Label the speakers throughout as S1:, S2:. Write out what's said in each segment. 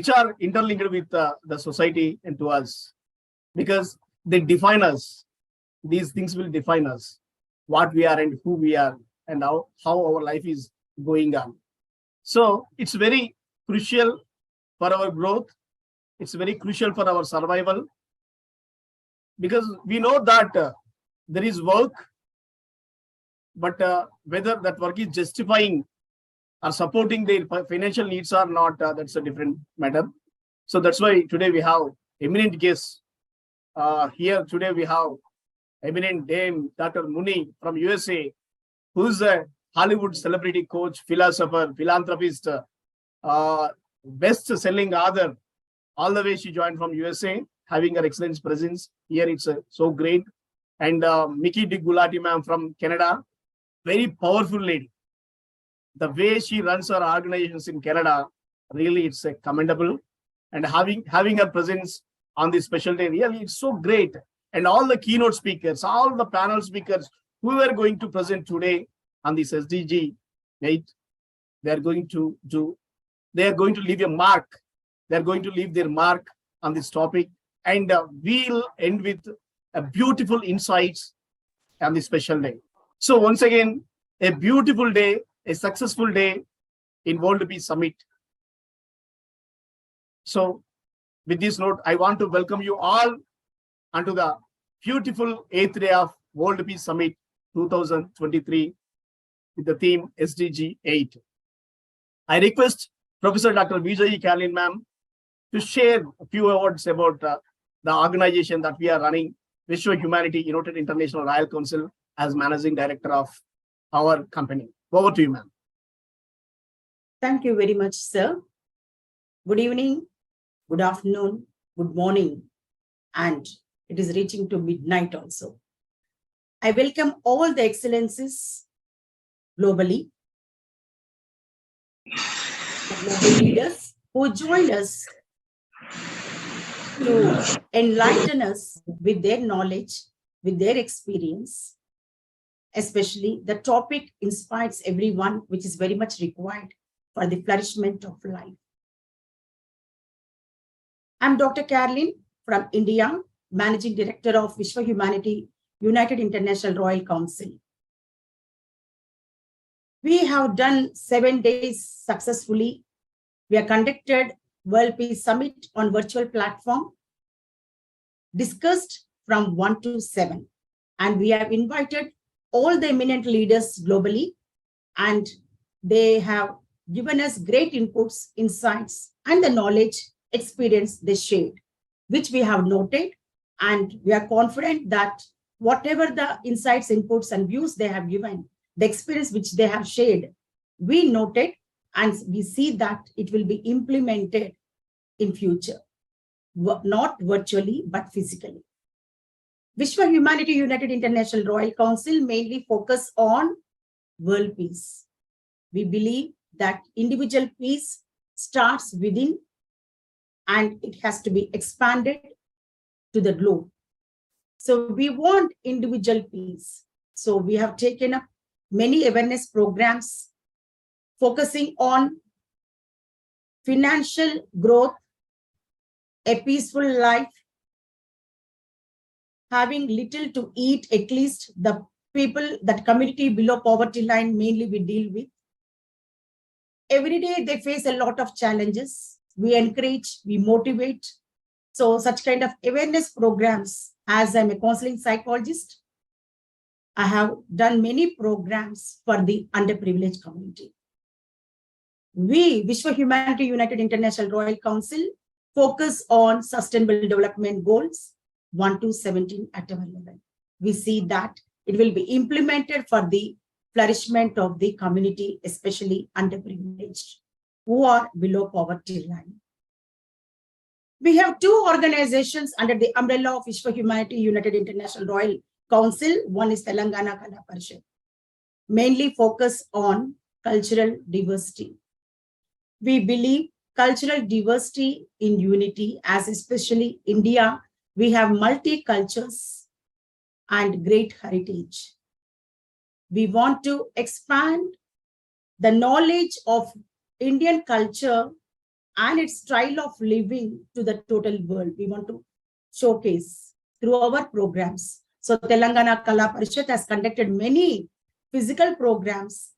S1: which are interlinked with the society and to us, because they define us. These things will define us, what we are and who we are, and how our life is going on. So it's very crucial for our growth. It's very crucial for our survival, because we know that there is work, but whether that work is justifying or supporting their financial needs or not, that's a different matter. So that's why today we have eminent guests. Here today we have eminent Dame Dr. Muni from USA, who's a Hollywood celebrity coach, philosopher, philanthropist, best-selling author. All the way she joined from USA, having her excellent presence here. It's so great. And Mickey Di Gulati ma'am from Canada, very powerful lady. The way she runs her organizations in Canada, really it's commendable. And having her presence on this special day, really it's so great. And all the keynote speakers, all the panel speakers who are going to present today on this SDG, right? They are going to leave a mark. They're going to leave their mark on this topic. And we'll end with a beautiful insights on this special day. So once again, a beautiful day, a successful day in World Peace Summit. So with this note, I want to welcome you all onto the beautiful 8th day of World Peace Summit 2023 with the theme SDG 8. I request Professor Dr. Vijay Carlin ma'am to share a few words about the organization that we are running, Vishwa Humanity United International Royal Council, as Managing Director of our company. Over to you, ma'am.
S2: Thank you very much, sir. Good evening, good afternoon, good morning, and it is reaching to midnight also. I welcome all the excellencies globally, global leaders who join us to enlighten us with their knowledge, with their experience. Especially the topic inspires everyone, which is very much required for the flourishment of life. I'm Dr. Carlin from India, Managing Director of Vishwa Humanity United International Royal Council. We have done 7 days successfully. We have conducted World Peace Summit on virtual platform, discussed from 1 to 7, and we have invited all the eminent leaders globally, and they have given us great inputs, insights, and the knowledge, experience they shared, which we have noted, and we are confident that whatever the insights, inputs, and views they have given, the experience which they have shared, we noted, and we see that it will be implemented in future, not virtually, but physically. Vishwa Humanity United International Royal Council mainly focus on world peace. We believe that individual peace starts within and it has to be expanded to the globe. So we want individual peace. So we have taken up many awareness programs focusing on financial growth, a peaceful life, having little to eat, at least the people, that community below poverty line mainly we deal with. Every day they face a lot of challenges. We encourage, we motivate. So such kind of awareness programs, as I'm a counseling psychologist, I have done many programs for the underprivileged community. We, Vishwa Humanity United International Royal Council, focus on Sustainable Development Goals 1 to 17 at our level. We see that it will be implemented for the flourishment of the community, especially underprivileged, who are below poverty line. We have 2 organizations under the umbrella of Vishwa Humanity United International Royal Council. One is Telangana Kala Parishad, mainly focus on cultural diversity. We believe cultural diversity in unity, as especially India, we have multi-cultures and great heritage. We want to expand the knowledge of Indian culture and its style of living to the total world. We want to showcase through our programs. So Telangana Kala Parishad has conducted many physical programs,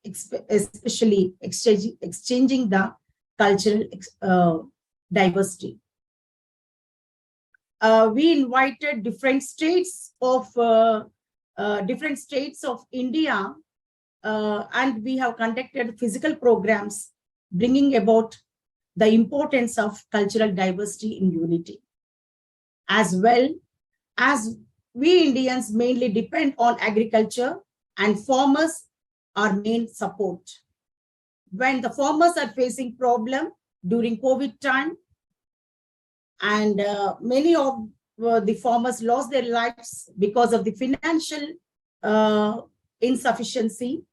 S2: especially exchanging the cultural diversity. We invited different states of India, and we have conducted physical programs bringing about the importance of cultural diversity in unity. As well as we Indians mainly depend on agriculture, and farmers are main support. When the farmers are facing problem during COVID time, and many of the farmers lost their lives because of the financial insufficiency,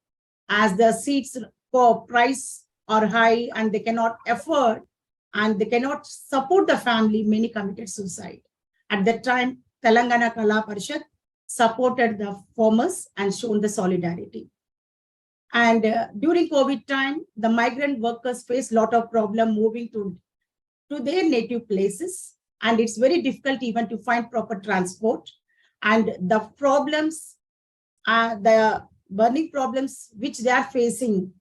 S2: as the seeds price are high and they cannot afford and they cannot support the family, many committed suicide. At that time, Telangana Kala Parishad supported the farmers and shown the solidarity. And during COVID time, the migrant workers face a lot of problem moving to their native places. And it's very difficult even to find proper transport. And the problems, the burning problems which they are facing,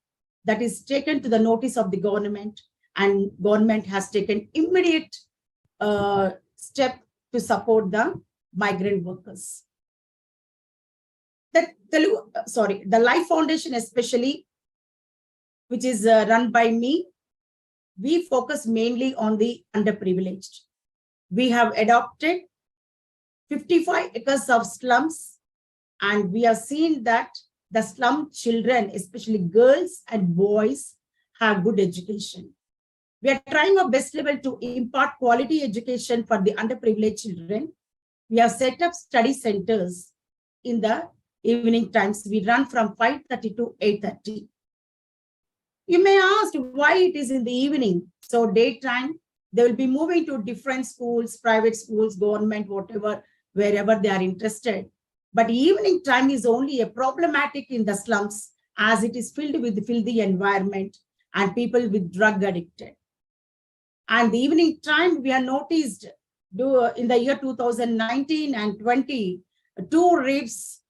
S2: that is taken to the notice of the government, and government has taken immediate step to support the migrant workers. The Life Foundation especially, which is run by me, we focus mainly on the underprivileged. We have adopted 55 acres of slums, and we have seen that the slum children, especially girls and boys, have good education. We are trying our best level to impart quality education for the underprivileged children. We have set up study centers in the evening times. We run from 5:30 to 8:30. You may ask why it is in the evening. So daytime, they will be moving to different schools, private schools, government, whatever, wherever they are interested. But evening time is only a problematic in the slums, as it is filled with filthy environment and people with drug addicted. And the evening time, we are noticed in the year 2019 and 20, 2 rapes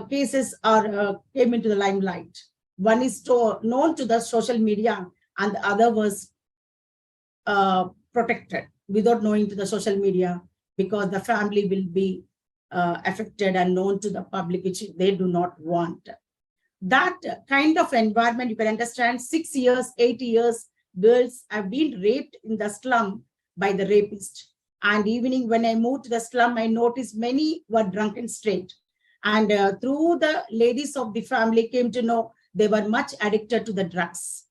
S2: cases are came into the limelight. One is known to the social media, and the other was protected without knowing to the social media, because the family will be affected and known to the public, which they do not want. That kind of environment, you can understand, 6 years, 8 years, girls have been raped in the slum by the rapist. And evening when I moved to the slum, I noticed many were drunk and straight. And through the ladies of the family came to know they were much addicted to the drugs.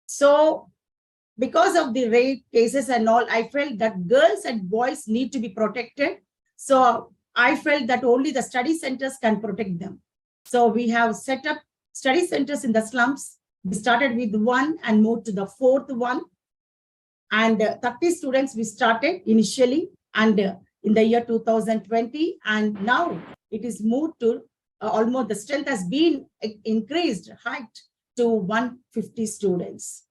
S2: So because of the rape cases and all, I felt that girls and boys need to be protected. So I felt that only the study centers can protect them. So we have set up study centers in the slums. We started with 1 and moved to the 4th one. And 30 students we started initially, and in the year 2020, and now it is moved to almost the strength has been increased, hiked to 150 students.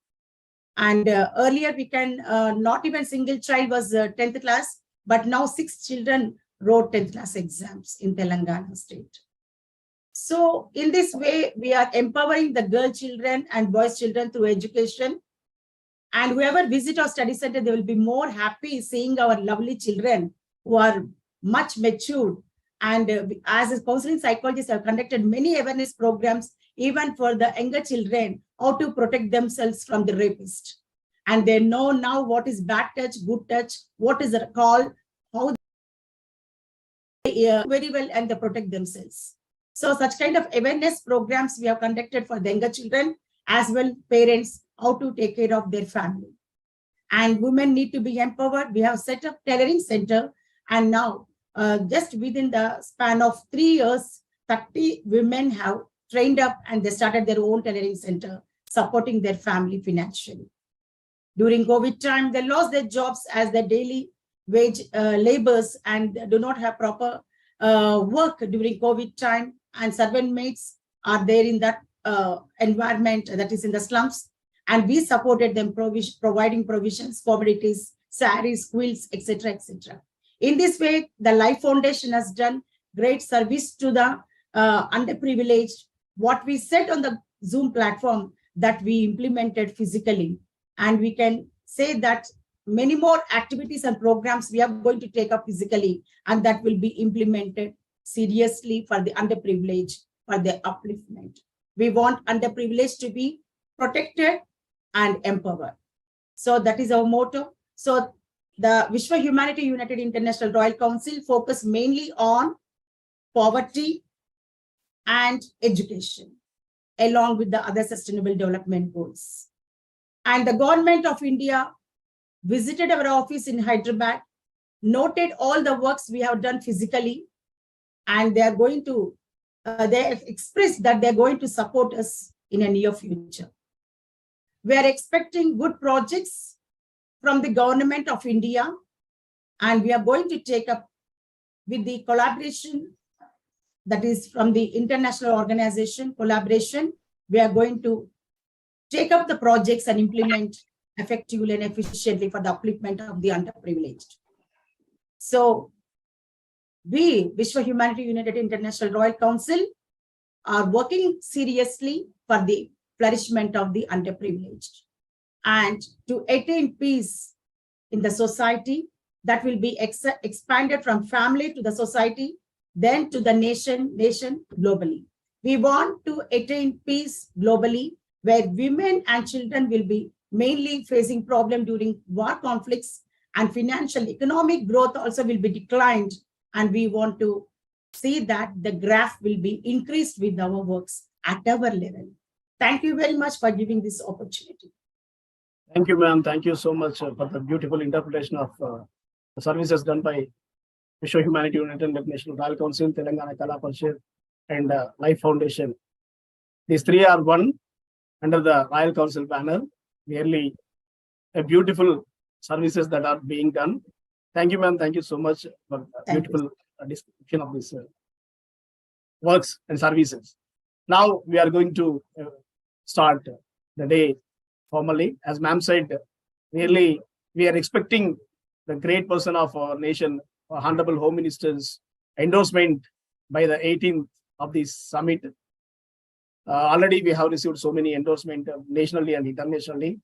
S2: And earlier we can, not even single child was 10th class, but now 6 children wrote 10th class exams in Telangana state. So in this way, we are empowering the girl children and boys children through education. And whoever visit our study center, they will be more happy seeing our lovely children who are much matured. And as a counseling psychologist, I have conducted many awareness programs, even for the younger children, how to protect themselves from the rapist. And they know now what is bad touch, good touch, what is it called, how they very well, and they protect themselves. So such kind of awareness programs we have conducted for the younger children, as well parents, how to take care of their family. And women need to be empowered. We have set up tailoring center, and now just within the span of 3 years, 30 women have trained up and they started their own tailoring center, supporting their family financially. During COVID time, they lost their jobs as their daily wage laborers and do not have proper work during COVID time, and servant maids are there in that environment, that is in the slums. And we supported them providing provisions, commodities, saris, quilts, etc., etc. In this way, the Life Foundation has done great service to the underprivileged. What we said on the Zoom platform that we implemented physically, and we can say that many more activities and programs we are going to take up physically, and that will be implemented seriously for the underprivileged, for their upliftment. We want underprivileged to be protected and empowered. So that is our motto. So the Vishwa Humanity United International Royal Council focus mainly on poverty and education, along with the other sustainable development goals. And the government of India visited our office in Hyderabad, noted all the works we have done physically, and they are going to, they have expressed that they're going to support us in a near future. We are expecting good projects from the government of India, and we are going to take up with the collaboration that is from the international organization collaboration. We are going to take up the projects and implement effectively and efficiently for the upliftment of the underprivileged. So we, Vishwa Humanity United International Royal Council, are working seriously for the flourishment of the underprivileged and to attain peace in the society that will be expanded from family to the society, then to the nation globally. We want to attain peace globally, where women and children will be mainly facing problem during war conflicts, and financial economic growth also will be declined. And we want to see that the graph will be increased with our works at our level. Thank you very much for giving this opportunity.
S1: Thank you, ma'am. Thank you so much for the beautiful interpretation of the services done by Vishwa Humanity United International Royal Council, Telangana Kala Parishad, and Life Foundation. These three are one under the Royal Council banner. Really a beautiful services that are being done. Thank you, ma'am. Thank you so much for beautiful description of this works and services. Now we are going to start the day formally. As ma'am said, really we are expecting the great person of our nation, Honorable Home Minister's endorsement by the 18th of this summit. Already we have received so many endorsement nationally and internationally.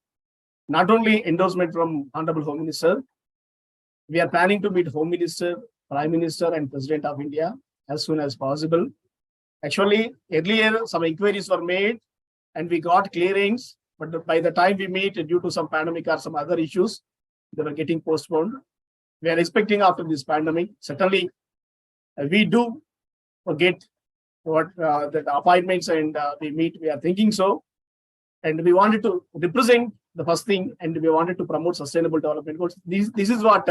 S1: Not only endorsement from Honorable Home Minister, we are planning to meet Home Minister, Prime Minister and President of India as soon as possible. Actually, earlier some inquiries were made and we got clearings, but by the time we meet, due to some pandemic or some other issues, they were getting postponed. We are expecting after this pandemic, certainly we do get what the appointments and we meet, we are thinking so. And we wanted to represent the first thing, and we wanted to promote sustainable development goals. This is what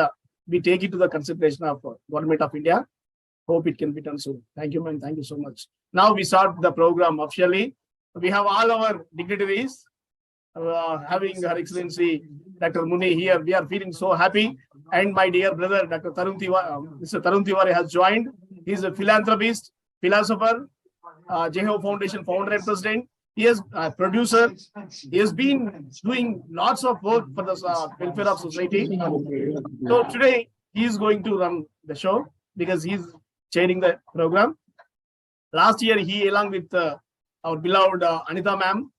S1: we take into the consideration of Government of India. Hope it can be done soon. Thank you, man. Thank you so much. Now we start the program officially. We have all our dignitaries having Her Excellency Dr. Muni here. We are feeling so happy. And my dear brother, Dr. Tarun Tiwari, Mr. Tarun Tiwari has joined. He is a philanthropist, philosopher, JHO Foundation founder and president. He is a producer. He has been doing lots of work for the welfare of society. So today he is going to run the show because he is chairing the program. Last year he, along with our beloved Anita ma'am,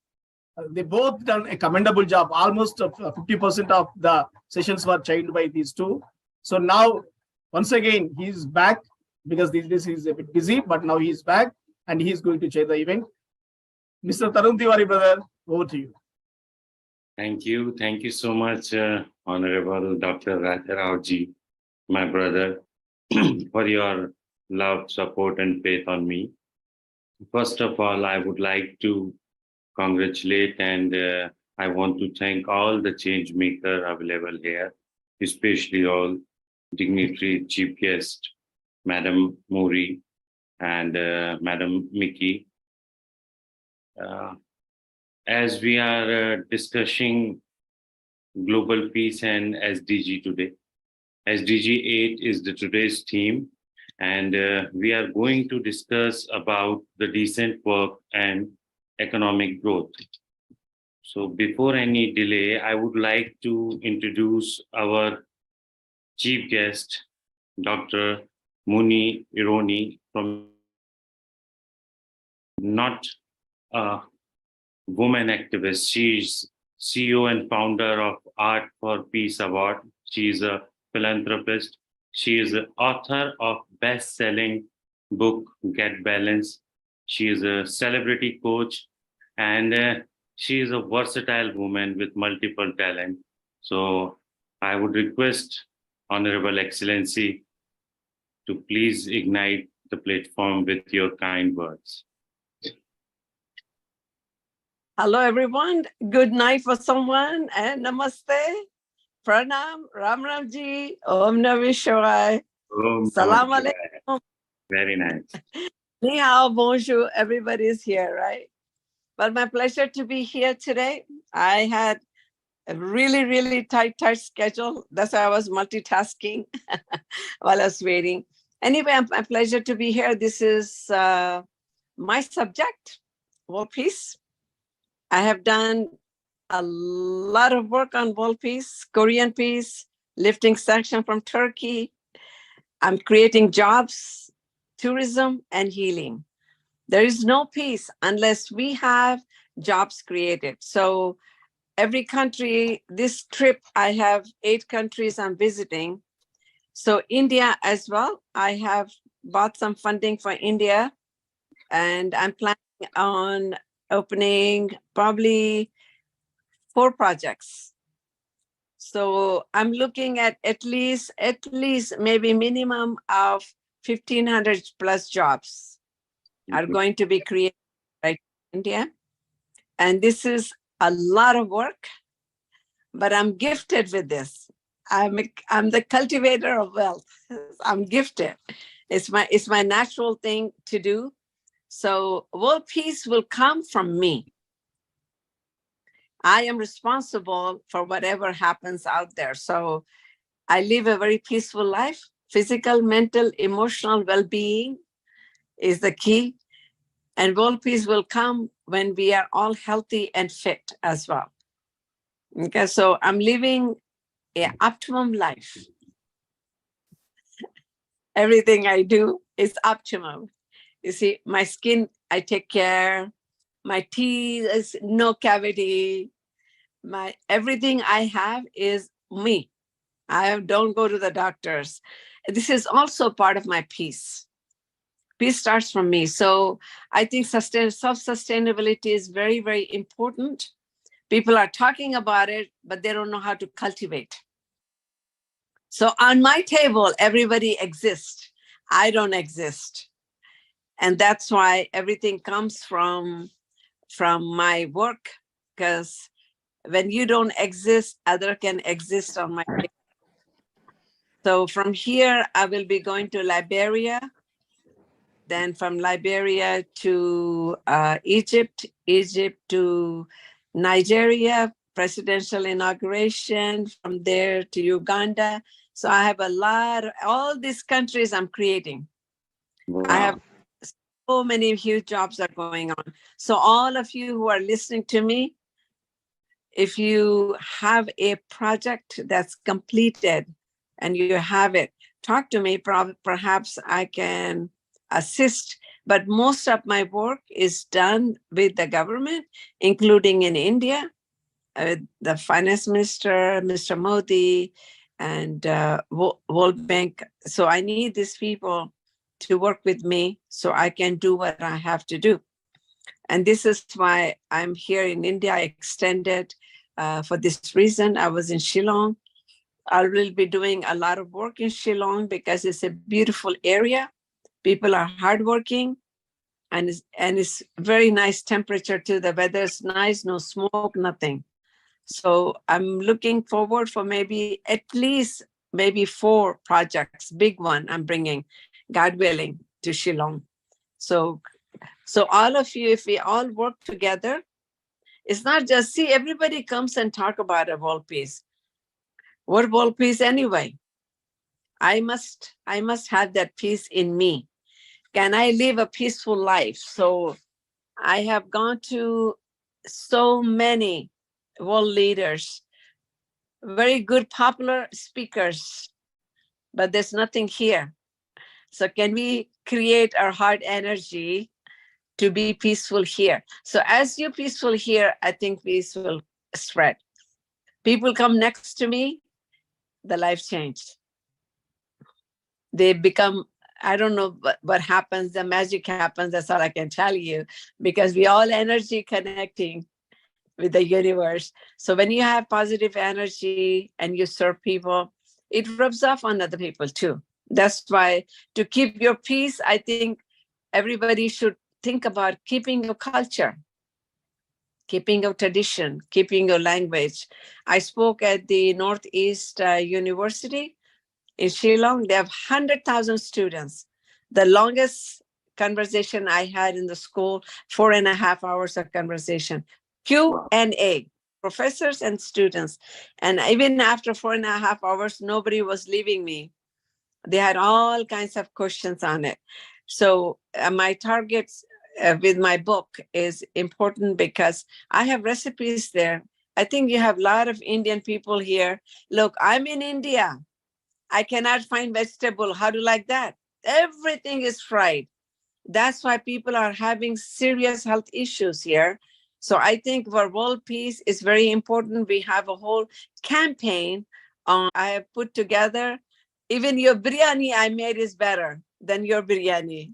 S1: they both done a commendable job. Almost 50% of the sessions were chaired by these two. So now, once again, he is back because this is a bit busy, but now he is back and he is going to chair the event. Mr. Tarun Tiwari, brother, over to you.
S3: Thank you. Thank you so much, Honorable Dr. Rao ji, my brother, for your love, support, and faith on me. First of all, I would like to congratulate and I want to thank all the change makers available here, especially all dignitary chief guest, Madam Mori and Madam Mickey. As we are discussing global peace and SDG today, SDG 8 is the today's theme, and we are going to discuss about the decent work and economic growth. So before any delay, I would like to introduce our chief guest, Dr. Muni Ironi, from not a woman activist. She's CEO and founder of Art for Peace Award. She is a philanthropist. She is the author of best-selling book Get Balance. She is a celebrity coach, and she is a versatile woman with multiple talent. So I would request Honorable Excellency to please ignite the platform with your kind words.
S4: Hello, everyone. Good night for someone and namaste. Pranam, Ram Ramji, Om Namah Shivaya.
S3: Om
S4: Salam
S3: Namah
S4: alaikum.
S3: Shivaya. Very nice.
S4: Ni hao, bonjour. Everybody's here, right? But my pleasure to be here today. I had a really, really tight schedule. That's why I was multitasking while I was waiting. Anyway, my pleasure to be here. This is my subject, world peace. I have done a lot of work on world peace, Korean peace, lifting sanctions from Turkey. I'm creating jobs, tourism, and healing. There is no peace unless we have jobs created. So every country, this trip, I have 8 countries I'm visiting. So India as well, I have bought some funding for India, and I'm planning on opening probably 4 projects. So I'm looking at least maybe minimum of 1,500 plus jobs are going to be created right in India. And this is a lot of work, but I'm gifted with this. I'm the cultivator of wealth. I'm gifted. It's my natural thing to do. So world peace will come from me. I am responsible for whatever happens out there. So I live a very peaceful life. Physical, mental, emotional well-being is the key. And world peace will come when we are all healthy and fit as well. Okay, so I'm living an optimum life. Everything I do is optimum. You see, my skin, I take care. My teeth is no cavity. Everything I have is me. I don't go to the doctors. This is also part of my peace. Peace starts from me. So I think self-sustainability is very, very important. People are talking about it, but they don't know how to cultivate. So on my table, everybody exists. I don't exist. And that's why everything comes from my work, because when you don't exist, other can exist on my table. So from here, I will be going to Liberia, then from Liberia to Egypt to Nigeria, presidential inauguration, from there to Uganda. So I have all these countries I'm creating.
S3: Wow.
S4: I have so many huge jobs are going on. So all of you who are listening to me, if you have a project that's completed and you have it, talk to me. Perhaps I can assist. But most of my work is done with the government, including in India, the finance minister, Mr. Modi, and World Bank. So I need these people to work with me so I can do what I have to do. And this is why I'm here in India, extended for this reason. I was in Shillong. I will be doing a lot of work in Shillong because it's a beautiful area. People are hardworking, and it's very nice temperature too. The weather's nice, no smoke, nothing. So I'm looking forward for at least 4 projects, big one I'm bringing, God willing, to Shillong. So all of you, if we all work together, it's not just, see, everybody comes and talk about a world peace. What world peace anyway? I must have that peace in me. Can I live a peaceful life? So I have gone to so many world leaders, very good popular speakers, but there's nothing here. So can we create our heart energy to be peaceful here? So as you're peaceful here, I think peace will spread. People come next to me, the life changed. They become, I don't know what happens, the magic happens, that's all I can tell you, because we all energy connecting with the universe. So when you have positive energy and you serve people, it rubs off on other people too. That's why to keep your peace, I think everybody should think about keeping your culture, keeping your tradition, keeping your language. I spoke at the Northeast University in Shillong. They have 100,000 students. The longest conversation I had in the school, 4.5 hours of conversation. Q&A, professors and students. And even after 4.5 hours, nobody was leaving me. They had all kinds of questions on it. So my targets with my book is important because I have recipes there. I think you have a lot of Indian people here. Look, I'm in India. I cannot find vegetable. How do you like that? Everything is fried. That's why people are having serious health issues here. So I think for world peace is very important. We have a whole campaign I have put together. Even your biryani I made is better than your biryani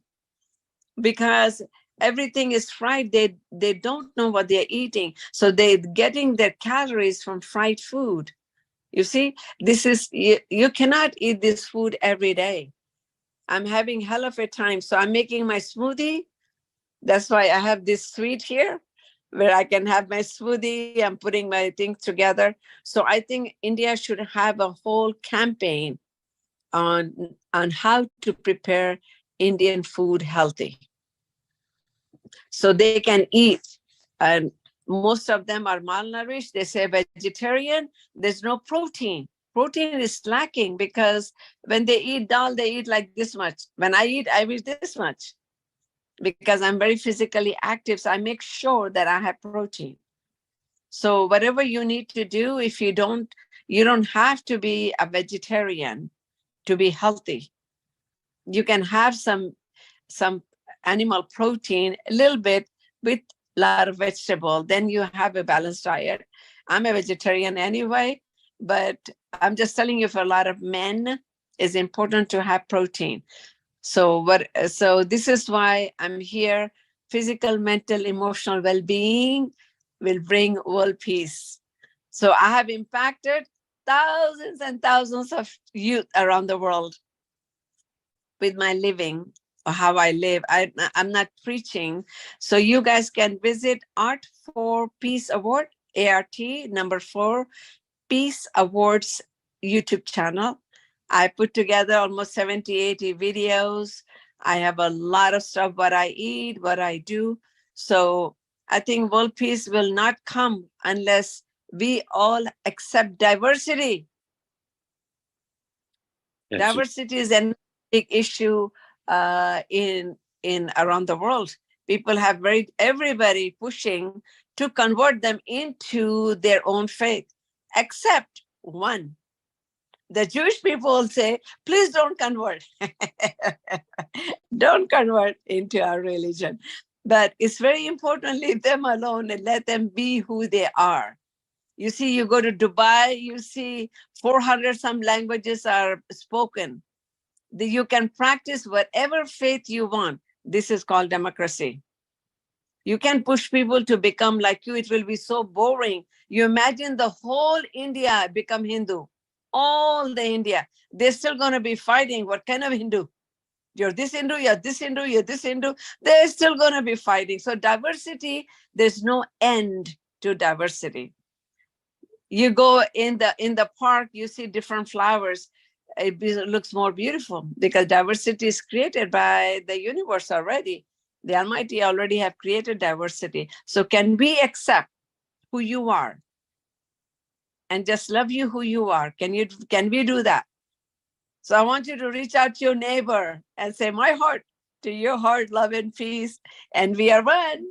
S4: because everything is fried. They don't know what they're eating. So they're getting their calories from fried food. You see, this is, you cannot eat this food every day. I'm having hell of a time. So I'm making my smoothie. That's why I have this suite here where I can have my smoothie. I'm putting my things together. So I think India should have a whole campaign on how to prepare Indian food healthy. So they can eat. And most of them are malnourished. They say vegetarian, there's no protein. Protein is lacking because when they eat dal, they eat like this much. When I eat this much because I'm very physically active. So I make sure that I have protein. So whatever you need to do, if you don't have to be a vegetarian to be healthy. You can have some animal protein, a little bit with a lot of vegetable, then you have a balanced diet. I'm a vegetarian anyway, but I'm just telling you for a lot of men, it's important to have protein. So this is why I'm here. Physical, mental, emotional well-being will bring world peace. So I have impacted thousands and thousands of youth around the world with my living or how I live. I'm not preaching. So you guys can visit Art for Peace Award, ART, number 4, Peace Awards YouTube channel. I put together almost 70, 80 videos. I have a lot of stuff, what I eat, what I do. So I think world peace will not come unless we all accept diversity. Absolutely. Diversity is a big issue in around the world. People have everybody pushing to convert them into their own faith, except one. The Jewish people will say, please don't convert. Don't convert into our religion. But it's very important, leave them alone and let them be who they are. You see, you go to Dubai, you see 400 some languages are spoken. You can practice whatever faith you want. This is called democracy. You can push people to become like you. It will be so boring. You imagine the whole India become Hindu. All the India. They're still going to be fighting. What kind of Hindu? You're this Hindu, you're this Hindu, you're this Hindu. They're still going to be fighting. So diversity, there's no end to diversity. You go in the park, you see different flowers. It looks more beautiful because diversity is created by the universe already. The Almighty already have created diversity. So can we accept who you are and just love you who you are? Can we do that? So I want you to reach out to your neighbor and say, my heart to your heart, love and peace. And we are one.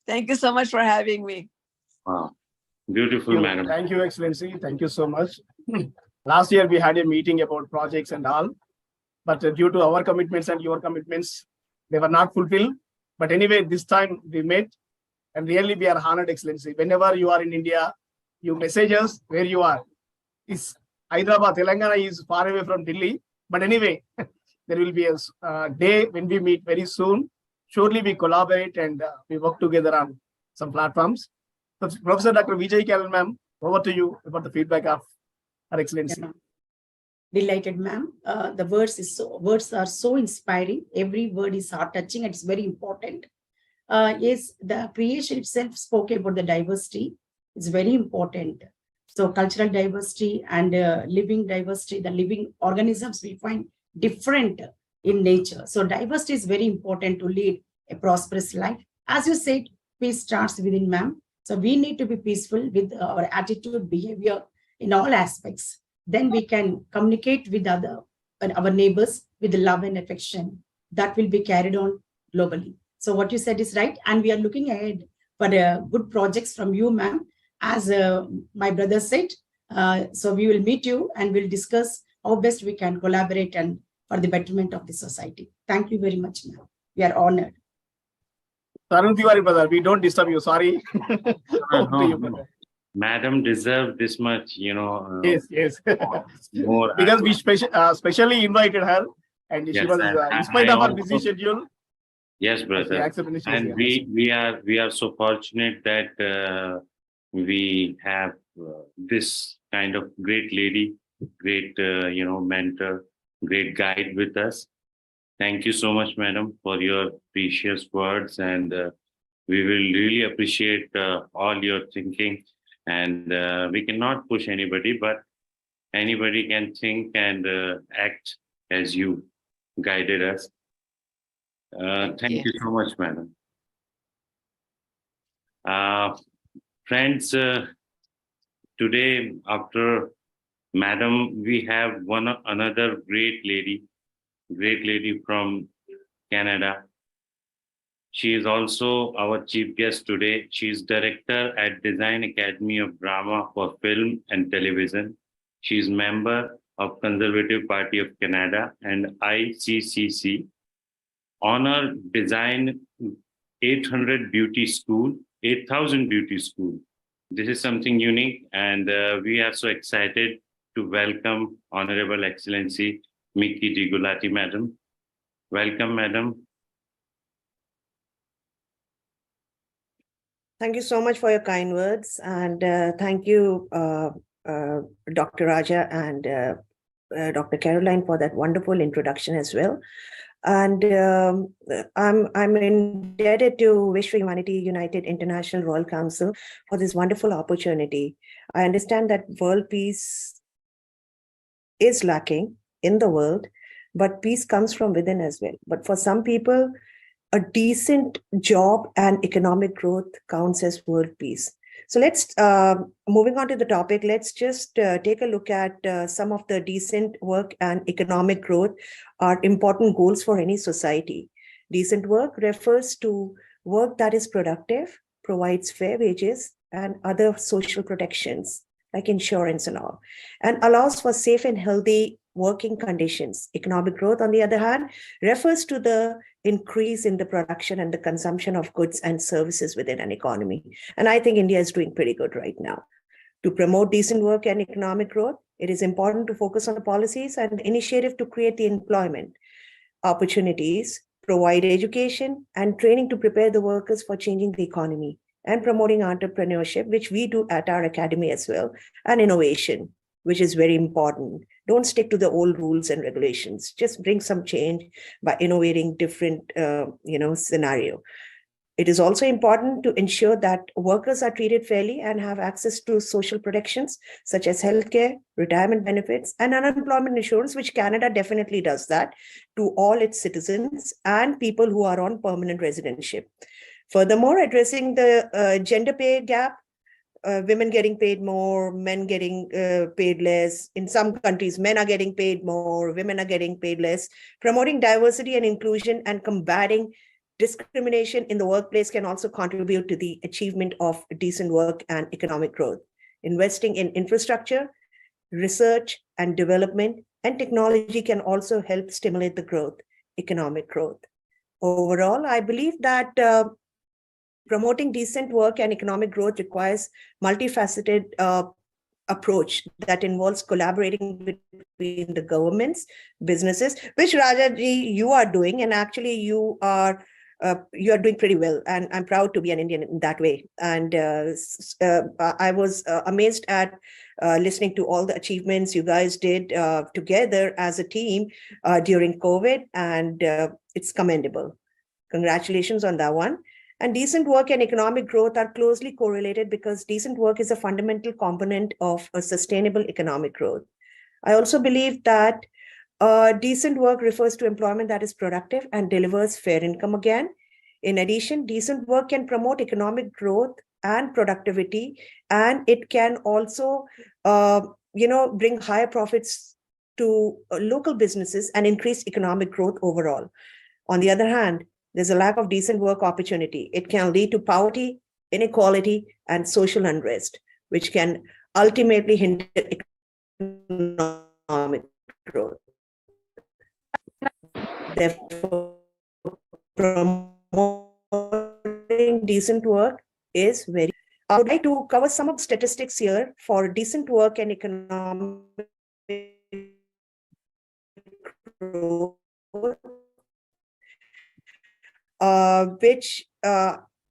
S4: Thank you so much for having me.
S3: Wow. Beautiful, madam.
S1: Thank you, Excellency. Thank you so much. Last year, we had a meeting about projects and all, but due to our commitments and your commitments, they were not fulfilled. But anyway, this time we met, and really we are honored, Excellency. Whenever you are in India, you message us where you are. Is Hyderabad, Telangana is far away from Delhi. But anyway, there will be a day when we meet very soon. Surely we collaborate and we work together on some platforms. So, Professor Dr. Vijay Kalan, ma'am, over to you about the feedback of Her Excellency.
S2: Yeah. Delighted, ma'am. The words are so inspiring. Every word is heart touching. It's very important. Yes, the creation itself spoke about the diversity. It's very important. So cultural diversity and living diversity, the living organisms we find different in nature. So diversity is very important to lead a prosperous life. As you said, peace starts within, ma'am. So we need to be peaceful with our attitude, behavior in all aspects. Then we can communicate with our neighbors with love and affection. That will be carried on globally. So what you said is right. And we are looking ahead for good projects from you, ma'am. As my brother said, so we will meet you and we'll discuss how best we can collaborate and for the betterment of the society. Thank you very much, ma'am. We are honored.
S1: Tarun Tiwari, brother, we don't disturb you. Sorry. Over to you, brother.
S3: Madam deserved this much,
S1: Yes.
S3: more.
S1: Because we specially invited her, and she
S3: Yes,
S1: was, in spite
S3: I
S1: of her
S3: also-
S1: busy schedule,
S3: Yes,
S1: she
S3: brother.
S1: accepted and she was
S3: And
S1: here.
S3: we are so fortunate that we have this kind of great lady, great mentor, great guide with us. Thank you so much, madam, for your precious words, and we will really appreciate all your thinking. And we cannot push anybody, but anybody can think and act as you guided us. Thank you so much, madam. Friends, today after madam, we have another great lady from Canada. She is also our chief guest today. She is director at Design Academy of Drama for Film and Television. She is member of Conservative Party of Canada and ICCC. Honor Design 800 Beauty School, 8,000 Beauty School. This is something unique, and we are so excited to welcome Honorable Excellency Miki D. Gulati, madam. Welcome, madam.
S5: Thank you so much for your kind words, and thank you, Dr. Raja and Dr. Caroline, for that wonderful introduction as well. And I'm indebted to Wish for Humanity United International Royal Council for this wonderful opportunity. I understand that world peace is lacking in the world, but peace comes from within as well. But for some people, a decent job and economic growth counts as world peace. So let's, moving on to the topic, let's just take a look at some of the decent work and economic growth are important goals for any society. Decent work refers to work that is productive, provides fair wages and other social protections like insurance and all, and allows for safe and healthy working conditions. Economic growth, on the other hand, refers to the increase in the production and the consumption of goods and services within an economy. And I think India is doing pretty good right now. To promote decent work and economic growth, it is important to focus on the policies and initiative to create the employment opportunities, provide education and training to prepare the workers for changing the economy, and promoting entrepreneurship, which we do at our academy as well, and innovation, which is very important. Don't stick to the old rules and regulations. Just bring some change by innovating different, scenario. It is also important to ensure that workers are treated fairly and have access to social protections such as healthcare, retirement benefits, and unemployment insurance, which Canada definitely does that to all its citizens and people who are on permanent residentship. Furthermore, addressing the gender pay gap, women getting paid more, men getting paid less. In some countries, men are getting paid more, women are getting paid less. Promoting diversity and inclusion and combating discrimination in the workplace can also contribute to the achievement of decent work and economic growth. Investing in infrastructure, research and development, and technology can also help stimulate the growth, economic growth. Overall, I believe that promoting decent work and economic growth requires multifaceted approach that involves collaborating between the governments, businesses, which Rajaji, you are doing, and actually you are doing pretty well, and I'm proud to be an Indian in that way. And I was amazed at listening to all the achievements you guys did together as a team during COVID, and it's commendable. Congratulations on that one. And decent work and economic growth are closely correlated because decent work is a fundamental component of a sustainable economic growth. I also believe that decent work refers to employment that is productive and delivers fair income again. In addition, decent work can promote economic growth and productivity, and it can also, bring higher profits to local businesses and increase economic growth overall. On the other hand, there's a lack of decent work opportunity. It can lead to poverty, inequality, and social unrest, which can ultimately hinder economic growth. Therefore, promoting decent work is very. I would like to cover some of the statistics here for decent work and economic growth, which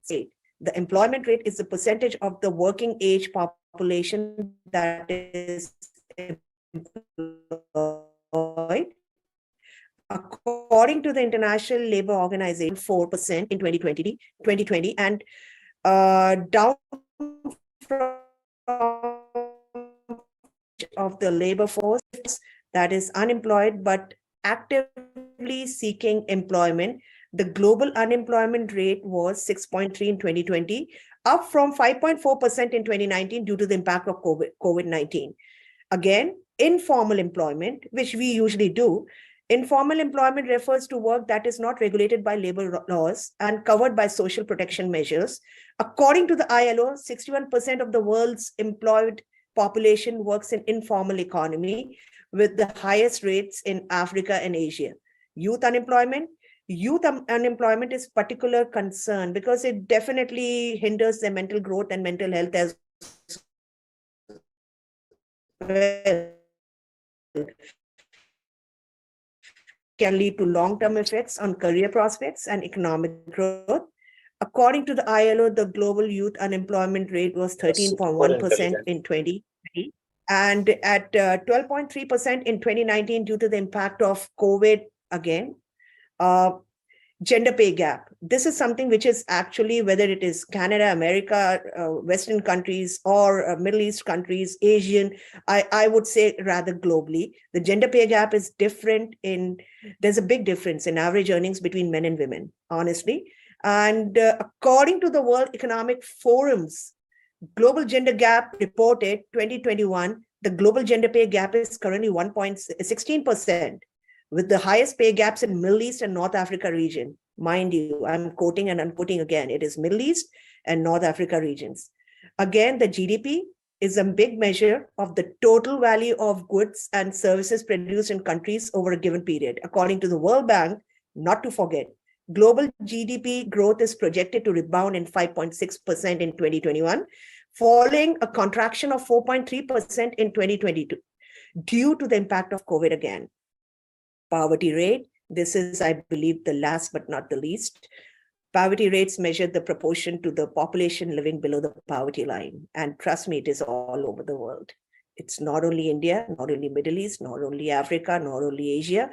S5: say the employment rate is the percentage of the working age population that is employed. According to the International Labour Organization, 4% in 2020, and down from of the labor force that is unemployed but actively seeking employment. The global unemployment rate was 6.3 in 2020, up from 5.4% in 2019 due to the impact of COVID-19. Again, informal employment, which we usually do. Informal employment refers to work that is not regulated by labor laws and covered by social protection measures. According to the ILO, 61% of the world's employed population works in informal economy, with the highest rates in Africa and Asia. Youth unemployment is particular concern because it definitely hinders their mental growth and mental health as well. Can lead to long-term effects on career prospects and economic growth. According to the ILO, the global youth unemployment rate was 13.1% in 2020 and at 12.3% in 2019 due to the impact of COVID again. Gender pay gap. This is something which is actually, whether it is Canada, America, Western countries, or Middle East countries, Asian, I would say rather globally, the gender pay gap is different there's a big difference in average earnings between men and women, honestly. And according to the World Economic Forum's Global Gender Gap reported 2021, the global gender pay gap is currently 1.16%. with the highest pay gaps in Middle East and North Africa region. Mind you, I'm quoting and unquoting again, it is Middle East and North Africa regions. Again, the GDP is a big measure of the total value of goods and services produced in countries over a given period. According to the World Bank, not to forget, global GDP growth is projected to rebound in 5.6% in 2021, following a contraction of 4.3% in 2022 due to the impact of COVID again. Poverty rate, this is, I believe, the last but not the least. Poverty rates measure the proportion to the population living below the poverty line. And trust me, it is all over the world. It's not only India, not only Middle East, not only Africa, not only Asia.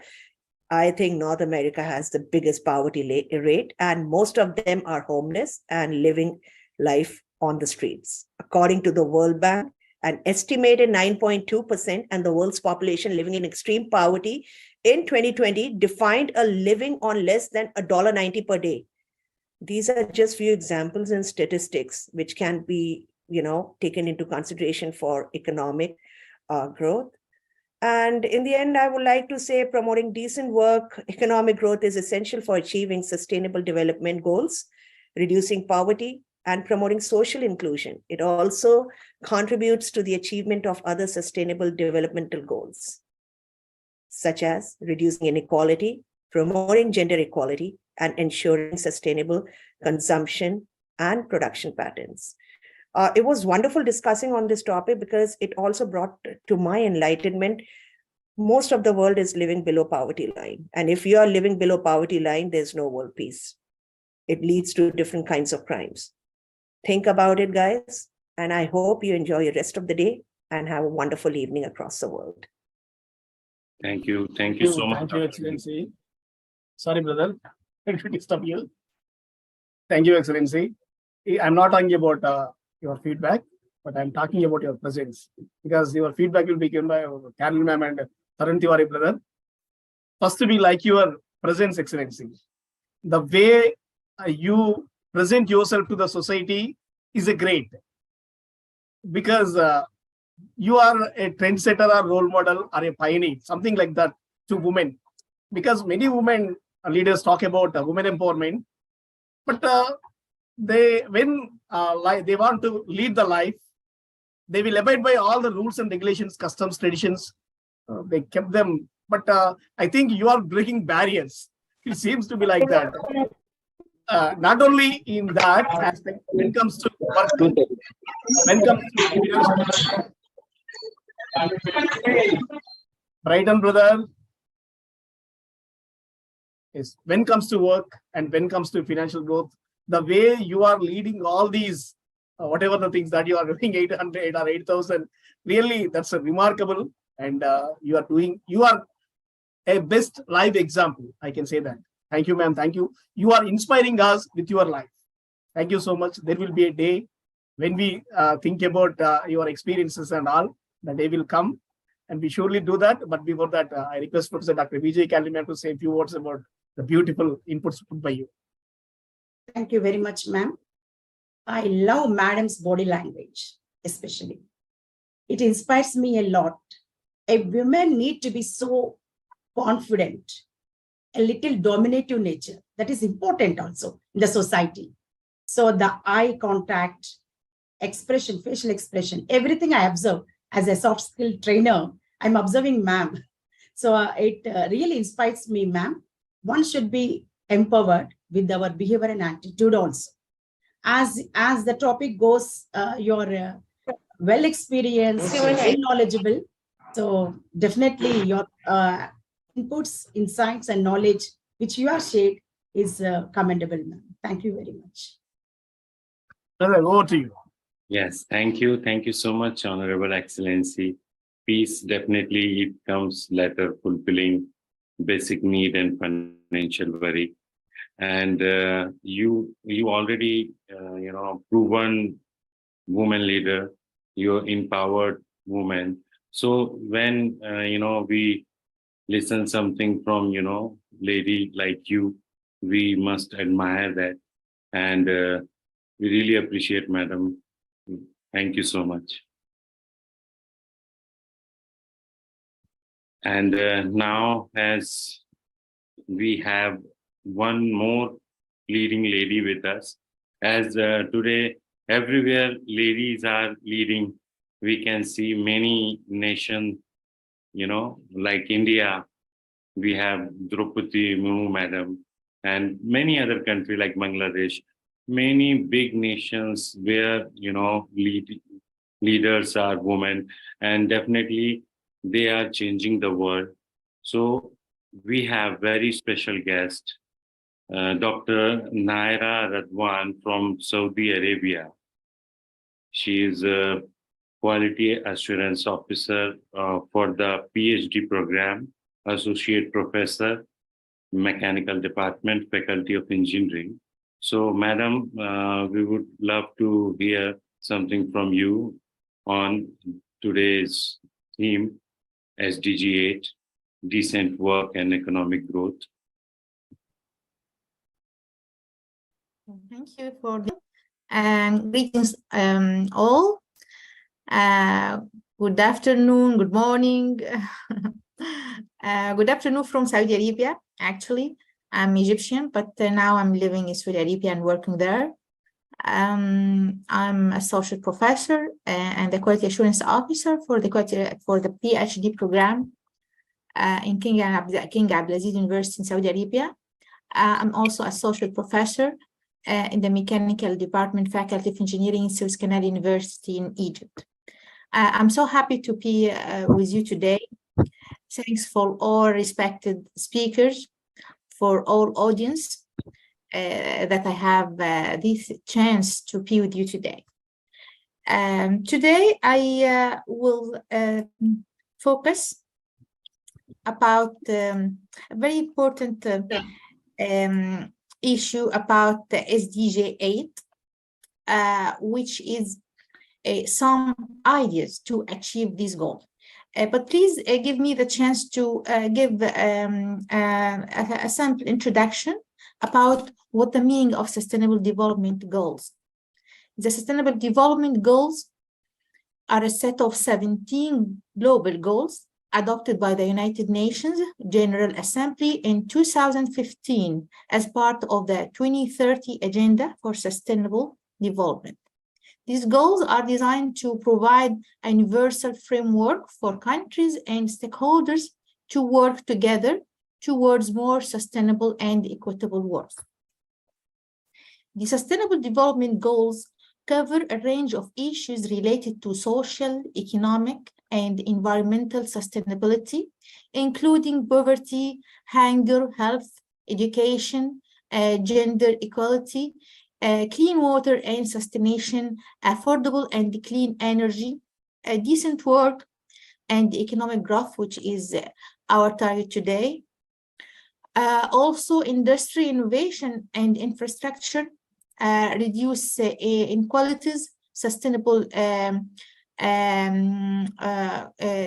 S5: I think North America has the biggest poverty rate, and most of them are homeless and living life on the streets. According to the World Bank, an estimated 9.2% and the world's population living in extreme poverty in 2020 defined a living on less than $1.90 per day. These are just few examples and statistics which can be, taken into consideration for economic growth. And in the end, I would like to say promoting decent work, economic growth is essential for achieving sustainable development goals, reducing poverty, and promoting social inclusion. It also contributes to the achievement of other sustainable developmental goals, such as reducing inequality, promoting gender equality, and ensuring sustainable consumption and production patterns. It was wonderful discussing on this topic because it also brought to my enlightenment, most of the world is living below poverty line. And if you are living below poverty line, there's no world peace. It leads to different kinds of crimes. Think about it, guys. And I hope you enjoy the rest of the day and have a wonderful evening across the world.
S3: Thank you. Thank you so much.
S1: Thank you, Excellency. Sorry, brother. Let me disturb you. Thank you, Excellency. I'm not talking about your feedback, but I'm talking about your presence, because your feedback will be given by Carol ma'am and Tarun Tiwari, brother. First, we like your presence, Excellency. The way you present yourself to the society is a great, because you are a trendsetter or role model or a pioneer, something like that to women. Because many women leaders talk about women empowerment, but when they want to lead the life, they will abide by all the rules and regulations, customs, traditions. They kept them, but I think you are breaking barriers. It seems to be like that. Not only in that aspect, when it comes to work, when it comes to right on, brother. Yes, when it comes to work and when it comes to financial growth, the way you are leading all these, whatever the things that you are doing, 800 or 8,000, really, that's a remarkable. And you are a best live example. I can say that. Thank you, ma'am. Thank you. You are inspiring us with your life. Thank you so much. There will be a day when we think about your experiences and all. The day will come, and we surely do that. But before that, I request Professor Dr. Vijay Kalima to say a few words about the beautiful inputs put by you.
S2: Thank you very much, ma'am. I love madam's body language, especially. It inspires me a lot. A woman need to be so confident, a little dominative nature. That is important also in the society. So the eye contact, expression, facial expression, everything I observe as a soft skill trainer, I'm observing ma'am. So it really inspires me, ma'am. One should be empowered with our behavior and attitude also. As the topic goes, you're well experienced, well knowledgeable. So definitely your inputs, insights, and knowledge which you have shared is commendable, ma'am. Thank you very much.
S1: Over to you.
S3: Yes, thank you. Thank you so much, Honorable Excellency. Peace definitely it comes later, fulfilling basic need and financial worry. And you already proven woman leader. You're empowered woman. So when we listen something from lady like you, we must admire that, and we really appreciate, madam. Thank you so much. And now, as we have one more leading lady with us, as today everywhere ladies are leading, we can see many nations, like India, we have Draupadi Murmu madam, and many other countries like Bangladesh, many big nations where leaders are women, and definitely they are changing the world. So we have very special guest, Dr. Naira Radwan from Saudi Arabia. She is a quality assurance officer for the PhD program, associate professor, mechanical department, faculty of engineering. So, madam, we would love to hear something from you on today's theme, SDG 8, decent work and economic growth.
S6: Thank you for the and greetings all. Good afternoon, good morning. Good afternoon from Saudi Arabia. Actually, I'm Egyptian, but now I'm living in Saudi Arabia and working there. I'm associate professor and the quality assurance officer for the PhD program in King Abdulaziz University in Saudi Arabia. I'm also associate professor in the mechanical department, faculty of engineering in Suez Canal University in Egypt. I'm so happy to be with you today. Thanks for all respected speakers, for all audience that I have this chance to be with you today. Today I will focus about a very important issue about the SDG 8, which is some ideas to achieve this goal. But please give me the chance to give a simple introduction about what the meaning of Sustainable Development Goals. The Sustainable Development Goals are a set of 17 global goals adopted by the United Nations General Assembly in 2015 as part of the 2030 Agenda for Sustainable Development. These goals are designed to provide a universal framework for countries and stakeholders to work together towards more sustainable and equitable world. The Sustainable Development Goals cover a range of issues related to social, economic, and environmental sustainability, including poverty, hunger, health, education, gender equality, clean water and sanitation, affordable and clean energy, decent work, and economic growth, which is our target today. Also, industry innovation and infrastructure, reduce inequalities, sustainable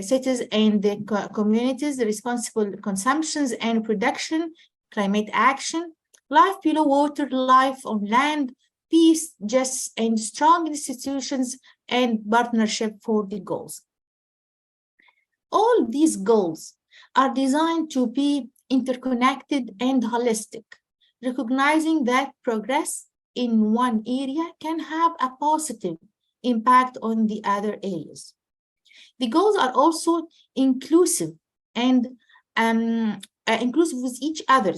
S6: cities and communities, responsible consumptions and production, climate action, life below water, life on land, peace, just and strong institutions, and partnership for the goals. All these goals are designed to be interconnected and holistic, recognizing that progress in one area can have a positive impact on the other areas. The goals are also inclusive and inclusive with each other,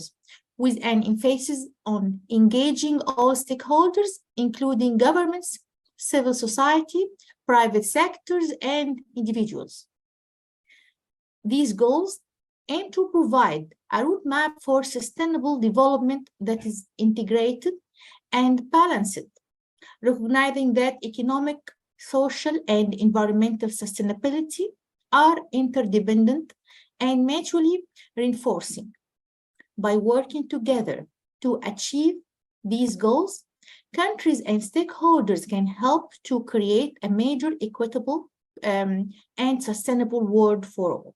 S6: with an emphasis on engaging all stakeholders, including governments, civil society, private sectors, and individuals. These goals aim to provide a roadmap for sustainable development that is integrated and balanced, recognizing that economic, social, and environmental sustainability are interdependent and mutually reinforcing. By working together to achieve these goals, countries and stakeholders can help to create a major equitable and sustainable world for all.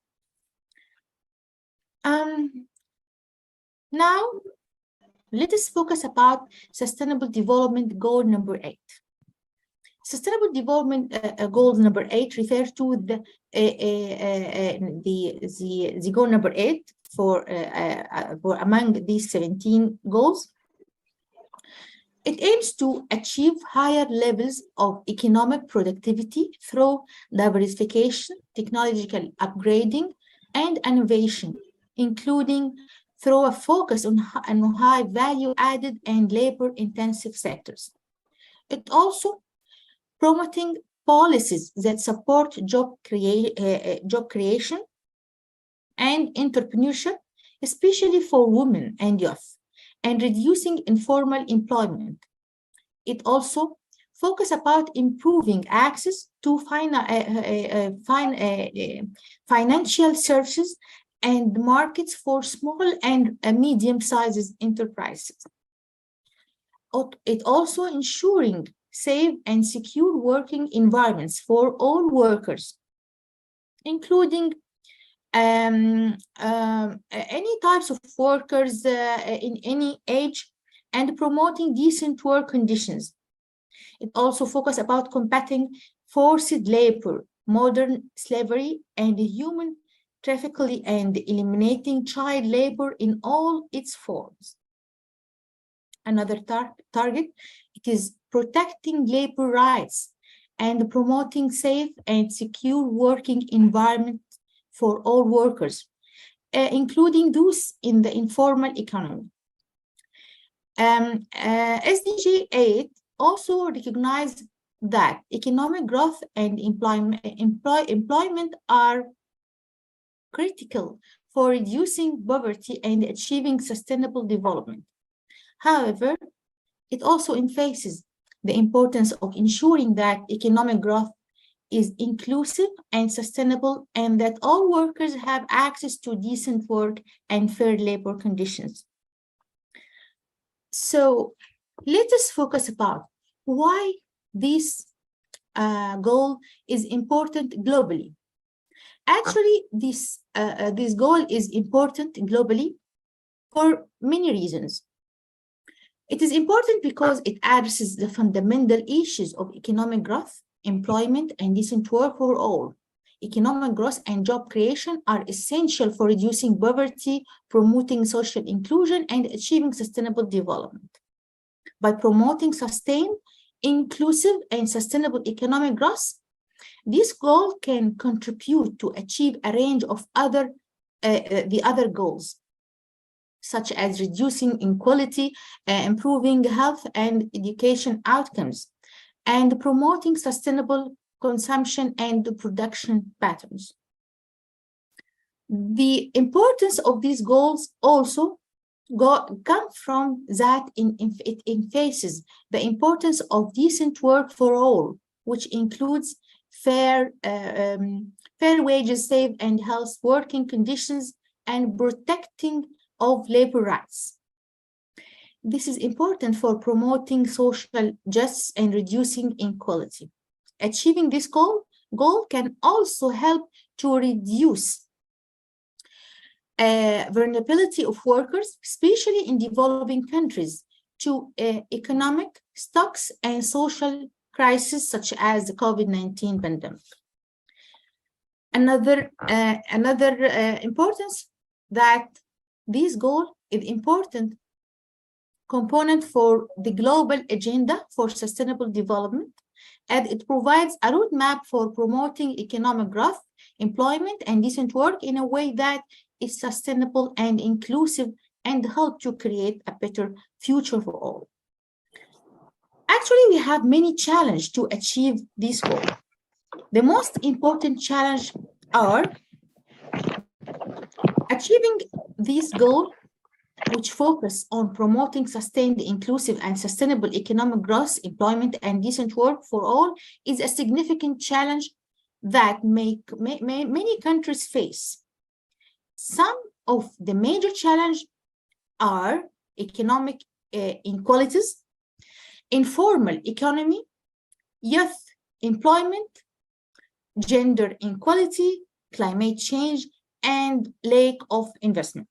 S6: Now, let us focus about Sustainable Development Goal number 8. Sustainable Development Goal number 8 refers to the goal number 8 for among these 17 goals. It aims to achieve higher levels of economic productivity through diversification, technological upgrading, and innovation, including through a focus on high value added and labor intensive sectors. It also promoting policies that support job creation and entrepreneurship, especially for women and youth, and reducing informal employment. It also focuses about improving access to financial services and markets for small and medium-sized enterprises. It also ensuring safe and secure working environments for all workers, including any types of workers in any age, and promoting decent work conditions. It also focuses about combating forced labor modern slavery, and human trafficking, and eliminating child labor in all its forms. Another target, it is protecting labor rights and promoting safe and secure working environment for all workers, including those in the informal economy. SDG 8 also recognized that economic growth and employment are critical for reducing poverty and achieving sustainable development. However, it also emphasizes the importance of ensuring that economic growth is inclusive and sustainable, and that all workers have access to decent work and fair labor conditions. So let us focus about why this goal is important globally. Actually, this goal is important globally for many reasons. It is important because it addresses the fundamental issues of economic growth, employment, and decent work for all. Economic growth and job creation are essential for reducing poverty, promoting social inclusion, and achieving sustainable development. By promoting sustained, inclusive, and sustainable economic growth, this goal can contribute to achieve a range of other goals, such as reducing inequality, improving health and education outcomes, and promoting sustainable consumption and production patterns. The importance of these goals also come from that it emphasizes the importance of decent work for all, which includes fair wages, safe and health working conditions, and protecting of labor rights. This is important for promoting social justice and reducing inequality. Achieving this goal can also help to reduce vulnerability of workers, especially in developing countries, to economic shocks and social crises such as the COVID-19 pandemic. Another importance that this goal is important component for the global agenda for sustainable development, and it provides a roadmap for promoting economic growth, employment, and decent work in a way that is sustainable and inclusive and help to create a better future for all. Actually, we have many challenges to achieve this goal. The most important challenge are achieving this goal, which focus on promoting sustained, inclusive, and sustainable economic growth, employment, and decent work for all, is a significant challenge that many countries face. Some of the major challenges are economic inequalities, informal economy, youth employment, gender inequality, climate change, and lack of investment.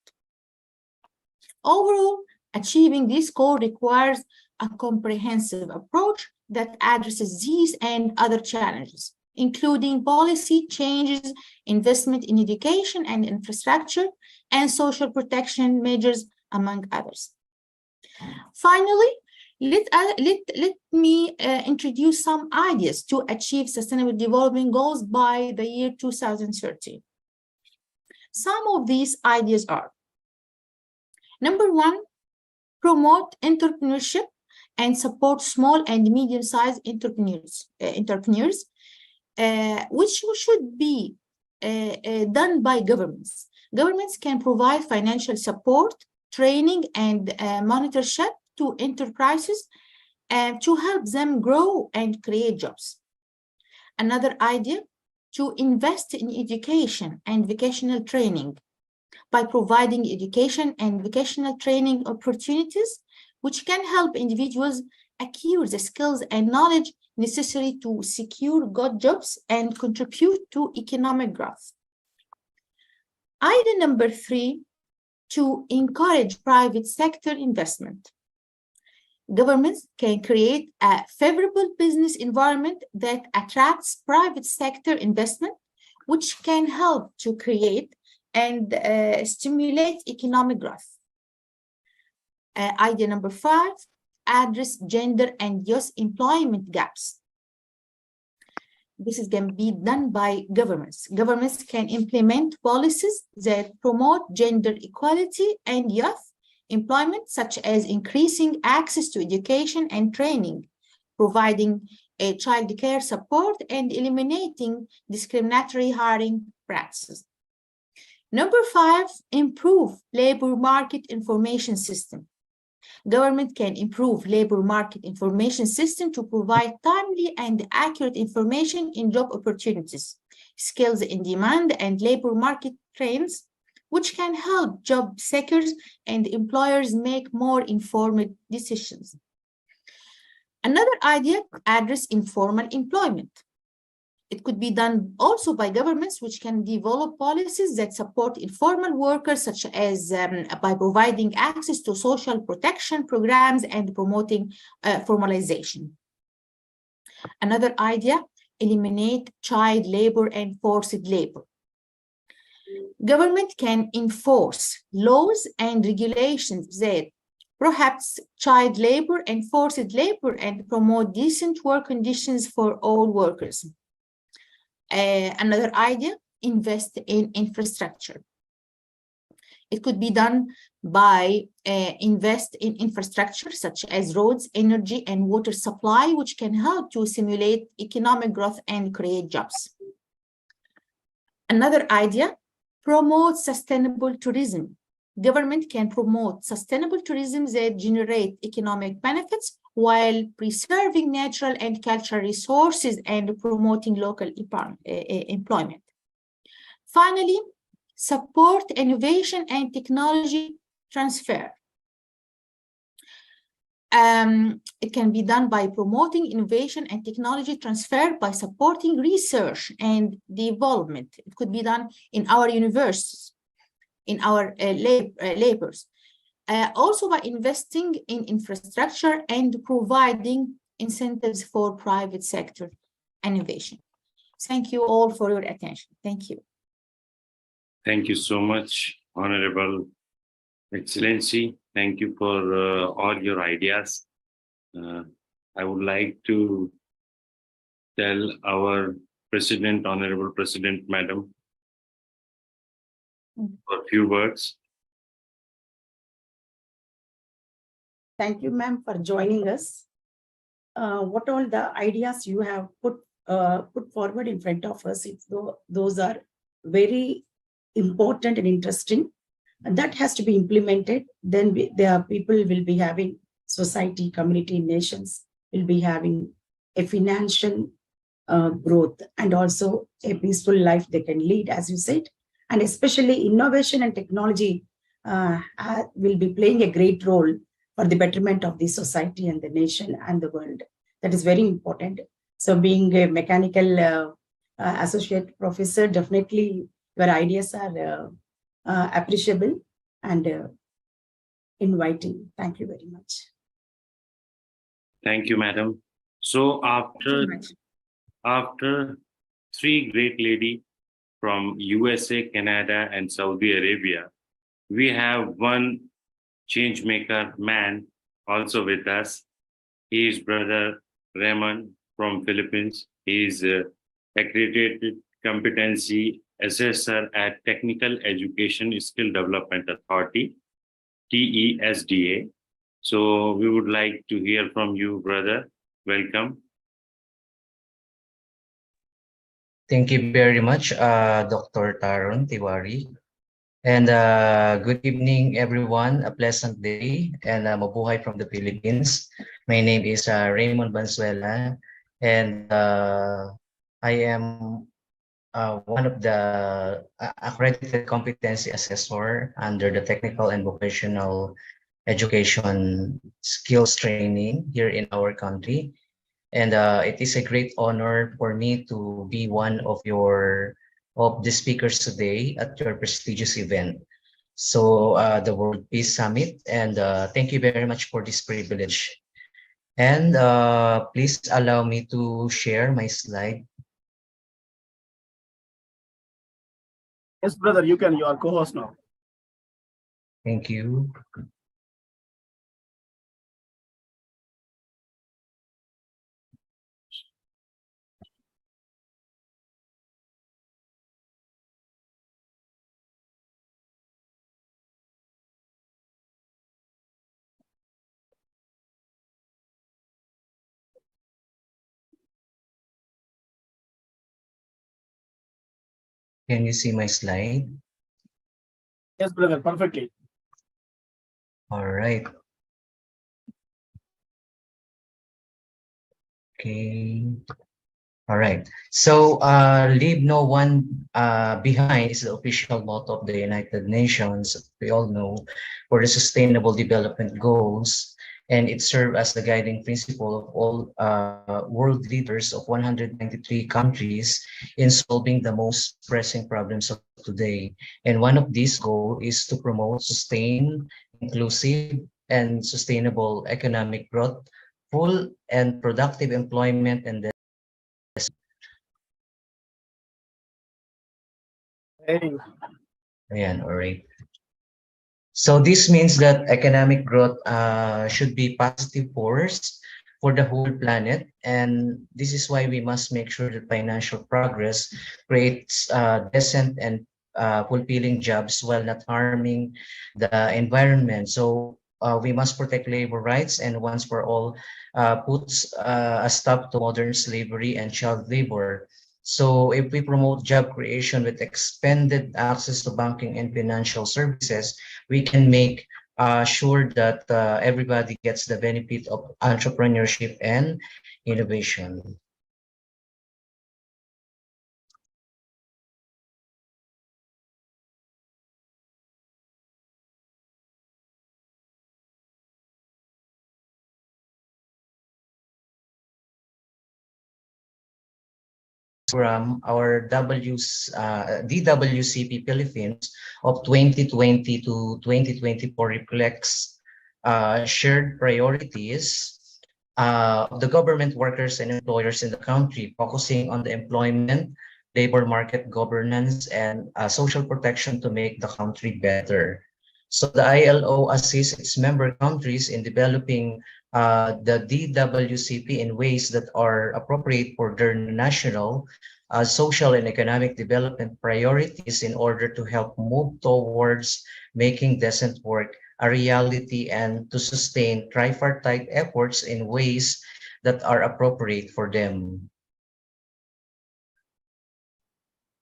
S6: Overall, achieving this goal requires a comprehensive approach that addresses these and other challenges, including policy changes, investment in education and infrastructure, and social protection measures, among others. Finally, let me introduce some ideas to achieve sustainable development goals by the year 2030. Some of these ideas are: number one, promote entrepreneurship and support small and medium-sized entrepreneurs, which should be done by governments. Governments can provide financial support, training, and mentorship to enterprises to help them grow and create jobs. Another idea, to invest in education and vocational training by providing education and vocational training opportunities, which can help individuals acquire the skills and knowledge necessary to secure good jobs and contribute to economic growth. Idea number three, to encourage private sector investment. Governments can create a favorable business environment that attracts private sector investment, which can help to create and stimulate economic growth. Idea number 5, address gender and youth employment gaps. This is going to be done by governments. Governments can implement policies that promote gender equality and youth employment, such as increasing access to education and training, providing a child care support, and eliminating discriminatory hiring practices. Number 5, improve labor market information system. Government can improve labor market information system to provide timely and accurate information in job opportunities, skills in demand, and labor market trends, which can help job seekers and employers make more informed decisions. Another idea, address informal employment. It could be done also by governments, which can develop policies that support informal workers, such as by providing access to social protection programs and promoting formalization. Another idea, eliminate child labor and forced labor. Government can enforce laws and regulations that prohibits child labor and forced labor and promote decent work conditions for all workers. Another idea, invest in infrastructure. It could be done by invest in infrastructure such as roads, energy, and water supply, which can help to stimulate economic growth and create jobs. Another idea, promote sustainable tourism. Government can promote sustainable tourism that generate economic benefits while preserving natural and cultural resources and promoting local employment. Finally, support innovation and technology transfer. It can be done by promoting innovation and technology transfer by supporting research and development. It could be done in our universities, in our labors. Also by investing in infrastructure and providing incentives for private sector innovation. Thank you all for your attention. Thank you.
S3: Thank you so much, Honorable Excellency. Thank you for all your ideas. I would like to tell our President, Honorable President, Madam, for a few words.
S2: Thank you, ma'am, for joining us. What all the ideas you have put forward in front of us, those are very important and interesting, and that has to be implemented. Then there people will be having society, community, nations will be having a financial growth and also a peaceful life they can lead, as you said. And especially innovation and technology will be playing a great role for the betterment of the society and the nation and the world. That is very important. So being a mechanical associate professor, definitely your ideas are appreciable and inviting. Thank you very much.
S3: Thank you, Madam. So after three great ladies from USA, Canada, and Saudi Arabia, we have one change maker man also with us. He is Brother Raymond from Philippines. He is accredited competency assessor at Technical Education Skill Development Authority, TESDA. So we would like to hear from you, brother. Welcome.
S7: Thank you very much, Dr. Taron Tiwari. And good evening, everyone. A pleasant day and mabuhay from the Philippines. My name is Raymond Banzuela, and I am one of the accredited competency assessor under the Technical and Vocational Education Skills Training here in our country. And it is a great honor for me to be one of the speakers today at your prestigious event. So the World Peace Summit, and thank you very much for this privilege. And please allow me to share my slide.
S1: Yes, brother, you can. You are co-host now.
S7: Thank you. Can you see my slide?
S1: Yes, brother, perfectly.
S7: All right. Okay. All right. So, leave no one behind is the official motto of the United Nations. We all know for the Sustainable Development Goals, and it served as the guiding principle of all world leaders of 193 countries in solving the most pressing problems of today. And one of these goals is to promote sustained, inclusive, and sustainable economic growth, full and productive employment, and
S1: Hey,
S7: ayan, all right. So this means that economic growth should be positive force for the whole planet. And this is why we must make sure that financial progress creates decent and fulfilling jobs while not harming the environment. So we must protect labor rights and once for all puts a stop to modern slavery and child labor. So if we promote job creation with expanded access to banking and financial services, we can make sure that everybody gets the benefit of entrepreneurship and innovation. Program, our DWCP Philippines of 2020 to 2024 reflects shared priorities of the government workers and employers in the country, focusing on the employment, labor market governance, and social protection to make the country better. So the ILO assists its member countries in developing the DWCP in ways that are appropriate for their national, social, and economic development priorities in order to help move towards making decent work a reality and to sustain tripartite efforts in ways that are appropriate for them.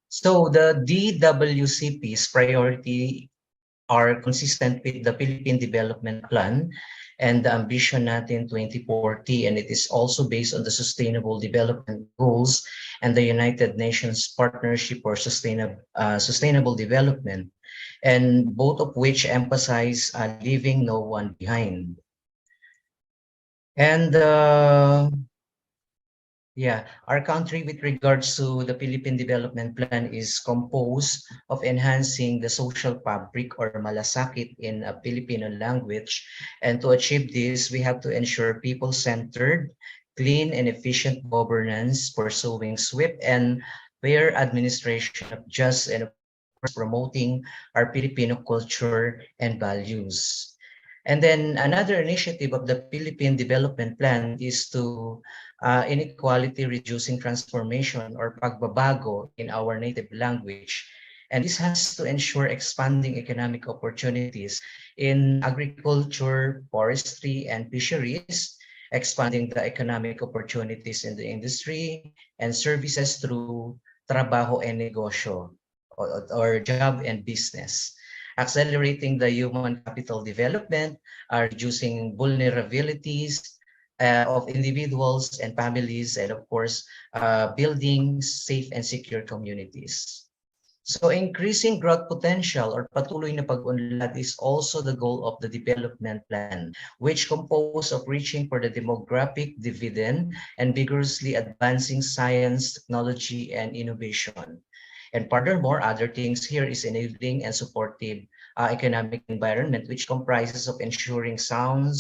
S7: So the DWCP's priority are consistent with the Philippine Development Plan and the Ambition Natin 2040, and it is also based on the Sustainable Development Goals and the United Nations Partnership for Sustainable Development, and both of which emphasize leaving no one behind. And yeah, our country with regards to the Philippine Development Plan is composed of enhancing the social fabric or malasakit in a Filipino language. And to achieve this, we have to ensure people-centered, clean and efficient governance, pursuing swift and fair administration of just and of course promoting our Filipino culture and values. And then another initiative of the Philippine Development Plan is to inequality reducing transformation or pagbabago in our native language. And this has to ensure expanding economic opportunities in agriculture, forestry, and fisheries, expanding the economic opportunities in the industry and services through trabaho and negosyo or job and business, accelerating the human capital development, reducing vulnerabilities of individuals and families, and of course, building safe and secure communities. So increasing growth potential or patuloy na pag-unlad is also the goal of the development plan, which composed of reaching for the demographic dividend and vigorously advancing science, technology, and innovation. And furthermore, other things here is enabling and supportive economic environment, which comprises of ensuring sound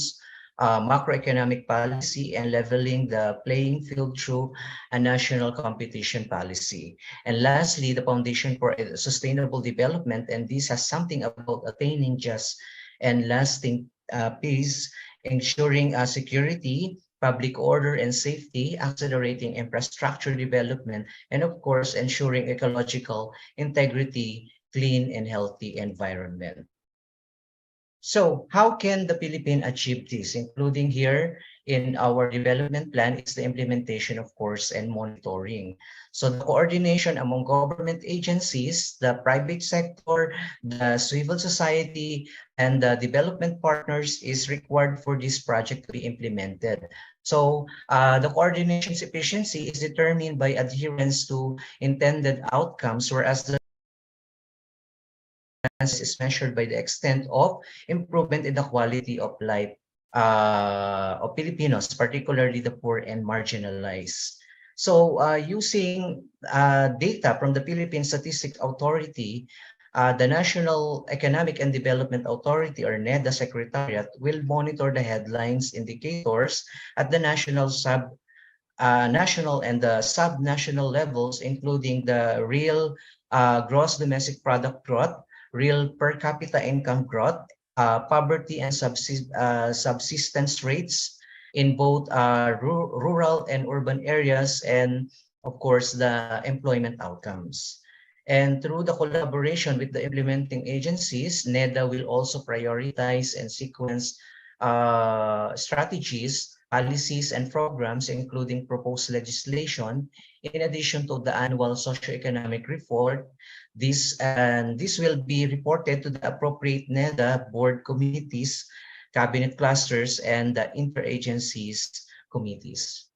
S7: macroeconomic policy, and leveling the playing field through a national competition policy. And lastly, the foundation for sustainable development, and this has something about attaining just and lasting peace, ensuring security, public order and safety, accelerating infrastructure development, and of course, ensuring ecological integrity, clean and healthy environment. So how can the Philippines achieve this, including here in our development plan is the implementation, of course, and monitoring. So the coordination among government agencies, the private sector, the civil society, and the development partners is required for this project to be implemented. So the coordination's efficiency is determined by adherence to intended outcomes, whereas the is measured by the extent of improvement in the quality of life of Filipinos, particularly the poor and marginalized. So using data from the Philippine Statistics Authority, the National Economic and Development Authority, or NEDA Secretariat, will monitor the headlines indicators at the national and the sub-national levels, including the real gross domestic product growth, real per capita income growth, poverty and subsistence rates in both rural and urban areas, and of course the employment outcomes. And through the collaboration with the implementing agencies, NEDA will also prioritize and sequence strategies, policies, and programs, including proposed legislation, in addition to the annual socioeconomic report. This will be reported to the appropriate NEDA board committees, cabinet clusters, and the interagencies committees.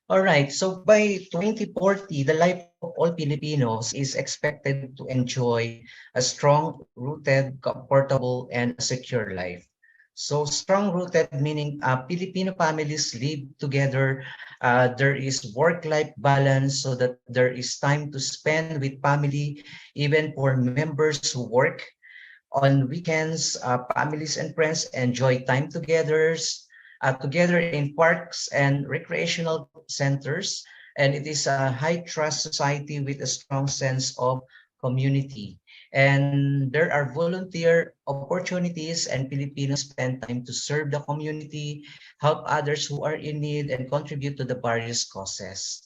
S7: All right, so by 2040, the life of all Filipinos is expected to enjoy a strong, rooted, comfortable, and secure life. So strong-rooted meaning Filipino families live together. There is work-life balance so that there is time to spend with family, even for members who work. On weekends, families and friends enjoy time together in parks and recreational centers. And it is a high-trust society with a strong sense of community. And there are volunteer opportunities, and Filipinos spend time to serve the community, help others who are in need, and contribute to the various causes.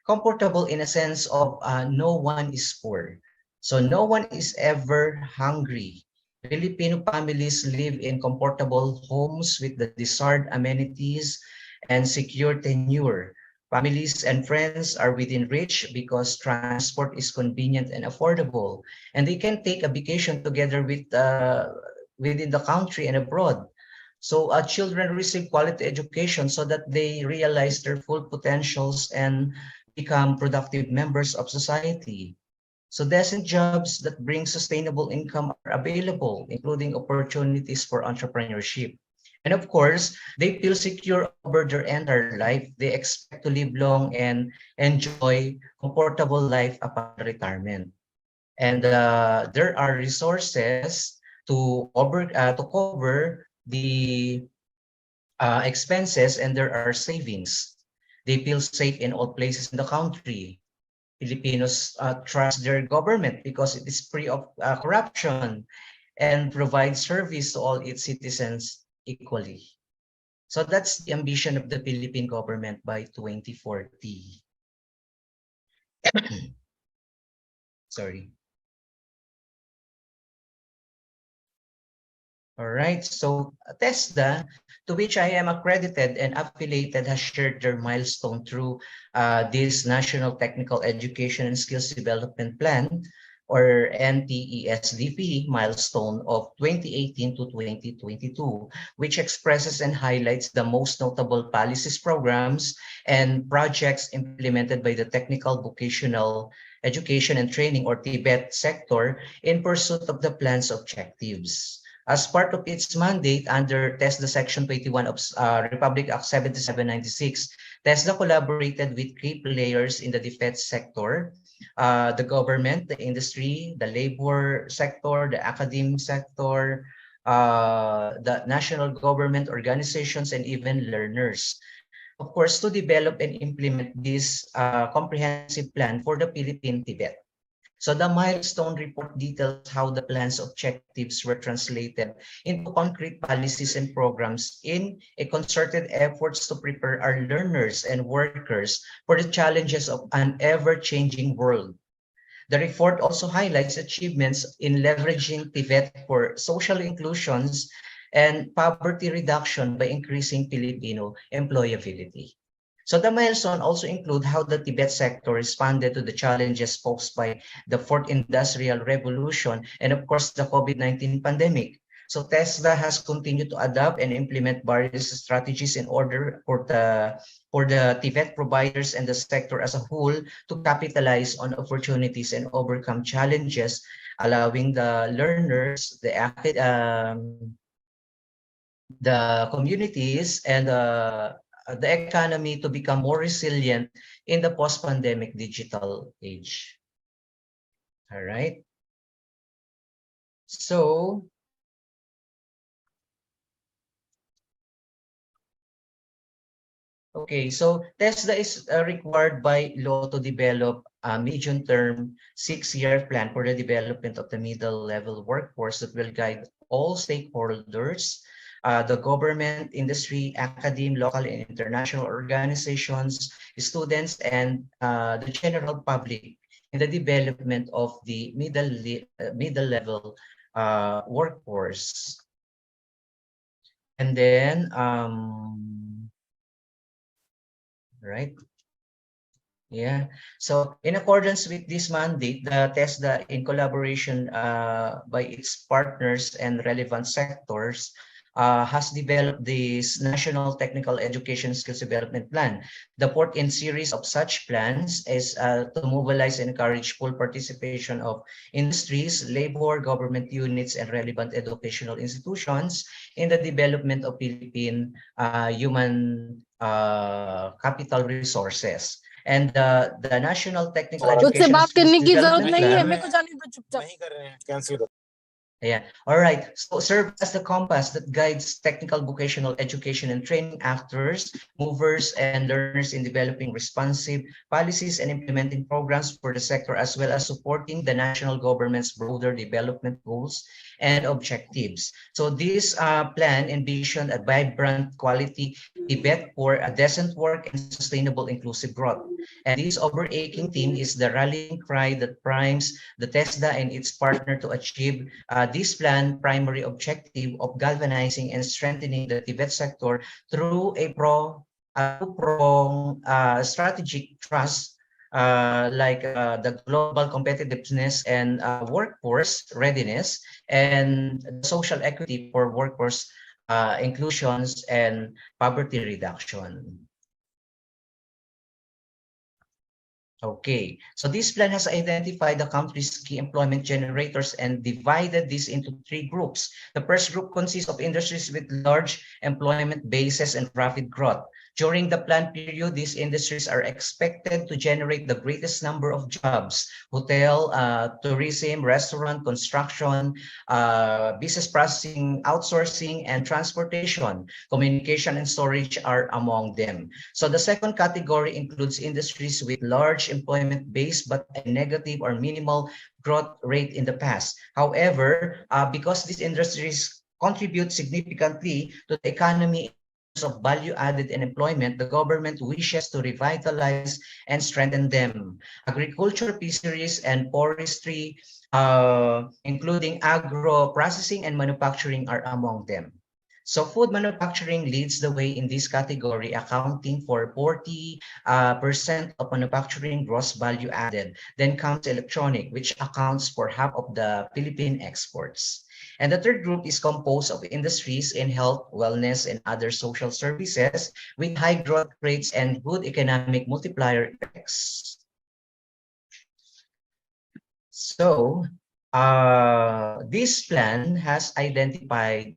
S7: Comfortable in a sense of no one is poor. So no one is ever hungry. Filipino families live in comfortable homes with the desired amenities and secure tenure. Families and friends are within reach because transport is convenient and affordable, and they can take a vacation together with within the country and abroad. So children receive quality education so that they realize their full potentials and become productive members of society. So decent jobs that bring sustainable income are available, including opportunities for entrepreneurship. And of course, they feel secure over their entire life. They expect to live long and enjoy comfortable life upon retirement. And there are resources to cover the expenses, and there are savings. They feel safe in all places in the country. Filipinos trust their government because it is free of corruption and provides service to all its citizens equally. So that's the ambition of the Philippine government by 2040. Sorry. All right, so TESDA, to which I am accredited and affiliated, has shared their milestone through this National Technical Education and Skills Development Plan, or NTESDP milestone of 2018 to 2022, which expresses and highlights the most notable policies, programs, and projects implemented by the Technical Vocational Education and Training, or TVET sector, in pursuit of the plan's objectives. As part of its mandate under TESDA Section 21 of Republic Act 7796, TESDA collaborated with key players in the defense sector, the government, the industry, the labor sector, the academic sector, the national government organizations, and even learners. Of course, to develop and implement this comprehensive plan for the Philippine Tibet. So the milestone report details how the plan's objectives were translated into concrete policies and programs in a concerted efforts to prepare our learners and workers for the challenges of an ever-changing world. The report also highlights achievements in leveraging Tibet for social inclusions and poverty reduction by increasing Filipino employability. So the milestone also include how the Tibet sector responded to the challenges posed by the fourth industrial revolution and of course the COVID-19 pandemic. So TESDA has continued to adapt and implement various strategies in order for the Tibet providers and the sector as a whole to capitalize on opportunities and overcome challenges, allowing the learners, the communities, and the economy to become more resilient in the post-pandemic digital age. All right. So, okay, so TESDA is required by law to develop a medium-term 6-year plan for the development of the middle-level workforce that will guide all stakeholders, the government, industry, academe, local and international organizations, students, and the general public in the development of the middle-level workforce. And then, right? Yeah. So in accordance with this mandate, the TESDA, in collaboration by its partners and relevant sectors, has developed this National Technical Education Skills Development Plan. The fourth in series of such plans is to mobilize and encourage full participation of industries, labor, government units, and relevant educational institutions in the development of Philippine human capital resources. And the National Technical Education Skills Development Plan. Yeah. All right. So serve as the compass that guides technical vocational education and training actors, movers, and learners in developing responsive policies and implementing programs for the sector, as well as supporting the national government's broader development goals and objectives. So this plan envisioned a vibrant, quality Tibet for a decent work and sustainable inclusive growth. And this overarching theme is the rallying cry that primes the TESDA and its partner to achieve this plan primary objective of galvanizing and strengthening the Tibet sector through a two-pronged strategic thrust like the global competitiveness and workforce readiness and social equity for workforce inclusions and poverty reduction. Okay, so this plan has identified the country's key employment generators and divided this into 3 groups. The first group consists of industries with large employment bases and rapid growth. During the plan period, these industries are expected to generate the greatest number of jobs: hotel, tourism, restaurant, construction, business processing, outsourcing, and transportation. Communication and storage are among them. So the second category includes industries with large employment base but a negative or minimal growth rate in the past. However, because these industries contribute significantly to the economy of value-added and employment, the government wishes to revitalize and strengthen them. Agriculture, fisheries, and forestry, including agro-processing and manufacturing, are among them. So food manufacturing leads the way in this category, accounting for 40% of manufacturing gross value added. Then comes electronic, which accounts for half of the Philippine exports. And the third group is composed of industries in health, wellness, and other social services with high growth rates and good economic multiplier effects. So this plan has identified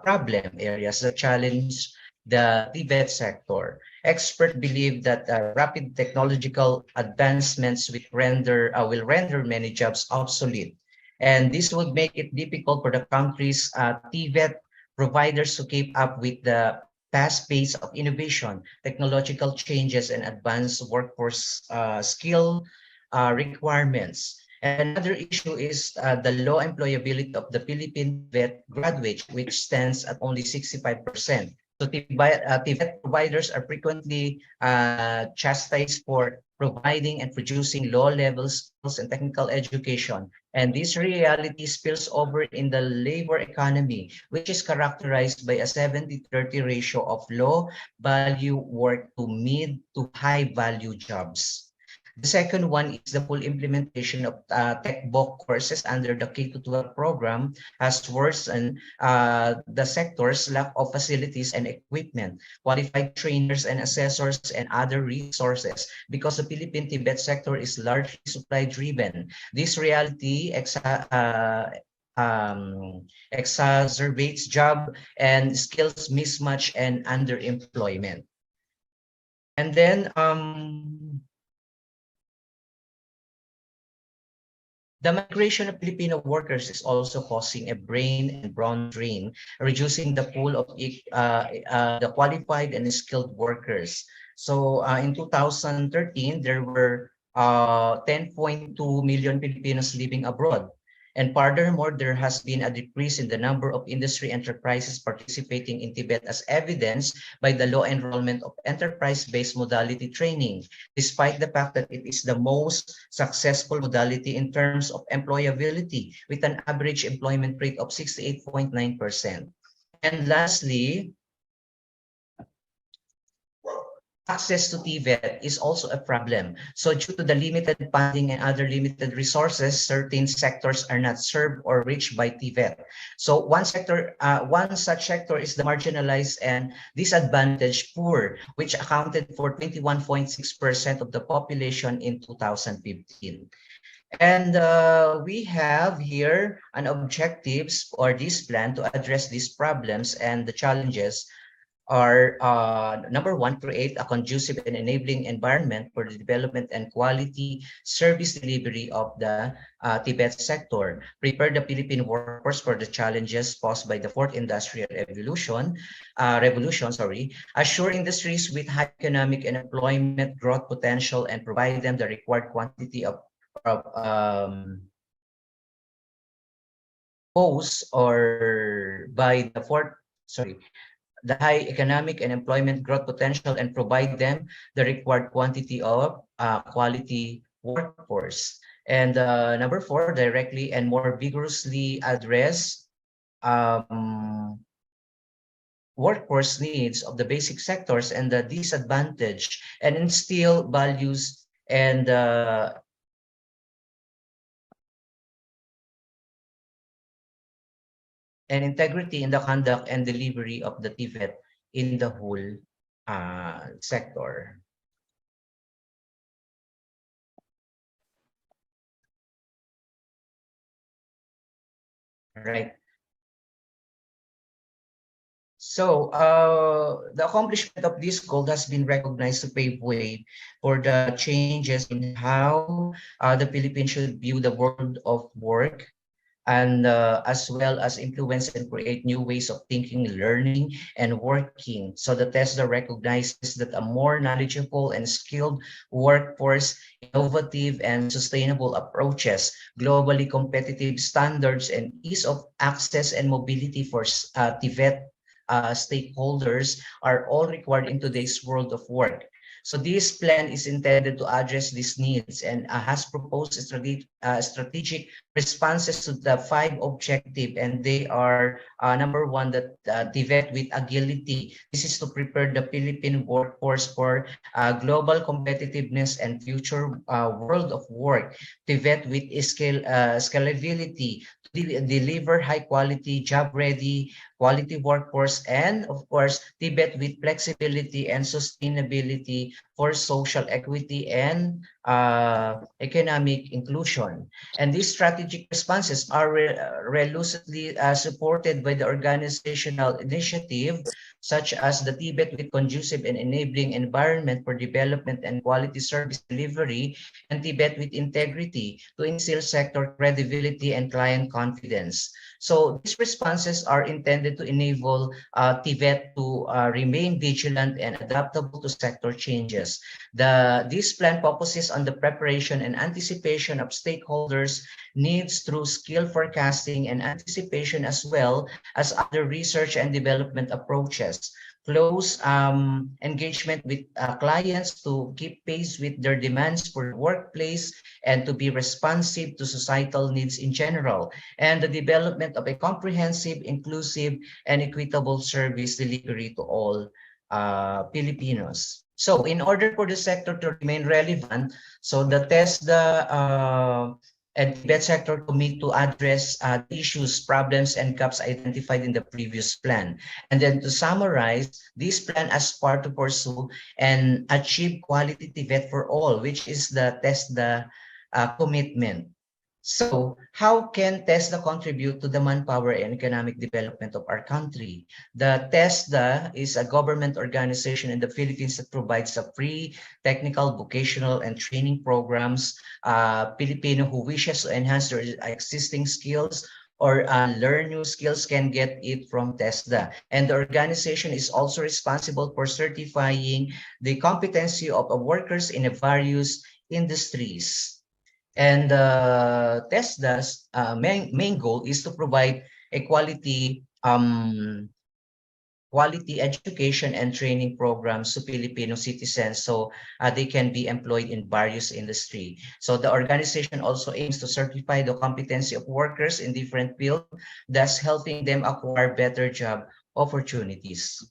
S7: problem areas that challenge the Tibet sector. Experts believe that rapid technological advancements will render many jobs obsolete. And this would make it difficult for the country's TVET providers to keep up with the fast pace of innovation, technological changes, and advanced workforce skill requirements. And another issue is the low employability of the Philippine vet graduates, which stands at only 65%. So TVET providers are frequently chastised for providing and producing low-level skills and technical education. And this reality spills over in the labor economy, which is characterized by a 70-30 ratio of low-value work to mid to high-value jobs. The second one is the full implementation of tech book courses under the K-12 program has worsened the sector's lack of facilities and equipment, qualified trainers and assessors, and other resources because the Philippine Tibet sector is largely supply-driven. This reality exacerbates job and skills mismatch and underemployment. And then the migration of Filipino workers is also causing a brain and brawn drain, reducing the pool of the qualified and skilled workers. So in 2013, there were 10.2 million Filipinos living abroad. And furthermore, there has been a decrease in the number of industry enterprises participating in Tibet as evidenced by the low enrollment of enterprise-based modality training, despite the fact that it is the most successful modality in terms of employability, with an average employment rate of 68.9%. And lastly, access to TVET is also a problem. So due to the limited funding and other limited resources, certain sectors are not served or reached by TVET. So one such sector is the marginalized and disadvantaged poor, which accounted for 21.6% of the population in 2015. And we have here an objectives or this plan to address these problems and the challenges are number one, create a conducive and enabling environment for the development and quality service delivery of the Tibet sector, prepare the Philippine workforce for the challenges posed by the fourth industrial revolution, assure industries with high economic and employment growth potential and provide them the required quantity of posts or by the the high economic and employment growth potential and provide them the required quantity of quality workforce. And number four, directly and more vigorously address workforce needs of the basic sectors and the disadvantaged and instill values and integrity in the conduct and delivery of the TVET in the whole sector. Right. So the accomplishment of this goal has been recognized to pave way for the changes in how the Philippines should view the world of work, and as well as influence and create new ways of thinking, learning, and working. So the TESDA recognizes that a more knowledgeable and skilled workforce, innovative and sustainable approaches, globally competitive standards, and ease of access and mobility for TVET stakeholders are all required in today's world of work. So this plan is intended to address these needs and has proposed strategic responses to the 5 objectives, and they are number one, that TVET with agility. This is to prepare the Philippine workforce for global competitiveness and future world of work. TVET with scalability, deliver high quality, job ready, quality workforce, and of course, TVET with flexibility and sustainability for social equity and economic inclusion. And these strategic responses are relusively supported by the organizational initiative such as the Tibet with conducive and enabling environment for development and quality service delivery, and Tibet with integrity to instill sector credibility and client confidence. So these responses are intended to enable Tibet to remain vigilant and adaptable to sector changes. This plan focuses on the preparation and anticipation of stakeholders' needs through skill forecasting and anticipation, as well as other research and development approaches. Close engagement with clients to keep pace with their demands for the workplace and to be responsive to societal needs in general, and the development of a comprehensive, inclusive, and equitable service delivery to all Filipinos. So in order for the sector to remain relevant, so the and Tibet sector commit to address issues, problems, and gaps identified in the previous plan. And then to summarize, this plan as part to pursue and achieve quality Tibet for all, which is the TESDA commitment. So how can TESDA contribute to the manpower and economic development of our country? The TESDA is a government organization in the Philippines that provides a free technical, vocational, and training programs. Filipino who wishes to enhance their existing skills or learn new skills can get it from TESDA. And the organization is also responsible for certifying the competency of workers in various industries. And TESDA's main goal is to provide a quality education and training programs to Filipino citizens so they can be employed in various industries. So the organization also aims to certify the competency of workers in different fields, thus helping them acquire better job opportunities.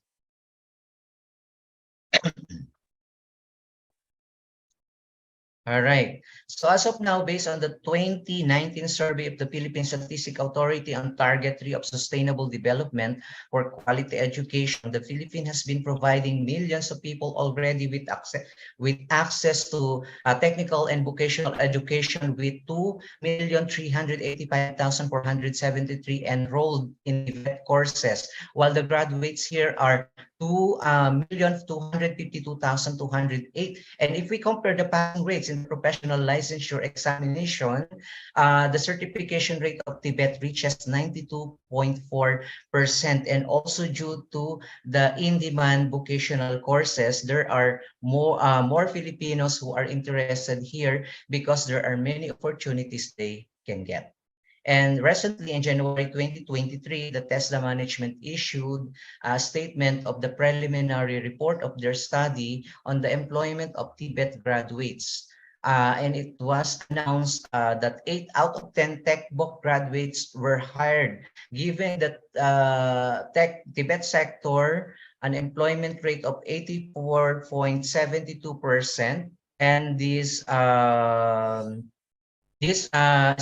S7: All right. So as of now, based on the 2019 survey of the Philippine Statistical Authority on Target 3 of Sustainable Development for Quality Education, the Philippines has been providing millions of people already with access to technical and vocational education, with 2,385,473 enrolled in VET courses, while the graduates here are 2,252,208. And if we compare the passing rates in the professional licensure examination, the certification rate of Tibet reaches 92.4%. And also due to the in-demand vocational courses, there are more Filipinos who are interested here because there are many opportunities they can get. And recently, in January 2023, the TESDA management issued a statement of the preliminary report of their study on the employment of Tibet graduates. And it was announced that 8 out of 10 TechBook graduates were hired, given that Tibet sector an employment rate of 84.72%, and this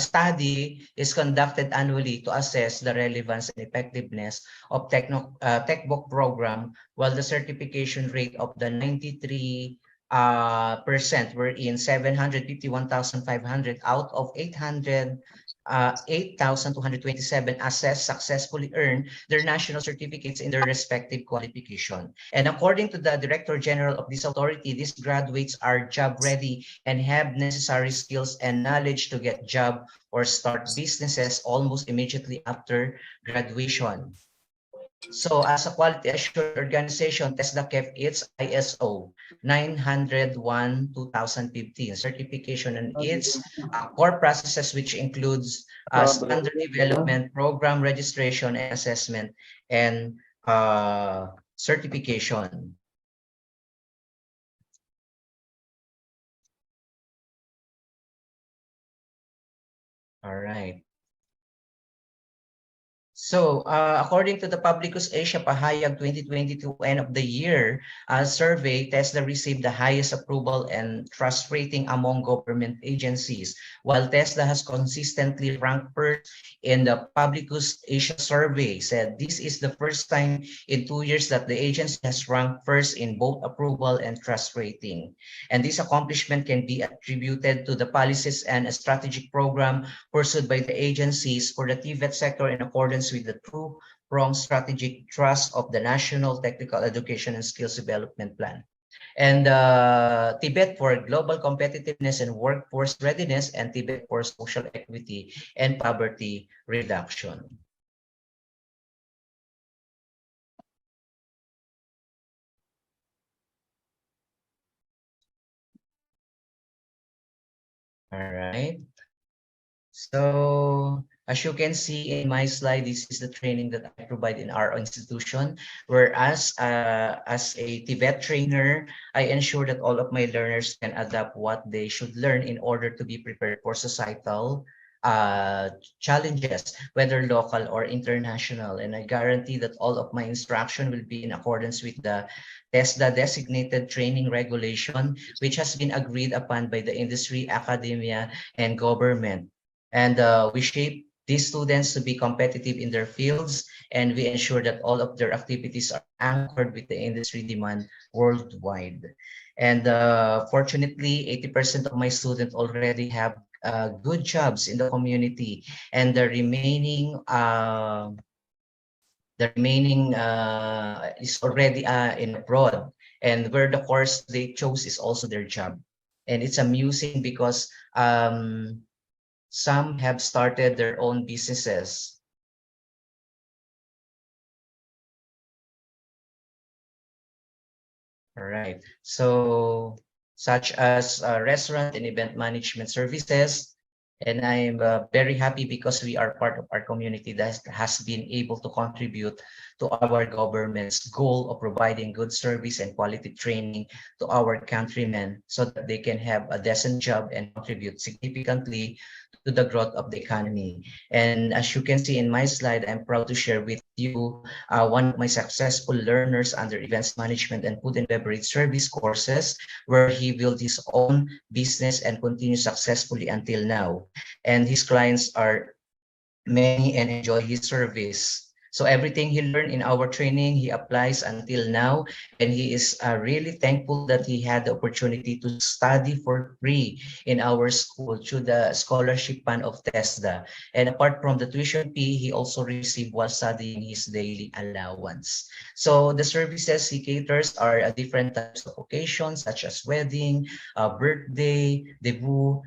S7: study is conducted annually to assess the relevance and effectiveness of TechBook program, while the certification rate of the 93% were in 751,500 out of 8,227 assessed successfully earned their national certificates in their respective qualification. And according to the Director General of this authority, these graduates are job ready and have necessary skills and knowledge to get job or start businesses almost immediately after graduation. So as a quality assured organization, TESDA kept its ISO 901-2015 certification and its core processes, which includes standard development, program registration and assessment, and certification. All right. So, according to the Publicus Asia Pahayag 2022 end of the year survey, TESDA received the highest approval and trust rating among government agencies, while TESDA has consistently ranked first in the Publicus Asia survey. Said this is the first time in 2 years that the agency has ranked first in both approval and trust rating. And this accomplishment can be attributed to the policies and a strategic program pursued by the agencies for the TVET sector in accordance with the true from strategic trust of the National Technical Education and Skills Development Plan. And Tibet for global competitiveness and workforce readiness, and Tibet for social equity and poverty reduction. All right. So as you can see in my slide, this is the training that I provide in our institution. Whereas as a Tibet trainer, I ensure that all of my learners can adapt what they should learn in order to be prepared for societal challenges, whether local or international. And I guarantee that all of my instruction will be in accordance with the TESDA designated training regulation, which has been agreed upon by the industry, academia, and government. And we shape these students to be competitive in their fields, and we ensure that all of their activities are anchored with the industry demand worldwide. And fortunately, 80% of my students already have good jobs in the community, and the remaining is already in abroad, and where the course they chose is also their job. And it's amusing because some have started their own businesses. All right, so such as restaurant and event management services. And I'm very happy because we are part of our community that has been able to contribute to our government's goal of providing good service and quality training to our countrymen so that they can have a decent job and contribute significantly to the growth of the economy. And as you can see in my slide, I'm proud to share with you one of my successful learners under events management and food and beverage service courses, where he built his own business and continues successfully until now. And his clients are many and enjoy his service. So everything he learned in our training, he applies until now, and he is really thankful that he had the opportunity to study for free in our school through the scholarship fund of TESDA. And apart from the tuition fee, he also received while studying his daily allowance. So the services he caters are different types of occasions, such as wedding, birthday, debut,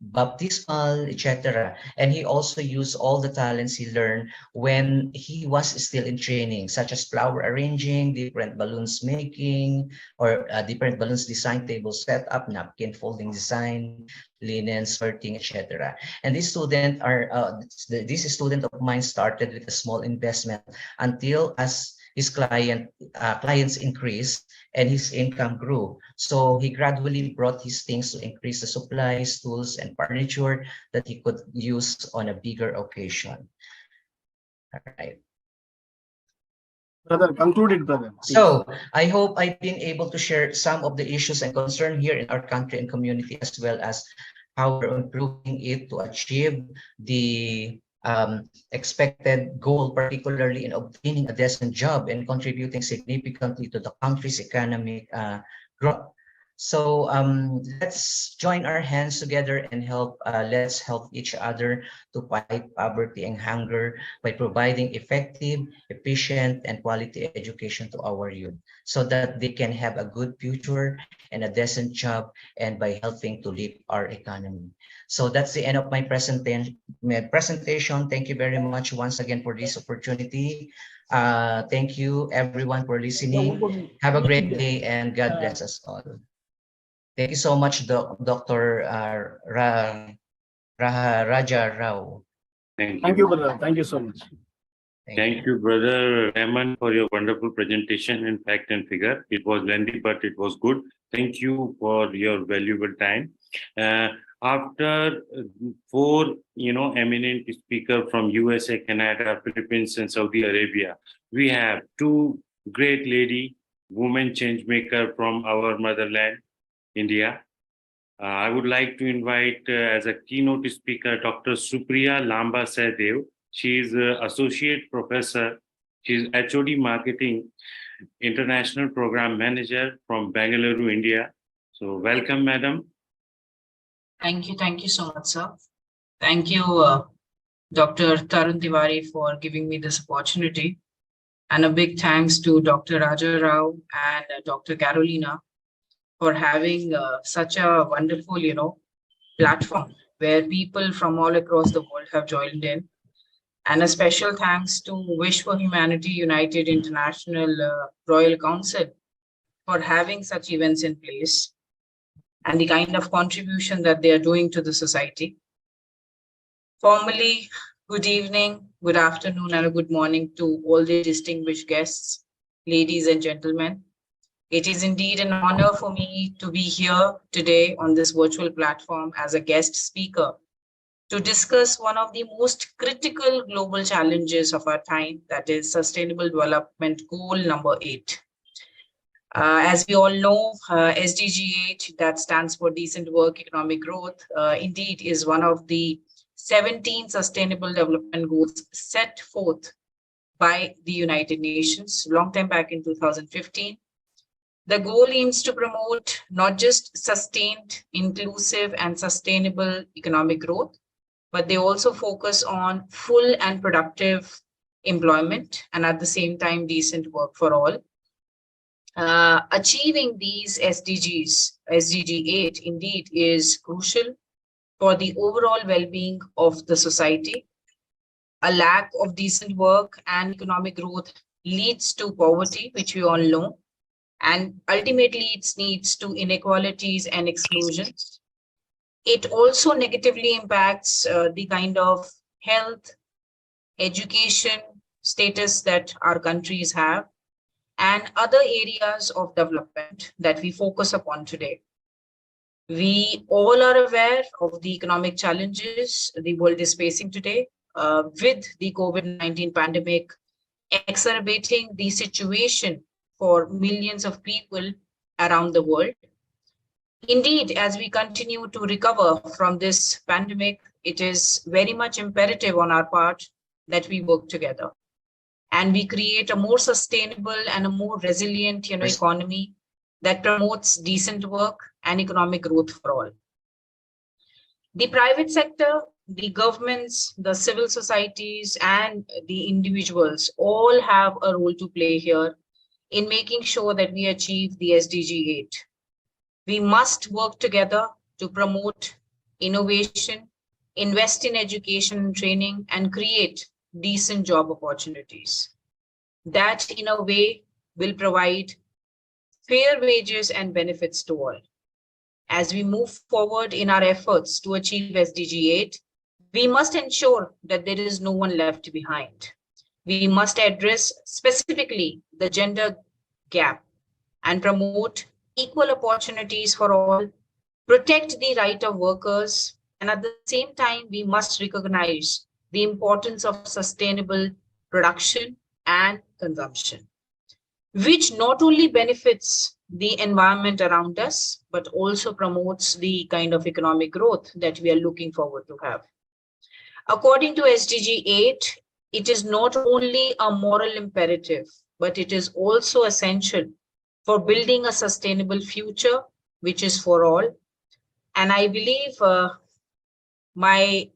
S7: baptismal, etc. And he also used all the talents he learned when he was still in training, such as flower arranging, different balloons making, or different balloons design, table setup, napkin folding design, linen sorting, etc. And this student of mine started with a small investment until as his clients increased and his income grew. So he gradually brought his things to increase the supplies, tools, and furniture that he could use on a bigger occasion. All right.
S1: Brother, concluded, brother. Please.
S7: So I hope I've been able to share some of the issues and concern here in our country and community, as well as how we're improving it to achieve the expected goal, particularly in obtaining a decent job and contributing significantly to the country's economic growth. So let's join our hands together and let's help each other to fight poverty and hunger by providing effective, efficient, and quality education to our youth so that they can have a good future and a decent job, and by helping to lift our economy. So that's the end of my presentation. Thank you very much once again for this opportunity. Thank you everyone for listening. Have a great day and God bless us all. Thank you so much, Dr. Raja Rao.
S1: Thank you, brother. Thank you so much.
S3: Thank you, Brother Rahman, for your wonderful presentation in fact and figure. It was lengthy, but it was good. Thank you for your valuable time. After four, eminent speakers from USA, Canada, Philippines, and Saudi Arabia, we have two great lady, women change maker from our motherland, India. I would like to invite as a keynote speaker, Dr. Supriya Lamba Sehdev. She is Associate Professor. She is HOD Marketing International Program Manager from Bangalore, India. So welcome, madam.
S8: Thank you so much, sir. Thank you, Dr. Tarun Tiwari for giving me this opportunity. And a big thanks to Dr. Raja Rao and Dr. Carolina for having such a wonderful, platform where people from all across the world have joined in. And a special thanks to Wish for Humanity United International Royal Council for having such events in place and the kind of contribution that they are doing to the society. Formally, good evening, good afternoon, and a good morning to all the distinguished guests, ladies and gentlemen. It is indeed an honor for me to be here today on this virtual platform as a guest speaker to discuss one of the most critical global challenges of our time, that is Sustainable Development Goal number 8. As we all know, SDG 8, that stands for Decent Work, Economic Growth, indeed is one of the 17 Sustainable Development Goals set forth by the United Nations long time back in 2015. The goal aims to promote not just sustained, inclusive, and sustainable economic growth, but they also focus on full and productive employment and at the same time decent work for all. Achieving these SDGs, SDG 8 indeed is crucial for the overall well-being of the society. A lack of decent work and economic growth leads to poverty, which we all know, and ultimately it leads to inequalities and exclusions. It also negatively impacts the kind of health, education status that our countries have, and other areas of development that we focus upon today. We all are aware of the economic challenges the world is facing today with the COVID-19 pandemic exacerbating the situation for millions of people around the world. Indeed, as we continue to recover from this pandemic, it is very much imperative on our part that we work together and we create a more sustainable and a more resilient economy that promotes decent work and economic growth for all. The private sector, the governments, the civil societies, and the individuals all have a role to play here in making sure that we achieve the SDG 8. We must work together to promote innovation, invest in education and training, and create decent job opportunities. That, in a way, will provide fair wages and benefits to all. As we move forward in our efforts to achieve SDG 8, we must ensure that there is no one left behind. We must address specifically the gender gap and promote equal opportunities for all, protect the right of workers, and at the same time, we must recognize the importance of sustainable production and consumption, which not only benefits the environment around us, but also promotes the kind of economic growth that we are looking forward to have. According to SDG 8, it is not only a moral imperative, but it is also essential for building a sustainable future, which is for all. And I believe my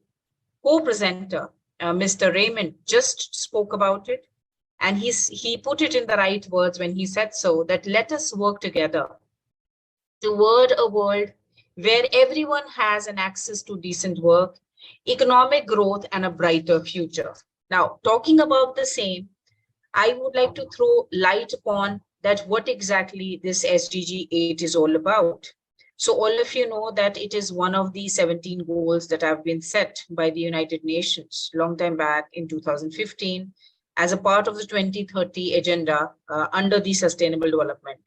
S8: co-presenter, Mr. Raymond, just spoke about it. And he put it in the right words when he said so, that let us work together toward a world where everyone has an access to decent work, economic growth, and a brighter future. Now, talking about the same, I would like to throw light upon that what exactly this SDG 8 is all about. So all of you know that it is one of the 17 goals that have been set by the United Nations long time back in 2015 as a part of the 2030 agenda under the Sustainable Development.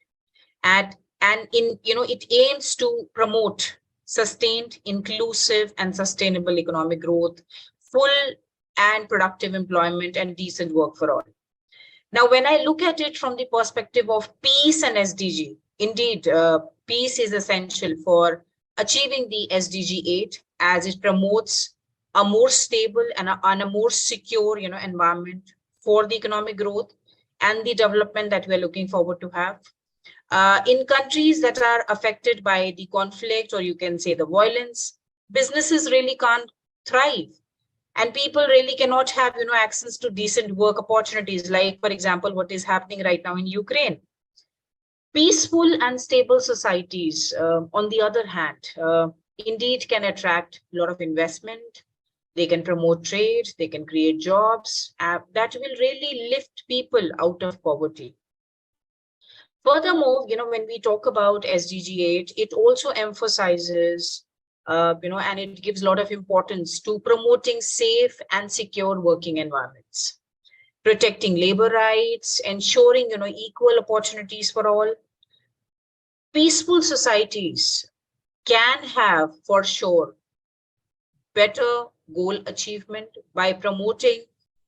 S8: It aims to promote sustained, inclusive, and sustainable economic growth, full and productive employment, and decent work for all. Now, when I look at it from the perspective of peace and SDG, indeed, peace is essential for achieving the SDG 8 as it promotes a more stable and a more secure environment for the economic growth and the development that we're looking forward to have. In countries that are affected by the conflict, or you can say the violence, businesses really can't thrive. And people really cannot have, access to decent work opportunities, like, for example, what is happening right now in Ukraine. Peaceful and stable societies, on the other hand, indeed can attract a lot of investment. They can promote trade, they can create jobs that will really lift people out of poverty. Furthermore, when we talk about SDG 8, it also emphasizes, and it gives a lot of importance to promoting safe and secure working environments, protecting labor rights, ensuring, equal opportunities for all. Peaceful societies can have, for sure, better goal achievement by promoting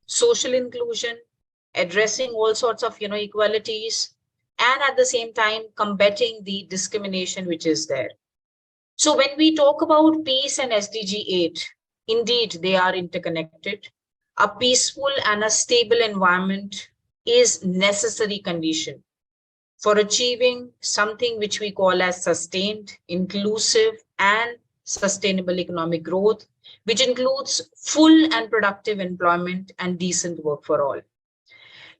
S8: social inclusion, addressing all sorts of, equalities, and at the same time combating the discrimination which is there. So when we talk about peace and SDG 8, indeed they are interconnected. A peaceful and a stable environment is necessary condition for achieving something which we call as sustained, inclusive, and sustainable economic growth, which includes full and productive employment and decent work for all.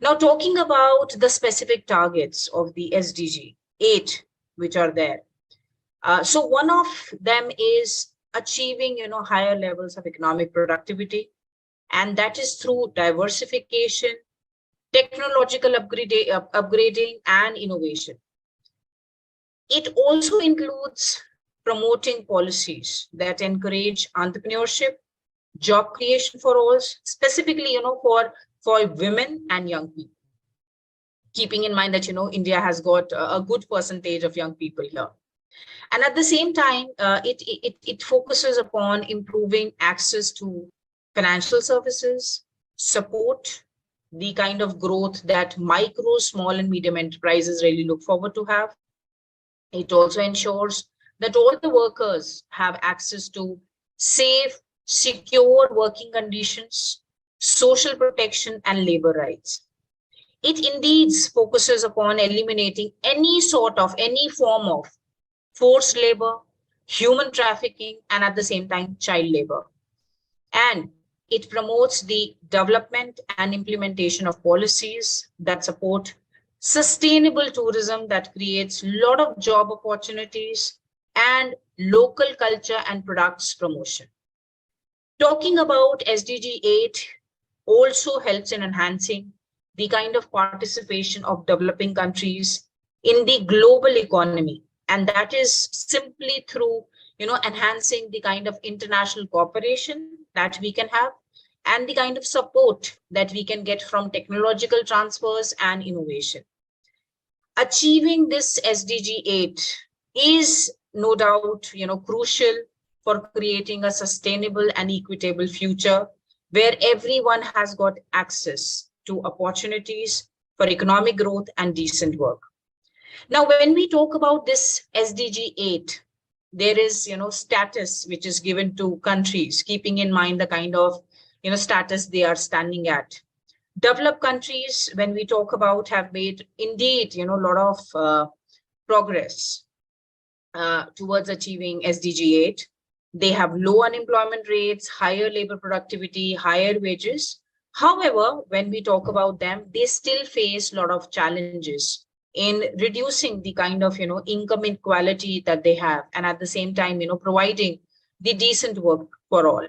S8: Now, talking about the specific targets of the SDG 8, which are there. So one of them is achieving, higher levels of economic productivity, and that is through diversification, technological upgrading, and innovation. It also includes promoting policies that encourage entrepreneurship, job creation for all, specifically, for women and young people. Keeping in mind that, India has got a good percentage of young people here. And at the same time, it focuses upon improving access to financial services, support the kind of growth that micro, small, and medium enterprises really look forward to have. It also ensures that all the workers have access to safe, secure working conditions, social protection, and labor rights. It indeed focuses upon eliminating any form of forced labor, human trafficking, and at the same time, child labor. And it promotes the development and implementation of policies that support sustainable tourism that creates a lot of job opportunities and local culture and products promotion. Talking about SDG 8 also helps in enhancing the kind of participation of developing countries in the global economy. And that is simply through, enhancing the kind of international cooperation that we can have and the kind of support that we can get from technological transfers and innovation. Achieving this SDG 8 is no doubt, crucial for creating a sustainable and equitable future where everyone has got access to opportunities for economic growth and decent work. Now, when we talk about this SDG 8, there is, status which is given to countries, keeping in mind the kind of, status they are standing at. Developed countries, when we talk about, have made indeed, a lot of progress towards achieving SDG 8. They have low unemployment rates, higher labor productivity, higher wages. However, when we talk about them, they still face a lot of challenges in reducing the kind of, income inequality that they have, and at the same time, providing the decent work for all.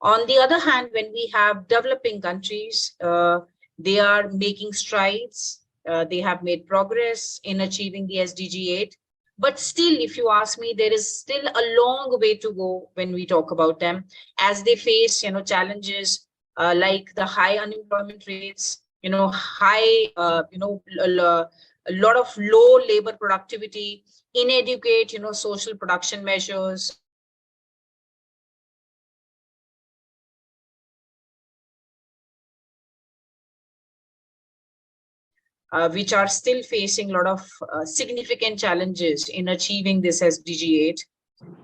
S8: On the other hand, when we have developing countries, they are making strides. They have made progress in achieving the SDG 8. But still, if you ask me, there is still a long way to go when we talk about them, as they face, challenges like the high unemployment rates, high, a lot of low labor productivity, inadequate, social production measures, which are still facing a lot of significant challenges in achieving this SDG 8.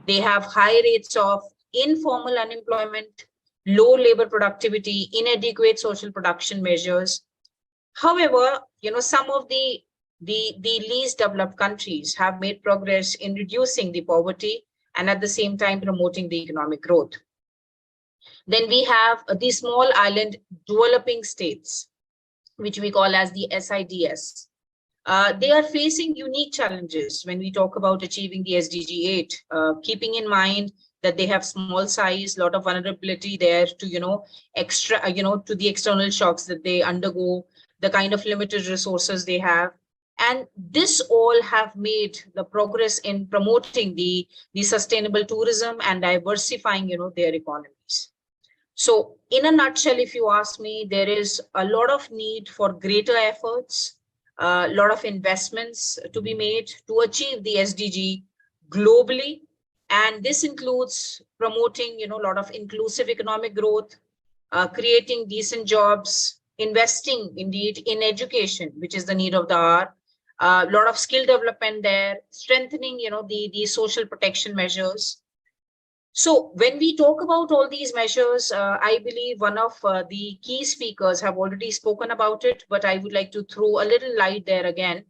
S8: They have high rates of informal unemployment, low labor productivity, inadequate social production measures. However, some of the least developed countries have made progress in reducing the poverty and at the same time promoting the economic growth. Then we have the small island developing states, which we call as the SIDS. They are facing unique challenges when we talk about achieving the SDG 8, keeping in mind that they have small size, lot of vulnerability there to, to the external shocks that they undergo, the kind of limited resources they have. And this all have made the progress in promoting the sustainable tourism and diversifying, their economies. So in a nutshell, if you ask me, there is a lot of need for greater efforts, a lot of investments to be made to achieve the SDG globally. And this includes promoting, a lot of inclusive economic growth, creating decent jobs, investing indeed in education, which is the need of the hour, a lot of skill development there, strengthening, the social protection measures. So when we talk about all these measures, I believe one of the key speakers have already spoken about it, but I would like to throw a little light there again,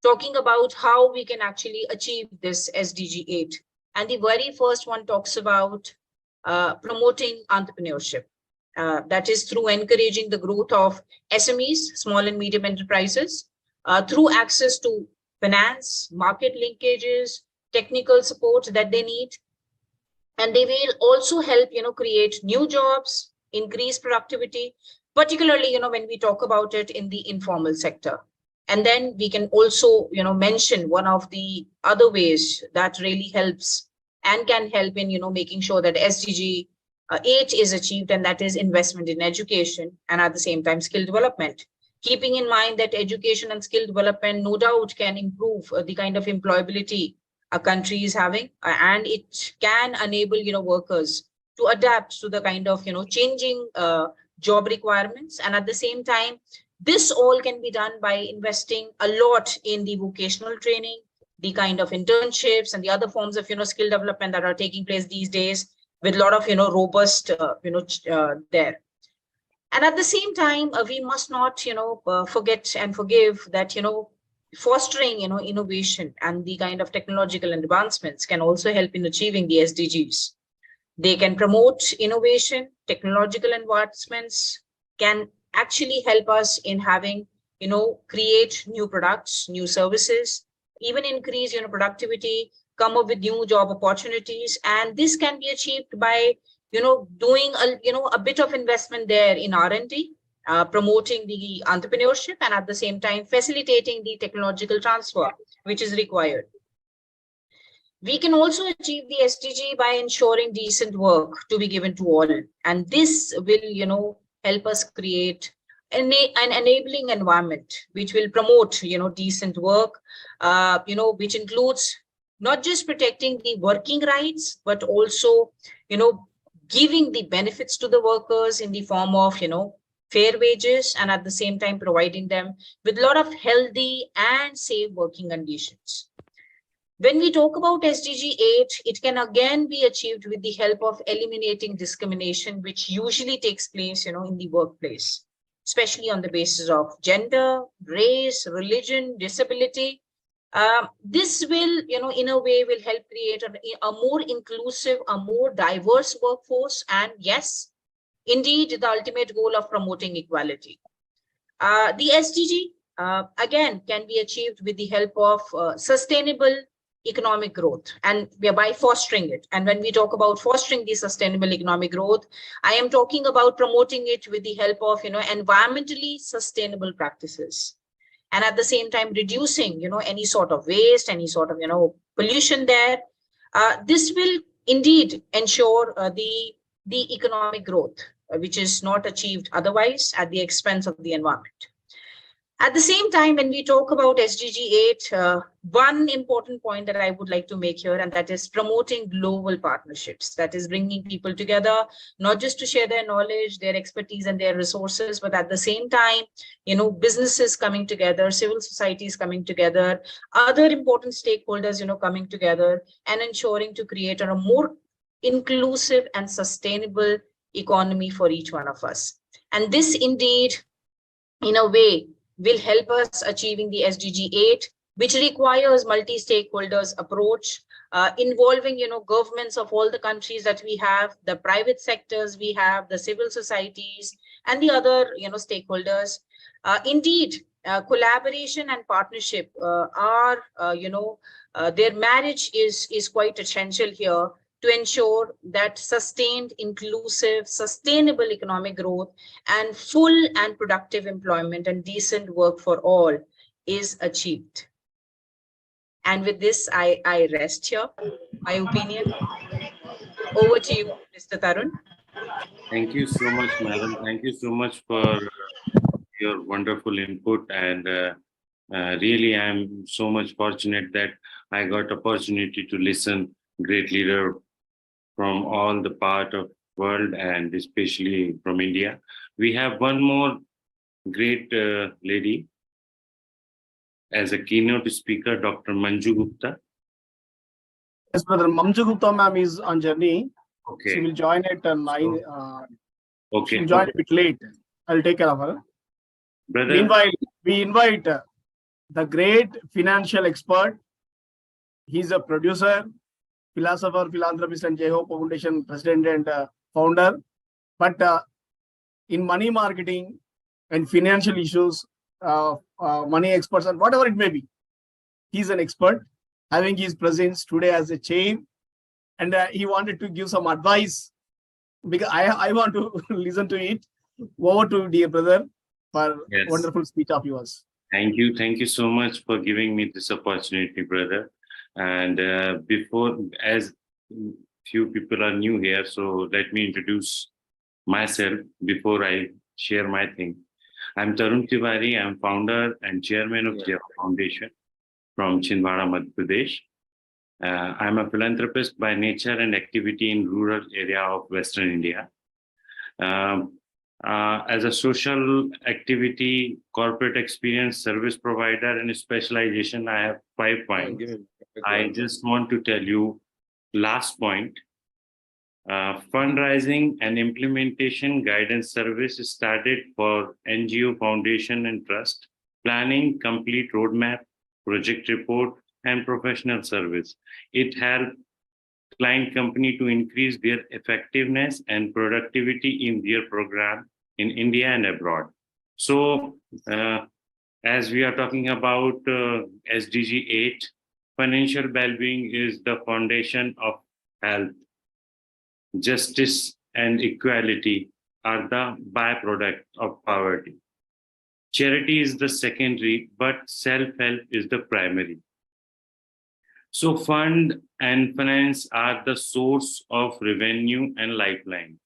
S8: talking about how we can actually achieve this SDG 8. And the very first one talks about promoting entrepreneurship. That is through encouraging the growth of SMEs, small and medium enterprises, through access to finance, market linkages, technical support that they need. And they will also help, create new jobs, increase productivity, particularly, when we talk about it in the informal sector. And then we can also, mention one of the other ways that really helps and can help in, making sure that SDG 8 is achieved, and that is investment in education and at the same time skill development. Keeping in mind that education and skill development no doubt can improve the kind of employability a country is having, and it can enable workers to adapt to the kind of changing job requirements. And at the same time, this all can be done by investing a lot in the vocational training, the kind of internships and the other forms of skill development that are taking place these days, with a lot of robust there. And at the same time, we must not forget and forgive that fostering innovation and the kind of technological advancements can also help in achieving the SDGs. They can promote innovation, technological advancements can actually help us in having create new products, new services, even increase productivity, come up with new job opportunities. And this can be achieved by doing a bit of investment there in R&D, promoting the entrepreneurship, and at the same time facilitating the technological transfer which is required. We can also achieve the SDG by ensuring decent work to be given to all, and this will help us create an enabling environment which will promote decent work, which includes not just protecting the working rights, but also giving the benefits to the workers in the form of fair wages, and at the same time providing them with a lot of healthy and safe working conditions. When we talk about SDG 8, it can again be achieved with the help of eliminating discrimination, which usually takes place in the workplace, especially on the basis of gender, race, religion, disability. This will, in a way, will help create a more inclusive, a more diverse workforce, and yes, indeed, the ultimate goal of promoting equality. The SDG, again, can be achieved with the help of sustainable economic growth, and by fostering it. And when we talk about fostering the sustainable economic growth, I am talking about promoting it with the help of, environmentally sustainable practices. And at the same time, reducing, any sort of waste, any sort of, pollution there. This will indeed ensure the economic growth, which is not achieved otherwise at the expense of the environment. At the same time, when we talk about SDG 8, one important point that I would like to make here, and that is promoting global partnerships. That is bringing people together, not just to share their knowledge, their expertise and their resources, but at the same time, businesses coming together, civil societies coming together, other important stakeholders, coming together and ensuring to create a more inclusive and sustainable economy for each one of us. And this indeed, in a way, will help us achieving the SDG 8, which requires multi-stakeholders approach, involving, governments of all the countries that we have, the private sectors we have, the civil societies, and the other, stakeholders. Indeed, collaboration and partnership are, their marriage is quite essential here to ensure that sustained, inclusive, sustainable economic growth and full and productive employment and decent work for all is achieved. And with this, I rest here. My opinion. Over to you, Mr. Tarun.
S3: Thank you so much, madam. Thank you so much for your wonderful input. And really, I'm so much fortunate that I got opportunity to listen great leader from all the part of world and especially from India. We have one more great lady as a keynote speaker, Dr. Manju Gupta.
S1: Yes, brother. Manju Gupta ma'am is on journey.
S3: Okay.
S1: She will join at 9.
S3: Okay.
S1: She will join a bit late. I'll take care of her.
S3: Brother.
S1: Meanwhile, we invite the great financial expert. He's a producer, philosopher, philanthropist, and Jeho Foundation president and founder. But in money marketing and financial issues, money experts, and whatever it may be, he's an expert, having his presence today as a chair. And he wanted to give some advice because I want to listen to it. Over to dear brother for wonderful speech of yours.
S3: Thank you. Thank you so much for giving me this opportunity, brother. And before, as few people are new here, so let me introduce myself before I share my thing. I'm Tarun Tiwari. I'm founder and chairman of Jeho Foundation from Chhindwara, Madhya Pradesh. I'm a philanthropist by nature and activity in rural area of Western India. As a social activity, corporate experience, service provider, and specialization, I have 5 points. I just want to tell you last point. Fundraising and implementation guidance service started for NGO foundation and trust, planning, complete roadmap, project report, and professional service. It helped client company to increase their effectiveness and productivity in their program in India and abroad. So as we are talking about SDG 8, financial well-being is the foundation of health. Justice and equality are the byproduct of poverty. Charity is the secondary, but self-help is the primary. So fund and finance are the source of revenue and lifeline.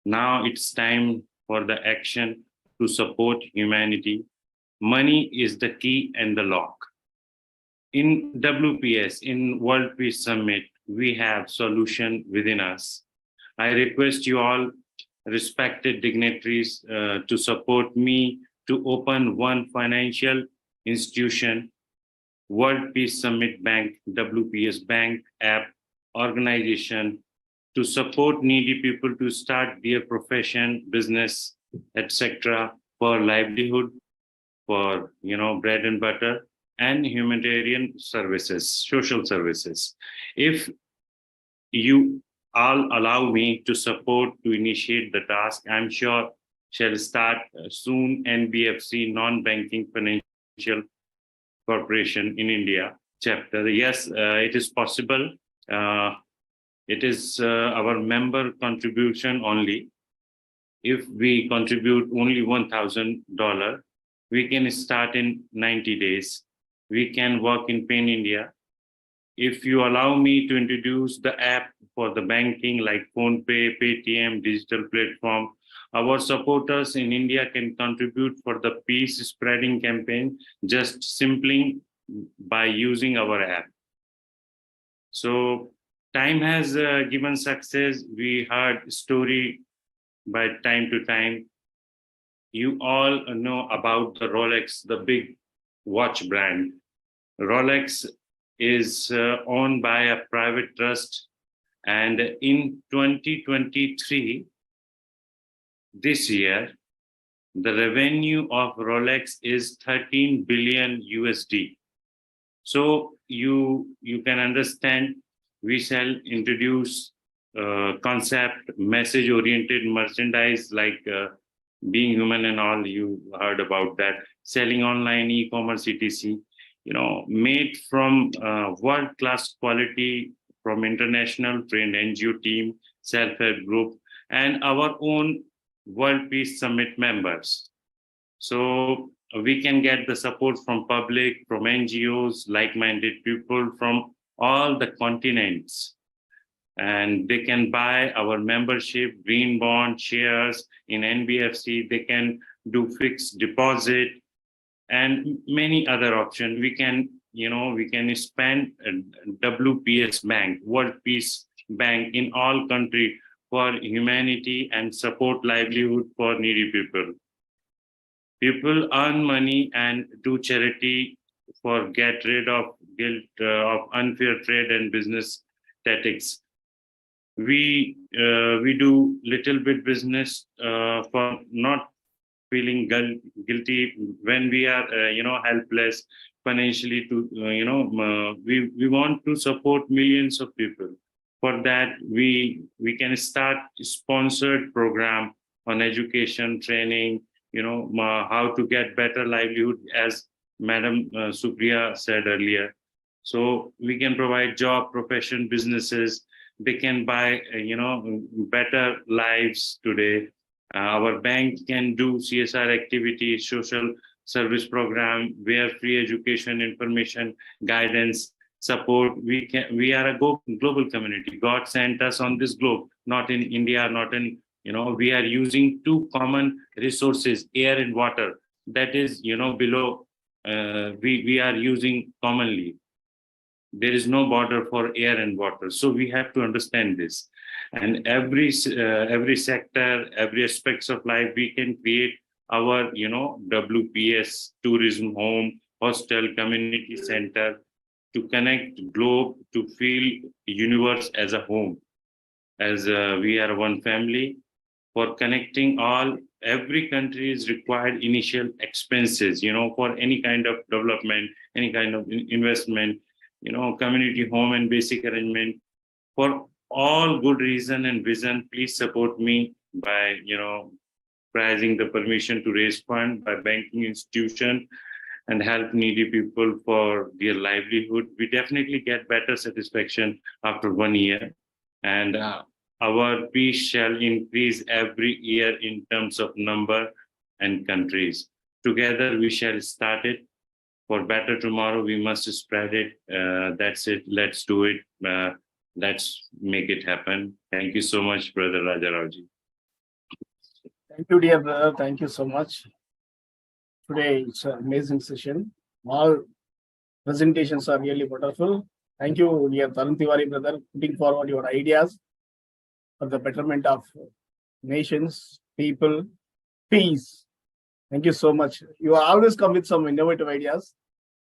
S3: Now it's time for the action to support humanity. Money is the key and the lock. In WPS, in World Peace Summit, we have solution within us. I request you all respected dignitaries to support me to open one financial institution, World Peace Summit Bank, WPS Bank app organization, to support needy people to start their profession, business, etc. for livelihood, for bread and butter, and humanitarian services, social services. If you all allow me to support to initiate the task, I'm sure shall start soon NBFC, non-banking financial corporation in India chapter. Yes, it is possible. It is our member contribution only. If we contribute only $1,000, we can start in 90 days. We can work in Pain India. If you allow me to introduce the app for the banking like PhonePe, Paytm, digital platform, our supporters in India can contribute for the peace spreading campaign just simply by using our app. So time has given success. We heard story by time to time. You all know about the Rolex, the big watch brand. Rolex is owned by a private trust, and in 2023, this year, the revenue of Rolex is 13 billion USD. So you can understand, we shall introduce concept, message-oriented merchandise like being human and all. You heard about that. Selling online, e-commerce, etc. Made from world-class quality from international trained NGO team, self-help group, and our own World Peace Summit members. So we can get the support from public, from NGOs, like-minded people from all the continents. And they can buy our membership, green bond, shares in NBFC. They can do fixed deposit and many other options. We can, we can spend WPS Bank, World Peace Bank in all country for humanity and support livelihood for needy people. People earn money and do charity for get rid of guilt of unfair trade and business tactics. We do little bit business for not feeling guilty when we are helpless financially to we want to support millions of people. For that we can start sponsored program on education training, how to get better livelihood, as Madam Supriya said earlier. So we can provide job, profession, businesses. They can buy, better lives today. Our bank can do CSR activities, social service program, where free education, information, guidance, support. We are a global community. God sent us on this globe, not in India, not in, we are using two common resources, air and water. That is, below, we are using commonly. There is no border for air and water. So we have to understand this. And every sector, every aspects of life, we can create our, WPS, tourism, home, hostel, community center, to connect globe, to feel universe as a home, as we are one family. For connecting all, every country is required initial expenses, for any kind of development, any kind of investment, community home and basic arrangement. For all good reason and vision, please support me by, pricing the permission to raise fund by banking institution and help needy people for their livelihood. We definitely get better satisfaction after 1 year. And our peace shall increase every year in terms of number and countries. Together we shall start it. For better tomorrow, we must spread it. That's it. Let's do it. Let's make it happen. Thank you so much, Brother Rajarauji.
S1: Thank you, dear brother. Thank you so much. Today, it's an amazing session. All presentations are really wonderful. Thank you, dear Tarun Tiwari, brother, putting forward your ideas for the betterment of nations, people, peace. Thank you so much. You always come with some innovative ideas,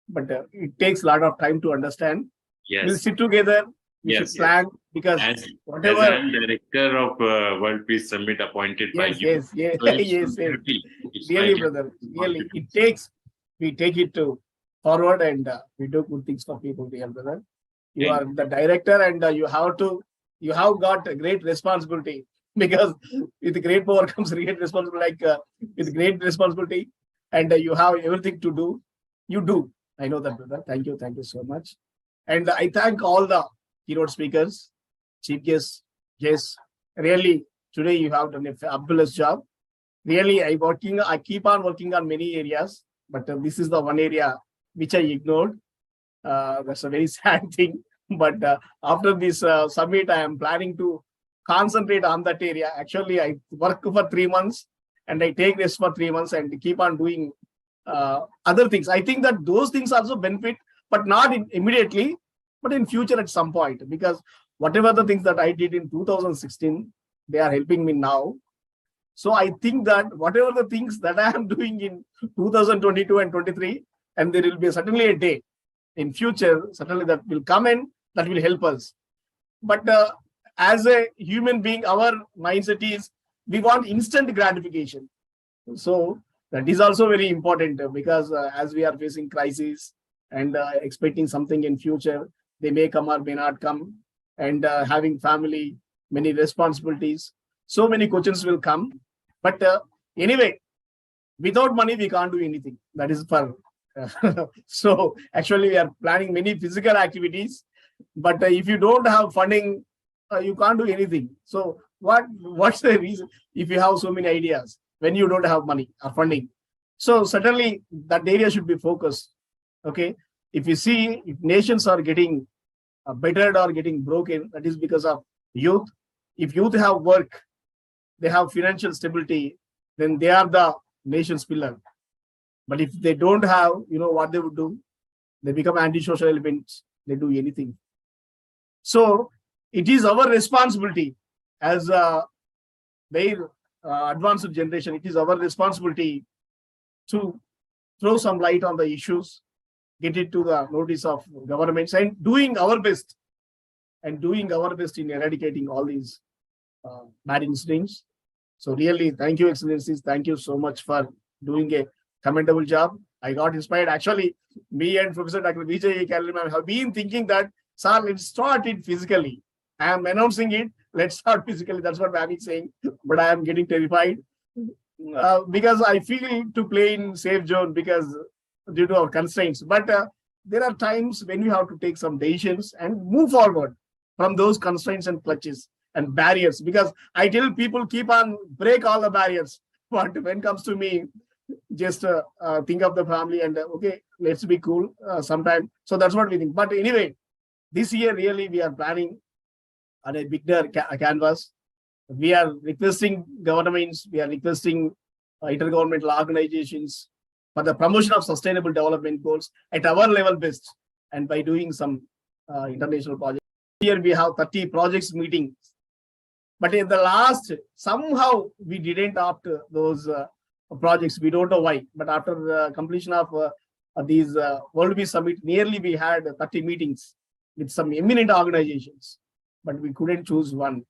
S1: but it takes a lot of time to understand.
S3: Yes.
S1: We'll sit together. We should plan, because whatever.
S3: As I'm director of World Peace Summit appointed by you.
S1: Yes.
S3: So yes.
S1: Really, brother. Really, we take it to forward, and we do good things for people, dear brother. You are the director, and you have got a great responsibility, because with great power comes great responsibility, with great responsibility, and you have everything to do. You do. I know that, brother. Thank you so much. And I thank all the keynote speakers, chief guests. Yes, really, today you have done a fabulous job. Really, I keep on working on many areas, but this is the one area which I ignored. That's a very sad thing. But after this summit, I am planning to concentrate on that area. Actually, I work for 3 months and I take rest for 3 months and keep on doing other things. I think that those things also benefit, but not immediately, but in future at some point, because whatever the things that I did in 2016, they are helping me now. So I think that whatever the things that I am doing in 2022 and 23, and there will be certainly a day in future, certainly that will come in, that will help us. But as a human being, our mindset is we want instant gratification. So that is also very important, because as we are facing crisis and expecting something in future. They may come or may not come, and having family, many responsibilities. So many questions will come. But anyway, without money, we can't do anything. That is for. So actually, we are planning many physical activities. But if you don't have funding, you can't do anything. So what's the reason if you have so many ideas when you don't have money or funding? So certainly that area should be focused. Okay. If you see, if nations are getting bettered or getting broken, that is because of youth. If youth have work, they have financial stability, then they are the nation's pillar. But if they don't have, you know what they would do? They become antisocial elements. They do anything. So it is our responsibility as their advanced generation. It is our responsibility to throw some light on the issues, get it to the notice of governments, and doing our best in eradicating all these bad incidents. So really, thank you, Excellencies. Thank you so much for doing a commendable job. I got inspired. Actually, me and Professor Dr. Vijay Kalli have been thinking that, sir, let's start it physically. I am announcing it. Let's start physically. That's what I'm saying. But I am getting terrified because I feel to play in safe zone because due to our constraints. But there are times when we have to take some decisions and move forward from those constraints and clutches and barriers. Because I tell people keep on break all the barriers. But when it comes to me, just think of the family and okay, let's be cool sometime. So that's what we think. But anyway, this year really we are planning on a bigger canvas. We are requesting governments, we are requesting intergovernmental organizations for the promotion of sustainable development goals at our level best, and by doing some international projects. Here we have 30 projects meetings, but in the last, somehow we didn't opt those projects. We don't know why, but after the completion of these World Peace Summit, nearly we had 30 meetings with some eminent organizations, but we couldn't choose one.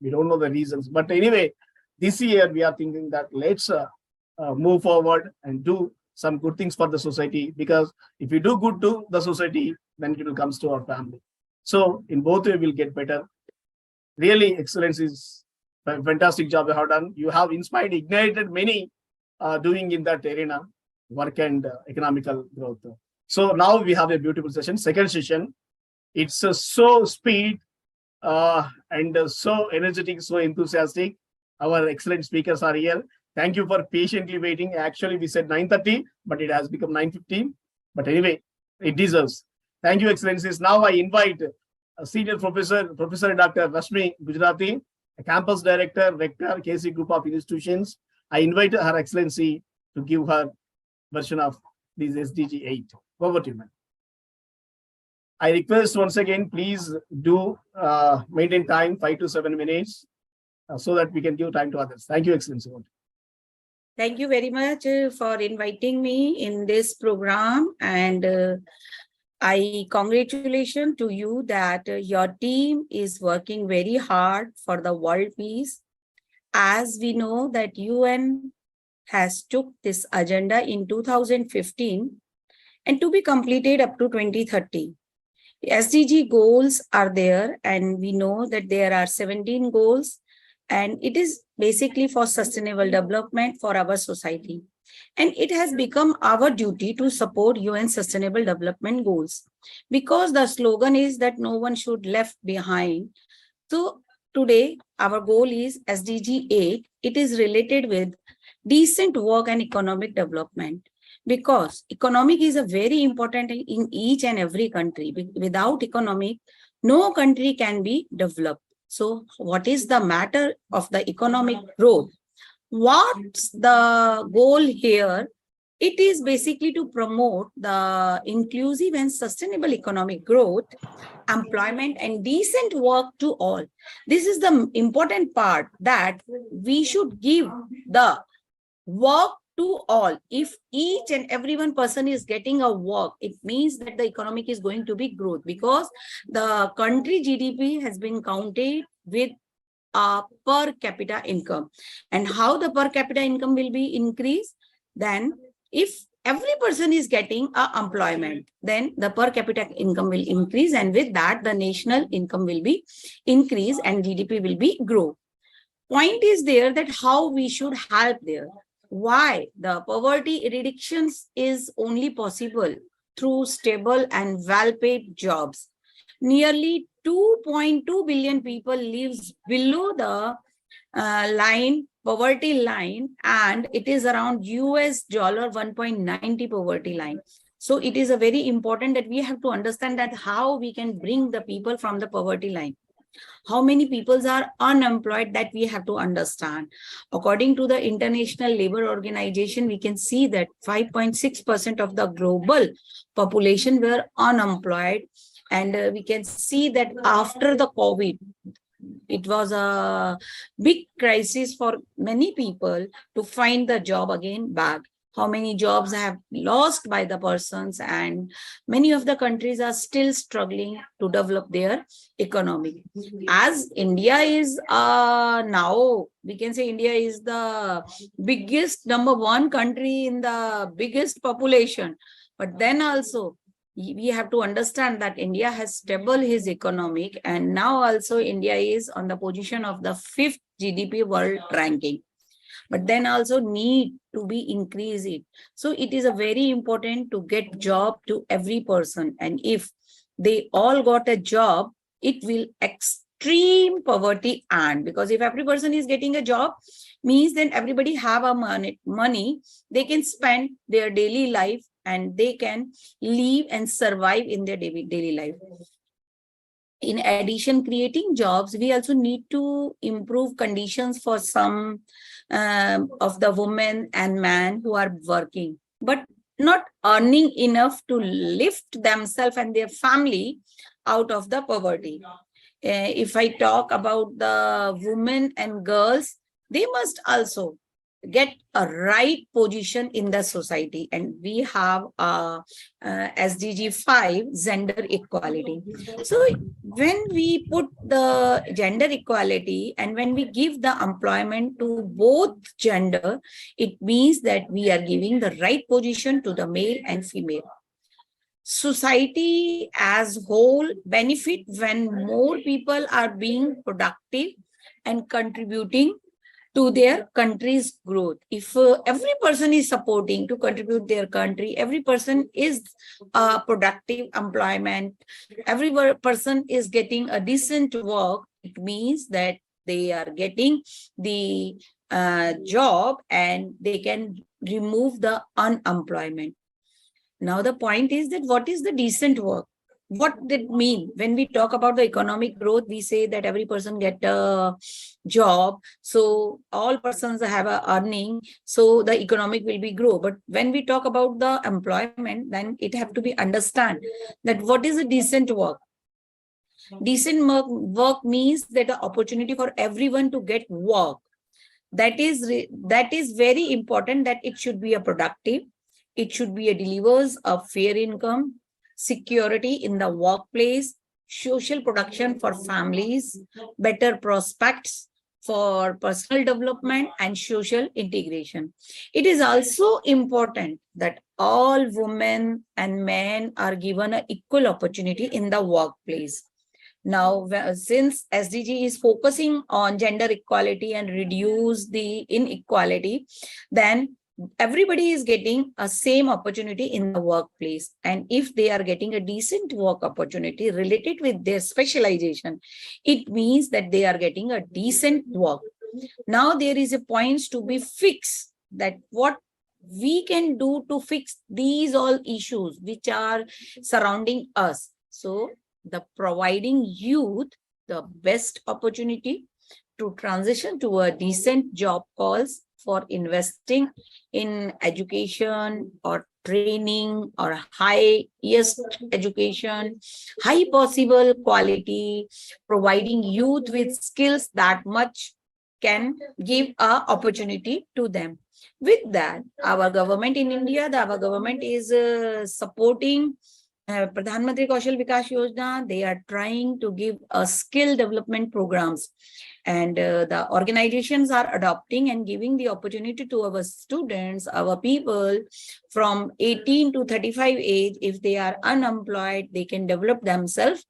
S1: We don't know the reasons. But anyway, this year we are thinking that let's move forward and do some good things for the society, because if we do good to the society, then it will come to our family. So in both way, we'll get better. Really, excellence is a fantastic job you have done. You have inspired, ignited many doing in that arena, work and economical growth. So now we have a beautiful session, second session. It's so speed and so energetic, so enthusiastic. Our excellent speakers are here. Thank you for patiently waiting. Actually, we said 9:30, but it has become 9:15. But anyway, it deserves. Thank you, Excellencies. Now I invite a senior professor, Professor Dr. Rashmi Gujarati, a campus director, rector, KC Group of Institutions. I invite Her Excellency to give her version of this SDG 8. Over to you, ma'am. I request once again, please do maintain time 5 to 7 minutes so that we can give time to others. Thank you, Excellency.
S9: Thank you very much for inviting me in this program, and I congratulations to you that your team is working very hard for the world peace. As we know that UN has took this agenda in 2015 and to be completed up to 2030. The SDG goals are there, and we know that there are 17 goals, and it is basically for sustainable development for our society. And it has become our duty to support UN Sustainable Development Goals, because the slogan is that no one should left behind. So today, our goal is SDG 8. It is related with decent work and economic development, because economic is a very important in each and every country. Without economic, no country can be developed. So what is the matter of the economic growth? What's the goal here? It is basically to promote the inclusive and sustainable economic growth, employment, and decent work to all. This is the important part, that we should give the work to all. If each and every one person is getting a work, it means that the economic is going to be growth, because the country GDP has been counted with a per capita income. And how the per capita income will be increased? Then if every person is getting employment, then the per capita income will increase, and with that the national income will be increase and GDP will be grow. Point is there that how we should help there. Why the poverty reduction is only possible through stable and well-paid jobs. Nearly 2.2 billion people lives below the poverty line, and it is around US dollar 1.90 poverty line. So it is a very important that we have to understand that how we can bring the people from the poverty line. How many people are unemployed, that we have to understand. According to the International Labour Organization, we can see that 5.6% of the global population were unemployed. And we can see that after the COVID, it was a big crisis for many people to find the job again back. How many jobs have lost by the persons, and many of the countries are still struggling to develop their economy. As India is now, we can say India is the biggest #1 country in the biggest population. But then also, we have to understand that India has stable his economic, and now also India is on the position of the 5th GDP world ranking. But then also need to be increased it. So it is a very important to get job to every person. And if they all got a job, it will extreme poverty. And because if every person is getting a job, means then everybody have a money, they can spend their daily life and they can live and survive in their daily life. In addition, creating jobs, we also need to improve conditions for some of the women and men who are working, but not earning enough to lift themselves and their family out of the poverty. If I talk about the women and girls, they must also get a right position in the society, and we have SDG 5, gender equality. So when we put the gender equality and when we give the employment to both gender, it means that we are giving the right position to the male and female. Society as whole benefit when more people are being productive and contributing to their country's growth. If every person is supporting to contribute their country, every person is productive employment, every person is getting a decent work, it means that they are getting the job and they can remove the unemployment. Now the point is that what is the decent work? What did it mean? When we talk about the economic growth, we say that every person get a job, so all persons have a earning, so the economic will be grow. But when we talk about the employment, then it have to be understand that what is a decent work. Decent work means that the opportunity for everyone to get work. That is very important, that it should be a productive, it should be a delivers a fair income, security in the workplace, social protection for families, better prospects for personal development and social integration. It is also important that all women and men are given an equal opportunity in the workplace. Now, since SDG is focusing on gender equality and reduce the inequality, then everybody is getting a same opportunity in the workplace. And if they are getting a decent work opportunity related with their specialization, it means that they are getting a decent work. Now there is a points to be fixed, that what we can do to fix these all issues which are surrounding us. So the providing youth the best opportunity to transition to a decent job calls for investing in education or training or highest education, high possible quality, providing youth with skills that much can give a opportunity to them. With that, our government in India, our government is supporting Pradhan Mantri Kaushal Vikas Yojana. They are trying to give a skill development programs. And the organizations are adopting and giving the opportunity to our students, our people from 18 to 35 age. If they are unemployed, they can develop themselves,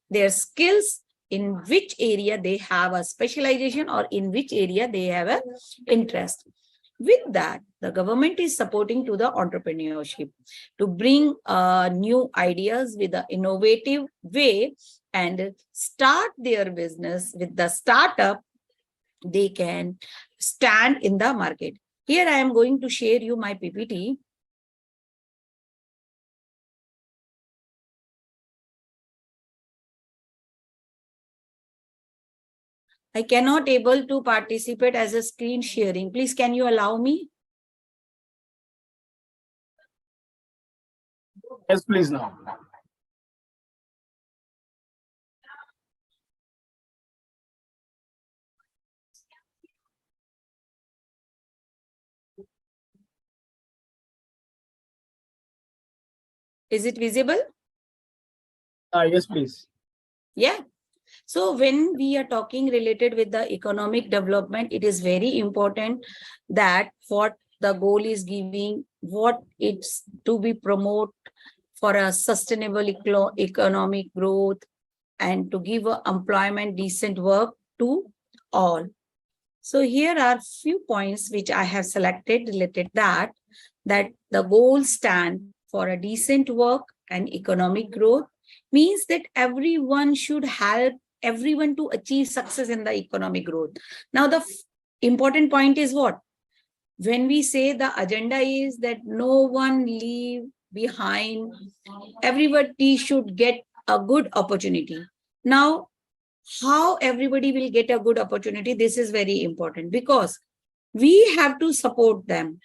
S9: their skills, in which area they have a specialization or in which area they have an interest. With that, the government is supporting to the entrepreneurship to bring new ideas with an innovative way and start their business. With the startup, they can stand in the market. Here I am going to share you my PPT. I cannot able to participate as a screen sharing. Please, can you allow me?
S1: Yes, please now.
S9: Is it visible?
S1: Yes, please.
S9: Yeah. So when we are talking related with the economic development, it is very important that what the goal is giving, what it's to be promote for a sustainable economic growth and to give employment, decent work to all. So here are few points which I have selected related that the goal stand for a decent work and economic growth means that everyone should help everyone to achieve success in the economic growth. Now, the important point is what? When we say the agenda is that no one leave behind, everybody should get a good opportunity. Now, how everybody will get a good opportunity, this is very important because we have to support them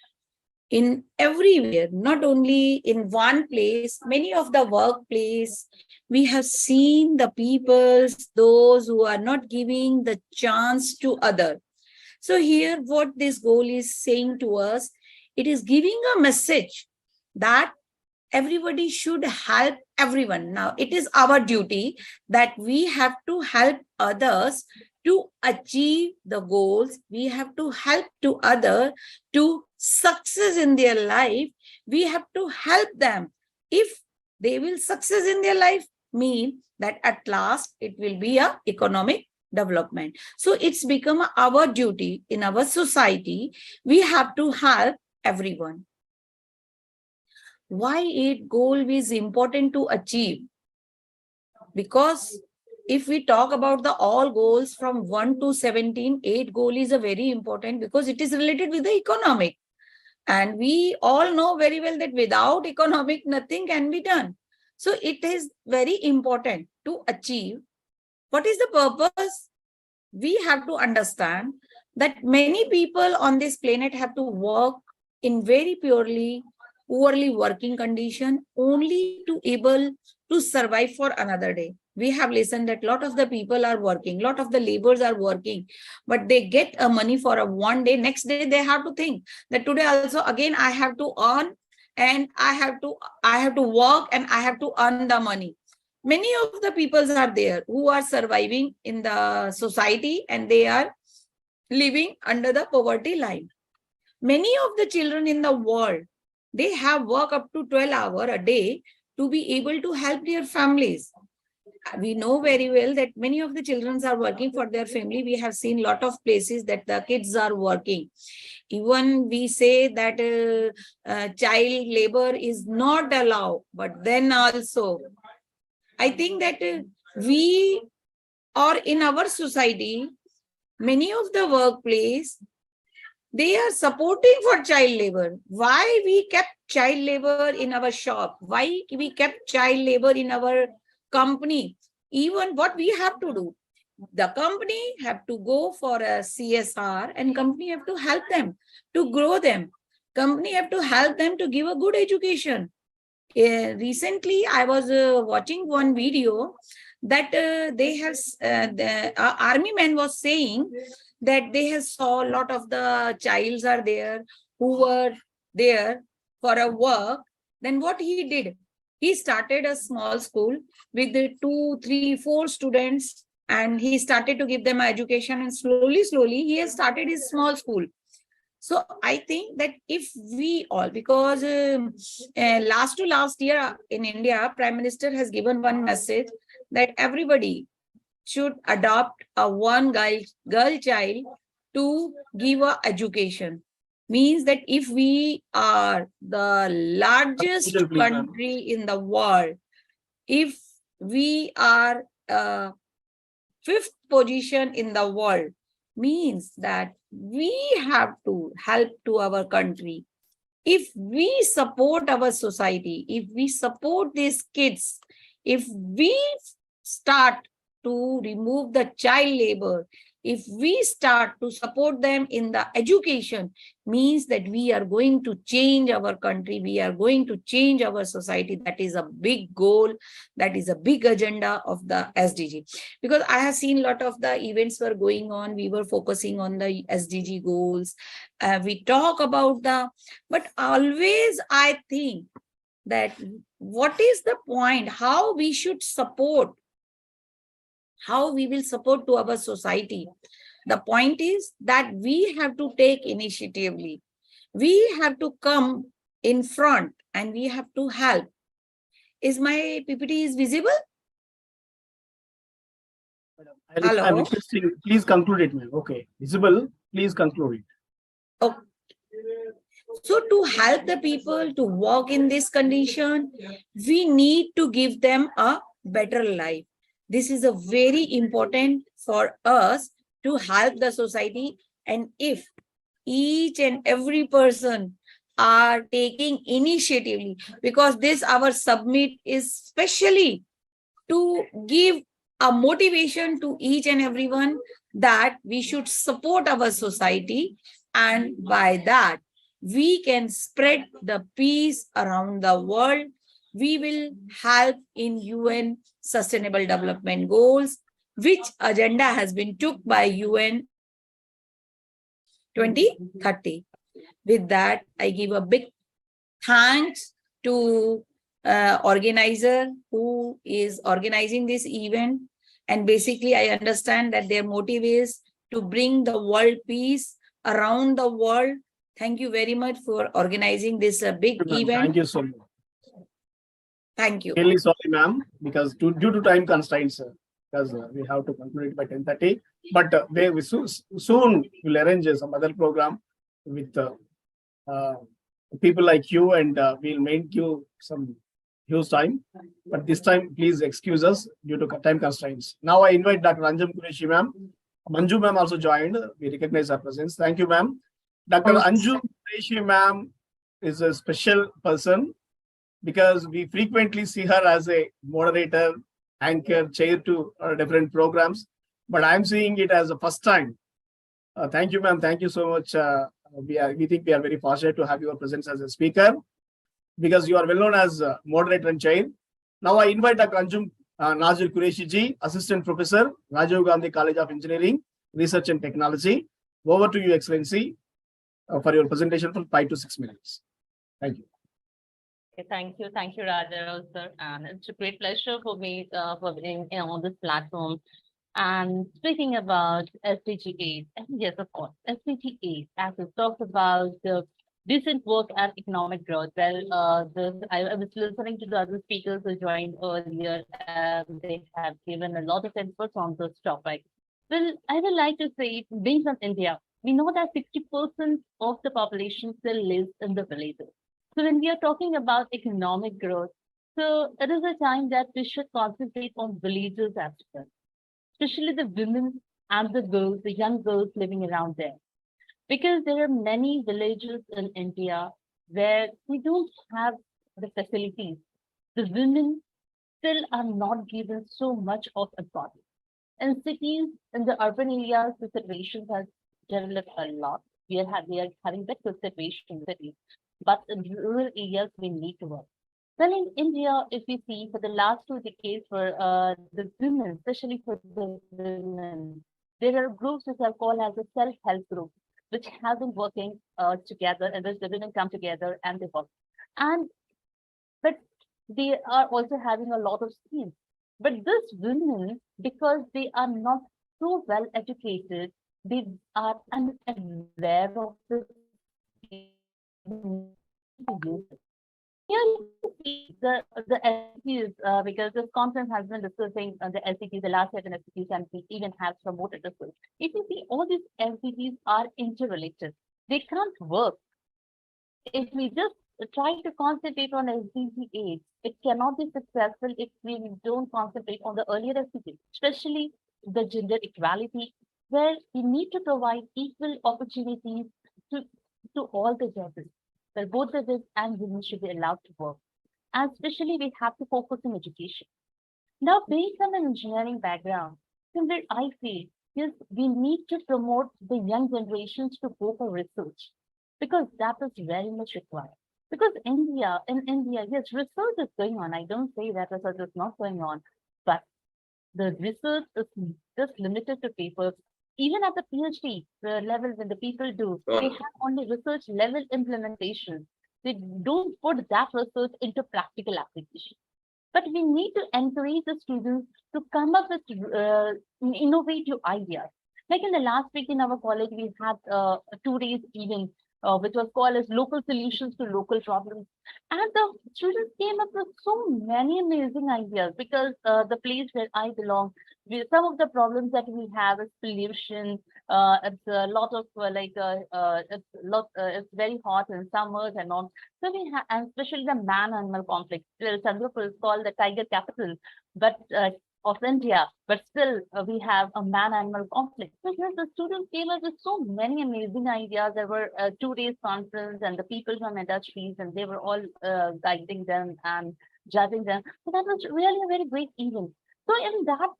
S9: in everywhere, not only in one place. Many of the workplace, we have seen the peoples, those who are not giving the chance to other. So here what this goal is saying to us, it is giving a message that everybody should help everyone. Now, it is our duty that we have to help others to achieve the goals. We have to help to others to success in their life. We have to help them. If they will success in their life, mean that at last it will be a economic development. So it's become our duty in our society. We have to help everyone. Why 8 goal is important to achieve? Because if we talk about the all goals from 1 to 17, 8 goal is a very important because it is related with the economic. And we all know very well that without economic, nothing can be done. So it is very important to achieve. What is the purpose? We have to understand that many people on this planet have to work in very poorly working condition only to able to survive for another day. We have listened that a lot of the people are working, a lot of the laborers are working, but they get a money for a one day. Next day, they have to think that today also again I have to earn and I have to work and I have to earn the money. Many of the peoples are there who are surviving in the society and they are living under the poverty line. Many of the children in the world, they have work up to 12 hours a day to be able to help their families. We know very well that many of the children are working for their family. We have seen a lot of places that the kids are working. Even we say that child labor is not allowed, but then also, I think that we or in our society, many of the workplace, they are supporting for child labor. Why we kept child labor in our shop? Why we kept child labor in our company? Even what we have to do, the company have to go for a CSR and company have to help them to grow them. Company have to help them to give a good education. Recently, I was watching one video that the army man was saying that they have saw a lot of the childs are there who were there for a work. Then what he did, he started a small school with the 2, 3, 4 students and he started to give them education, and slowly he has started his small school. So I think that if we all, because last to last year in India, Prime Minister has given one message that everybody should adopt a one girl child to give a education. Means that if we are the largest
S1: Please, ma'am.
S9: country in the world, if we are fifth position in the world, means that we have to help to our country. If we support our society, if we support these kids, if we start to remove the child labor, if we start to support them in the education, means that we are going to change our country, we are going to change our society. That is a big goal, that is a big agenda of the SDG. Because I have seen a lot of the events were going on, we were focusing on the SDG goals, we talk about the, but always I think that what is the point, how we should support, how we will support to our society. The point is that we have to take initiatively. We have to come in front and we have to help. Is my PPT is visible?
S1: I'm
S9: Hello?
S1: requesting, please conclude it, ma'am. Okay, visible, please conclude it.
S9: Okay. So to help the people to walk in this condition, we need to give them a better life. This is a very important for us to help the society. And if each and every person are taking initiatively, because this our submit is specially to give a motivation to each and everyone that we should support our society, and by that we can spread the peace around the world. We will help in UN Sustainable Development Goals, which agenda has been took by UN 2030. With that, I give a big thanks to organizer who is organizing this event. And basically, I understand that their motive is to bring the world peace around the world. Thank you very much for organizing this big event.
S1: Thank you so much.
S9: Thank you.
S1: Really sorry, ma'am, because due to time constraints, because we have to conclude it by 10:30. But we soon will arrange some other program with people like you, and we'll make you some huge time. But this time, please excuse us due to time constraints. Now I invite Dr. Anjum Qureshi, ma'am. Manju ma'am also joined. We recognize her presence. Thank you, ma'am. Dr. Anjum Qureshi, ma'am, is a special person because we frequently see her as a moderator, anchor, chair to different programs. But I'm seeing it as a first time. Thank you, ma'am. Thank you so much. We think we are very fortunate to have your presence as a speaker because you are well known as moderator and chair. Now I invite Dr. Anjum Nazir Qureshi ji, Assistant Professor, Rajiv Gandhi College of Engineering, Research and Technology. Over to you, Excellency, for your presentation for 5 to 6 minutes. Thank you.
S10: Okay, thank you, Raja, sir, and it's a great pleasure for me for being on this platform. And speaking about SDG 8, and yes, of course, SDG 8, as we talked about the decent work and economic growth. Well, I was listening to the other speakers who joined earlier, and they have given a lot of input on this topic. Well, I would like to say, being from India, we know that 60% of the population still lives in the villages. So when we are talking about economic growth, so it is a time that we should concentrate on villages as well, especially the women and the girls, the young girls living around there. Because there are many villages in India where we don't have the facilities. The women still are not given so much of importance. In cities, in the urban areas, the situation has developed a lot. We are having better situation in cities, but in rural areas, we need to work. Well, in India, if we see for the last 2 decades for the women, especially for the women, there are groups which are called as a self-help group, which have been working together, and which the women come together and they work. But they are also having a lot of schemes. But these women, because they are not so well educated, they are unaware of the here you see the SDGs, because this conference has been discussing the SDGs, the last 7 SDGs, and we even have promoted this. If you see, all these SDGs are interrelated. They can't work. If we just try to concentrate on SDG 8, it cannot be successful if we don't concentrate on the earlier SDGs, especially the gender equality, where we need to provide equal opportunities to all the genders, where both the men and women should be allowed to work. And especially we have to focus on education. Now, based on an engineering background, somewhere I feel is we need to promote the young generations to go for research, because that is very much required. Because in India, yes, research is going on. I don't say that research is not going on, but the research is just limited to papers. Even at the PhD level, when the people do, they have only research level implementation. They don't put that research into practical application. But we need to encourage the students to come up with innovative ideas. Like in the last week in our college, we had 2 days event, which was called as Local Solutions to Local Problems. And the students came up with so many amazing ideas, because the place where I belong, some of the problems that we have is pollution. It's a lot of it's very hot in summers and all. So we have, and especially the man-animal conflict. Still, Chandrapur is called the tiger capital, but of India, but still we have a man-animal conflict. So here the students came up with so many amazing ideas. There were 2 days conference, and the people from industries, and they were all guiding them and judging them. So that was really a very great event. So in that,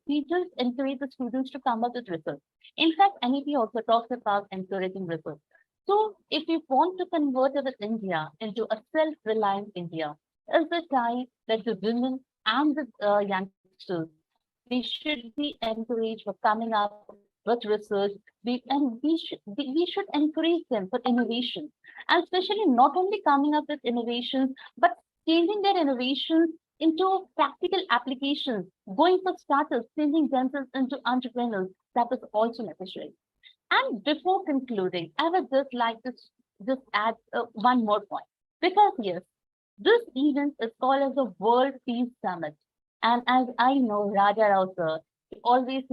S10: teachers encourage the students to come up with research. In fact, NEP also talks about encouraging research. So if we want to convert our India into a self-reliant India, is the time that the women and the youngsters, they should be encouraged for coming up with research, we should encourage them for innovation, and especially not only coming up with innovations, but changing their innovations into practical applications, going for startups, changing themselves into entrepreneurs. That is also necessary. And before concluding, I would just like to just add one more point, because yes, this event is called as the World Peace Summit. And as I know, Raja Rao sir always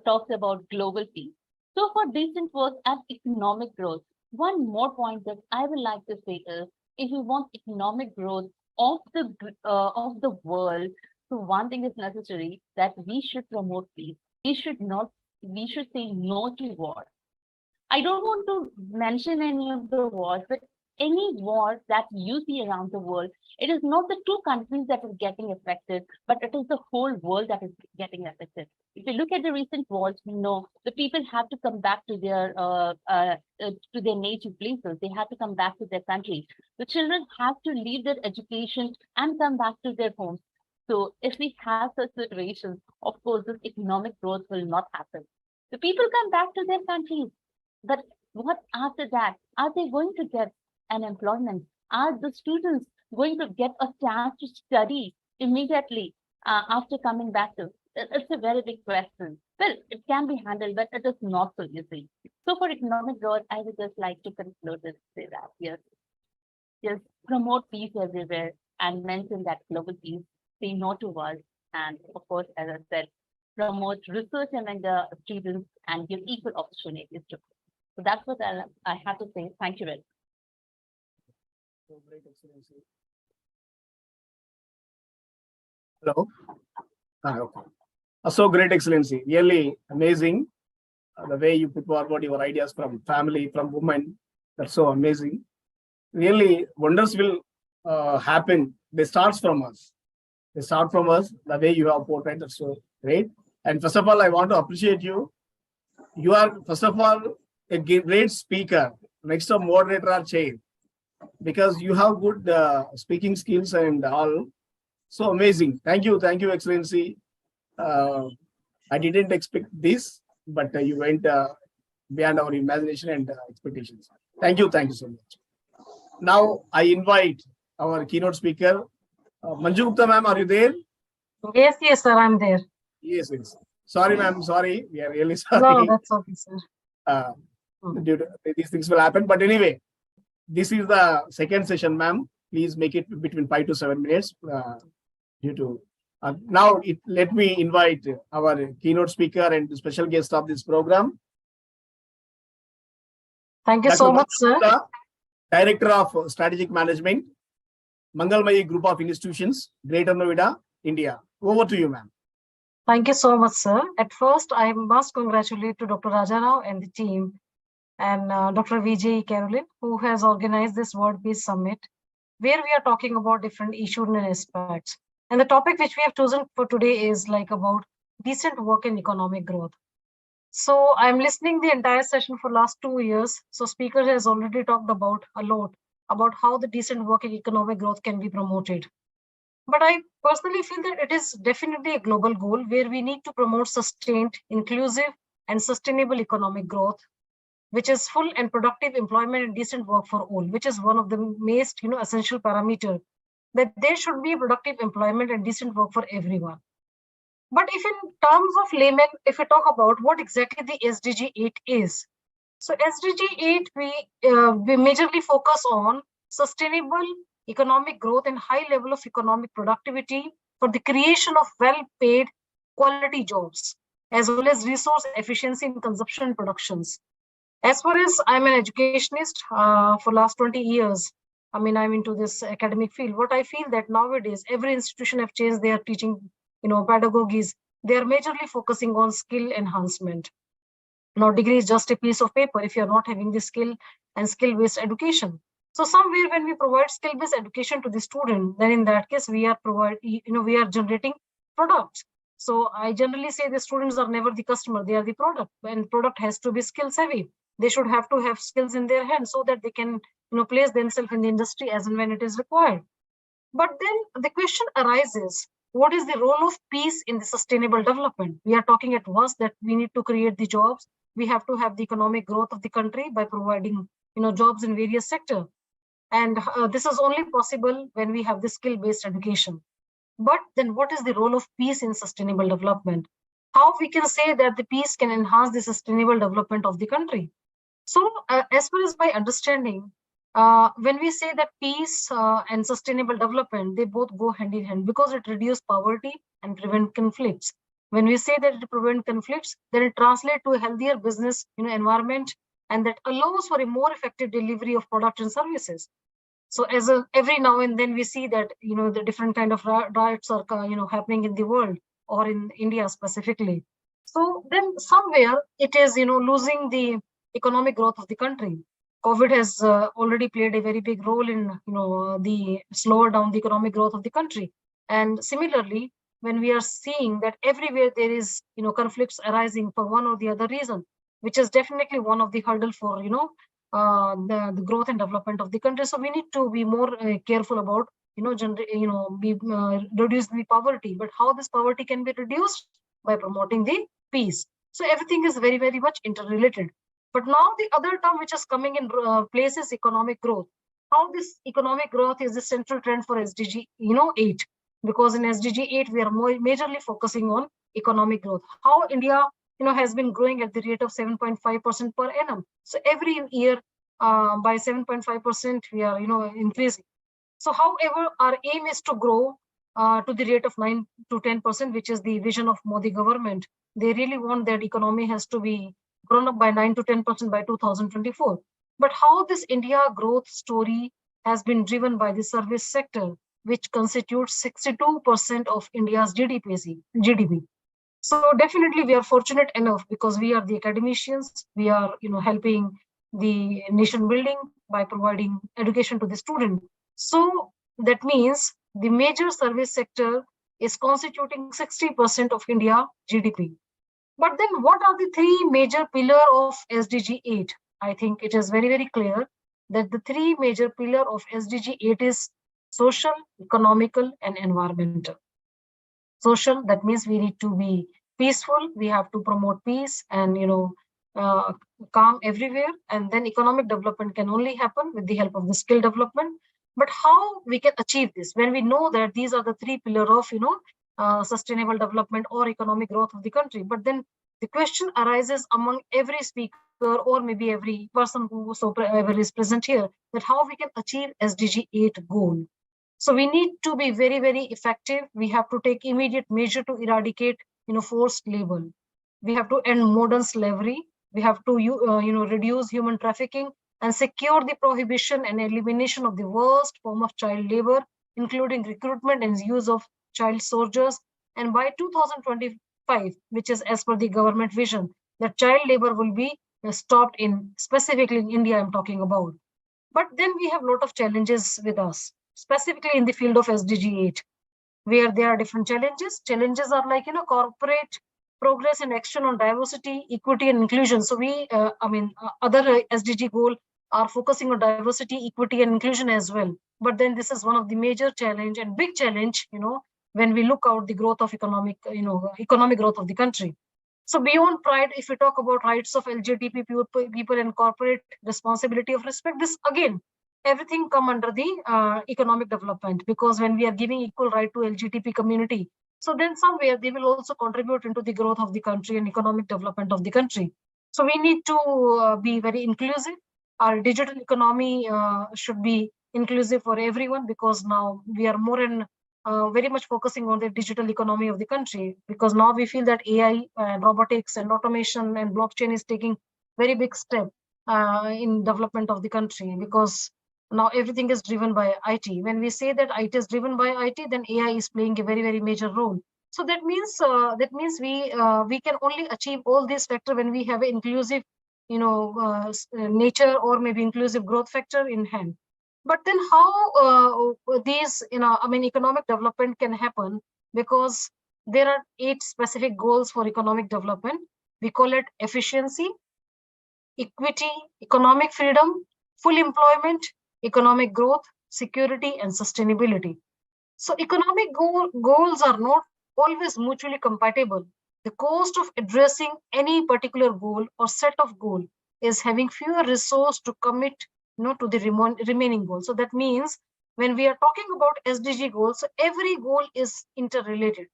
S10: talks about global peace. So for decent work and economic growth, one more point that I would like to say is, if we want economic growth of the world, so one thing is necessary, that we should promote peace. We should say no to war. I don't want to mention any of the wars, but any war that you see around the world, it is not the 2 countries that are getting affected, but it is the whole world that is getting affected. If you look at the recent wars, we know the people have to come back to their native places. They have to come back to their country. The children have to leave their education and come back to their homes. So if we have such situations, of course, this economic growth will not happen. The people come back to their countries, but what after that? Are they going to get an employment? Are the students going to get a chance to study immediately after coming back to? It's a very big question. Well, it can be handled, but it is not so easy. So for economic growth, I would just like to conclude and say that, yes, promote peace everywhere and mention that global peace, say no to wars, and of course, as I said, promote research among the students and give equal opportunities to. So that's what I have to say. Thank you very much.
S1: So great, Excellency. Hello. Okay. So great, Excellency. Really amazing. The way you put forward your ideas from family, from women. That's so amazing. Really, wonders will happen. They start from us. They start from us. The way you have portrayed, that's so great. And first of all, I want to appreciate you. You are, first of all, a great speaker. Next to moderator or chair, because you have good speaking skills and all. So amazing. Thank you, Excellency. I didn't expect this, but you went beyond our imagination and expectations. Thank you so much. Now I invite our keynote speaker, Manju Gupta ma'am. Are you there?
S11: Yes, yes, sir, I'm there.
S1: Yes, yes. Sorry, ma'am. Sorry. We are really
S11: No,
S1: sorry.
S11: that's okay, sir.
S1: Uh, due to these things will happen. But anyway, this is the second session, ma'am. Please make it between 5 to 7 minutes. Due to now, let me invite our keynote speaker and special guest of this program.
S11: Thank you
S1: Dr.
S11: so much, sir.
S1: Gupta, Director of Strategic Management, Mangalmayi Group of Institutions, Greater Noida, India. Over to you, ma'am.
S11: Thank you so much, sir. At first, I must congratulate to Dr. Rajarao and the team and Dr. Vijay Caroline, who has organized this World Peace Summit, where we are talking about different issues and aspects. And the topic which we have chosen for today is like about decent work and economic growth. So I'm listening the entire session for last 2 years. So speaker has already talked about a lot about how the decent work and economic growth can be promoted. But I personally feel that it is definitely a global goal where we need to promote sustained, inclusive, and sustainable economic growth, which is full and productive employment and decent work for all, which is one of the most essential parameter, that there should be productive employment and decent work for everyone. But if in terms of layman, if we talk about what exactly the SDG 8 is, so SDG 8, we majorly focus on sustainable economic growth and high level of economic productivity for the creation of well-paid quality jobs, as well as resource efficiency in consumption and productions. As far as I'm an educationist for last 20 years, I mean, I'm into this academic field. What I feel that nowadays, every institution have changed their teaching, pedagogies. They are majorly focusing on skill enhancement. Now, degree is just a piece of paper if you're not having the skill and skill-based education. So somewhere when we provide skill-based education to the student, then in that case, we are we are generating products. So I generally say the students are never the customer, they are the product, and product has to be skill savvy. They should have to have skills in their hands so that they can, place themselves in the industry as and when it is required. But then the question arises, what is the role of peace in the sustainable development? We are talking at once that we need to create the jobs. We have to have the economic growth of the country by providing, jobs in various sectors. And this is only possible when we have the skill-based education. But then what is the role of peace in sustainable development? How we can say that the peace can enhance the sustainable development of the country? So as far as my understanding, when we say that peace and sustainable development, they both go hand in hand because it reduces poverty and prevent conflicts. When we say that it prevents conflicts, then it translates to a healthier business environment, and that allows for a more effective delivery of products and services. So as every now and then we see that the different kind of riots are happening in the world or in India specifically. So then somewhere it is losing the economic growth of the country. COVID has already played a very big role in the slower down the economic growth of the country. And similarly, when we are seeing that everywhere there is conflicts arising for one or the other reason, which is definitely one of the hurdle for the growth and development of the country. So we need to be more careful about reduce the poverty. But how this poverty can be reduced? By promoting the peace. So everything is very, very much interrelated. But now the other term which is coming in place is economic growth. How this economic growth is the central trend for SDG 8, because in SDG 8 we are majorly focusing on economic growth. How India has been growing at the rate of 7.5% per annum. So every year by 7.5% we are increasing. So however, our aim is to grow to the rate of 9 to 10%, which is the vision of Modi government. They really want that economy has to be grown up by 9 to 10% by 2024. But how this India growth story has been driven by the service sector, which constitutes 62% of India's GDP. So definitely we are fortunate enough because we are the academicians, we are helping the nation building by providing education to the student. So that means the major service sector is constituting 60% of India GDP. But then what are the three major pillars of SDG 8? I think it is very, very clear that the three major pillars of SDG 8 is social, economical, and environmental. Social, that means we need to be peaceful, we have to promote peace and calm everywhere. And then economic development can only happen with the help of the skill development. But how we can achieve this when we know that these are the three pillars of sustainable development or economic growth of the country. But then the question arises among every speaker or maybe every person who ever is present here, that how we can achieve SDG 8 goal. So we need to be very, very effective. We have to take immediate measure to eradicate, forced labor. We have to end modern slavery. We have to, reduce human trafficking and secure the prohibition and elimination of the worst form of child labor, including recruitment and use of child soldiers. And by 2025, which is as per the government vision, that child labor will be stopped specifically in India, I'm talking about. But then we have a lot of challenges with us, specifically in the field of SDG 8, where there are different challenges. Challenges are like, corporate progress and action on diversity, equity, and inclusion. So other SDG goal are focusing on diversity, equity, and inclusion as well. But then this is one of the major challenge and big challenge, when we look out the growth of economic growth of the country. So beyond pride, if we talk about rights of LGBT people and corporate responsibility of respect, this again, everything come under the economic development, because when we are giving equal right to LGBT community, so then somewhere they will also contribute into the growth of the country and economic development of the country. So we need to be very inclusive. Our digital economy should be inclusive for everyone, because now we are more and very much focusing on the digital economy of the country, because now we feel that AI and robotics and automation and blockchain is taking very big step in development of the country, because now everything is driven by IT. When we say that IT is driven by IT, then AI is playing a very, very major role. So that means we can only achieve all these factors when we have an inclusive, nature, or maybe inclusive growth factor in hand. But then how these, economic development can happen, because there are 8 specific goals for economic development. We call it efficiency, equity, economic freedom, full employment, economic growth, security, and sustainability. So economic goals are not always mutually compatible. The cost of addressing any particular goal or set of goal is having fewer resources to commit to the remaining goals. So that means when we are talking about SDG goals, so every goal is interrelated,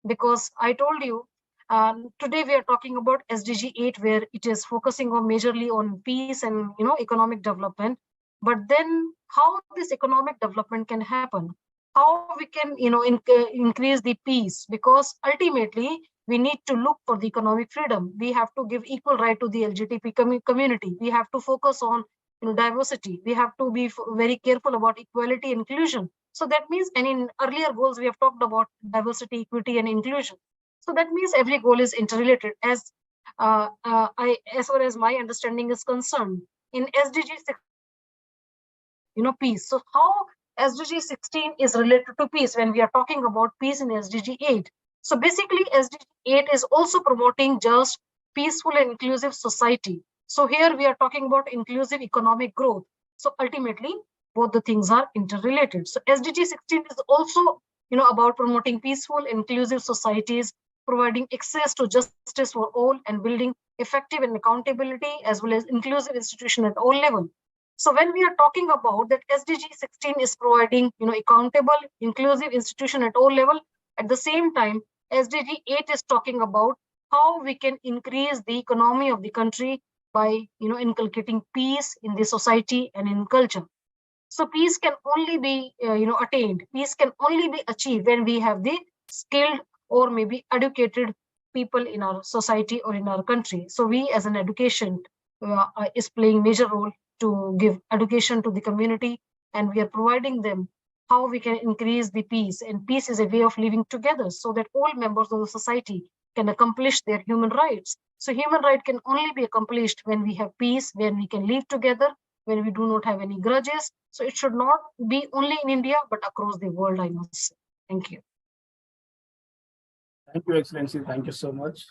S11: because I told you today we are talking about SDG 8, where it is focusing on majorly on peace and economic development. But then how this economic development can happen? How we can increase the peace? Because ultimately we need to look for the economic freedom. We have to give equal right to the LGBT community. We have to focus on diversity. We have to be very careful about equality and inclusion. So that means, and in earlier goals we have talked about diversity, equity, and inclusion. So that means every goal is interrelated. As far as my understanding is concerned, in SDG 16, peace. So how SDG 16 is related to peace when we are talking about peace in SDG 8? So basically, SDG 8 is also promoting just peaceful and inclusive society. So here we are talking about inclusive economic growth. So ultimately, both the things are interrelated. So SDG 16 is also, about promoting peaceful, inclusive societies, providing access to justice for all, and building effective and accountability, as well as inclusive institutions at all levels. So when we are talking about that, SDG 16 is providing, accountable, inclusive institution at all level. At the same time, SDG 8 is talking about how we can increase the economy of the country by, inculcating peace in the society and in culture. So peace can only be, attained. Peace can only be achieved when we have the skilled or maybe educated people in our society or in our country. So we, as an education, is playing major role to give education to the community, and we are providing them how we can increase the peace. And peace is a way of living together so that all members of the society can accomplish their human rights. So human right can only be accomplished when we have peace, when we can live together, when we do not have any grudges. So it should not be only in India, but across the world, I must say. Thank you.
S1: Thank you, Excellency. Thank you so much.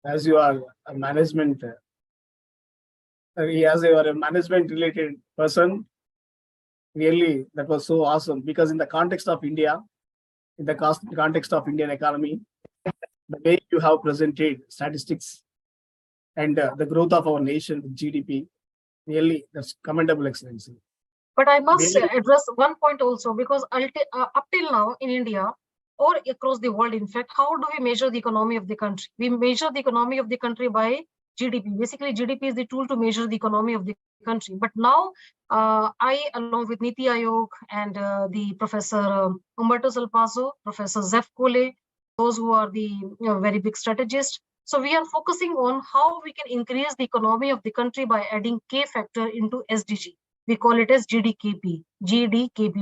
S1: As you are a management, related person, really, that was so awesome, because in the context of India, in the context of Indian economy, the way you have presented statistics and the growth of our nation with GDP, really, that's commendable, Excellency.
S11: But I must address one point also, because up till now in India, or across the world. In fact, how do we measure the economy of the country? We measure the economy of the country by GDP. Basically, GDP is the tool to measure the economy of the country. But now, I, along with Niti Aayog and the Professor Humberto Salpazo, Professor Zef Kole, those who are the very big strategists. So we are focusing on how we can increase the economy of the country by adding K factor into SDG. We call it as GDKP,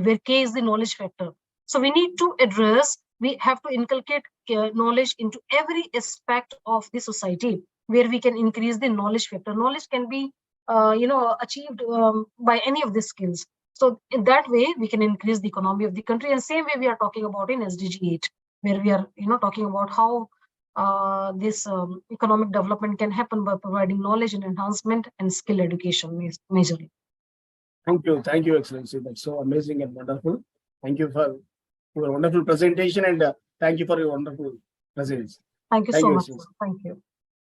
S11: where K is the knowledge factor. So we need to address, we have to inculcate knowledge into every aspect of the society, where we can increase the knowledge factor. Knowledge can be, achieved by any of the skills. So in that way, we can increase the economy of the country. And same way we are talking about in SDG 8, where we are, talking about how this economic development can happen by providing knowledge and enhancement and skill education majorly.
S1: Thank you, Excellency. That's so amazing and wonderful. Thank you for your wonderful presentation, and thank you for your wonderful presence.
S11: Thank you so much. Thank you.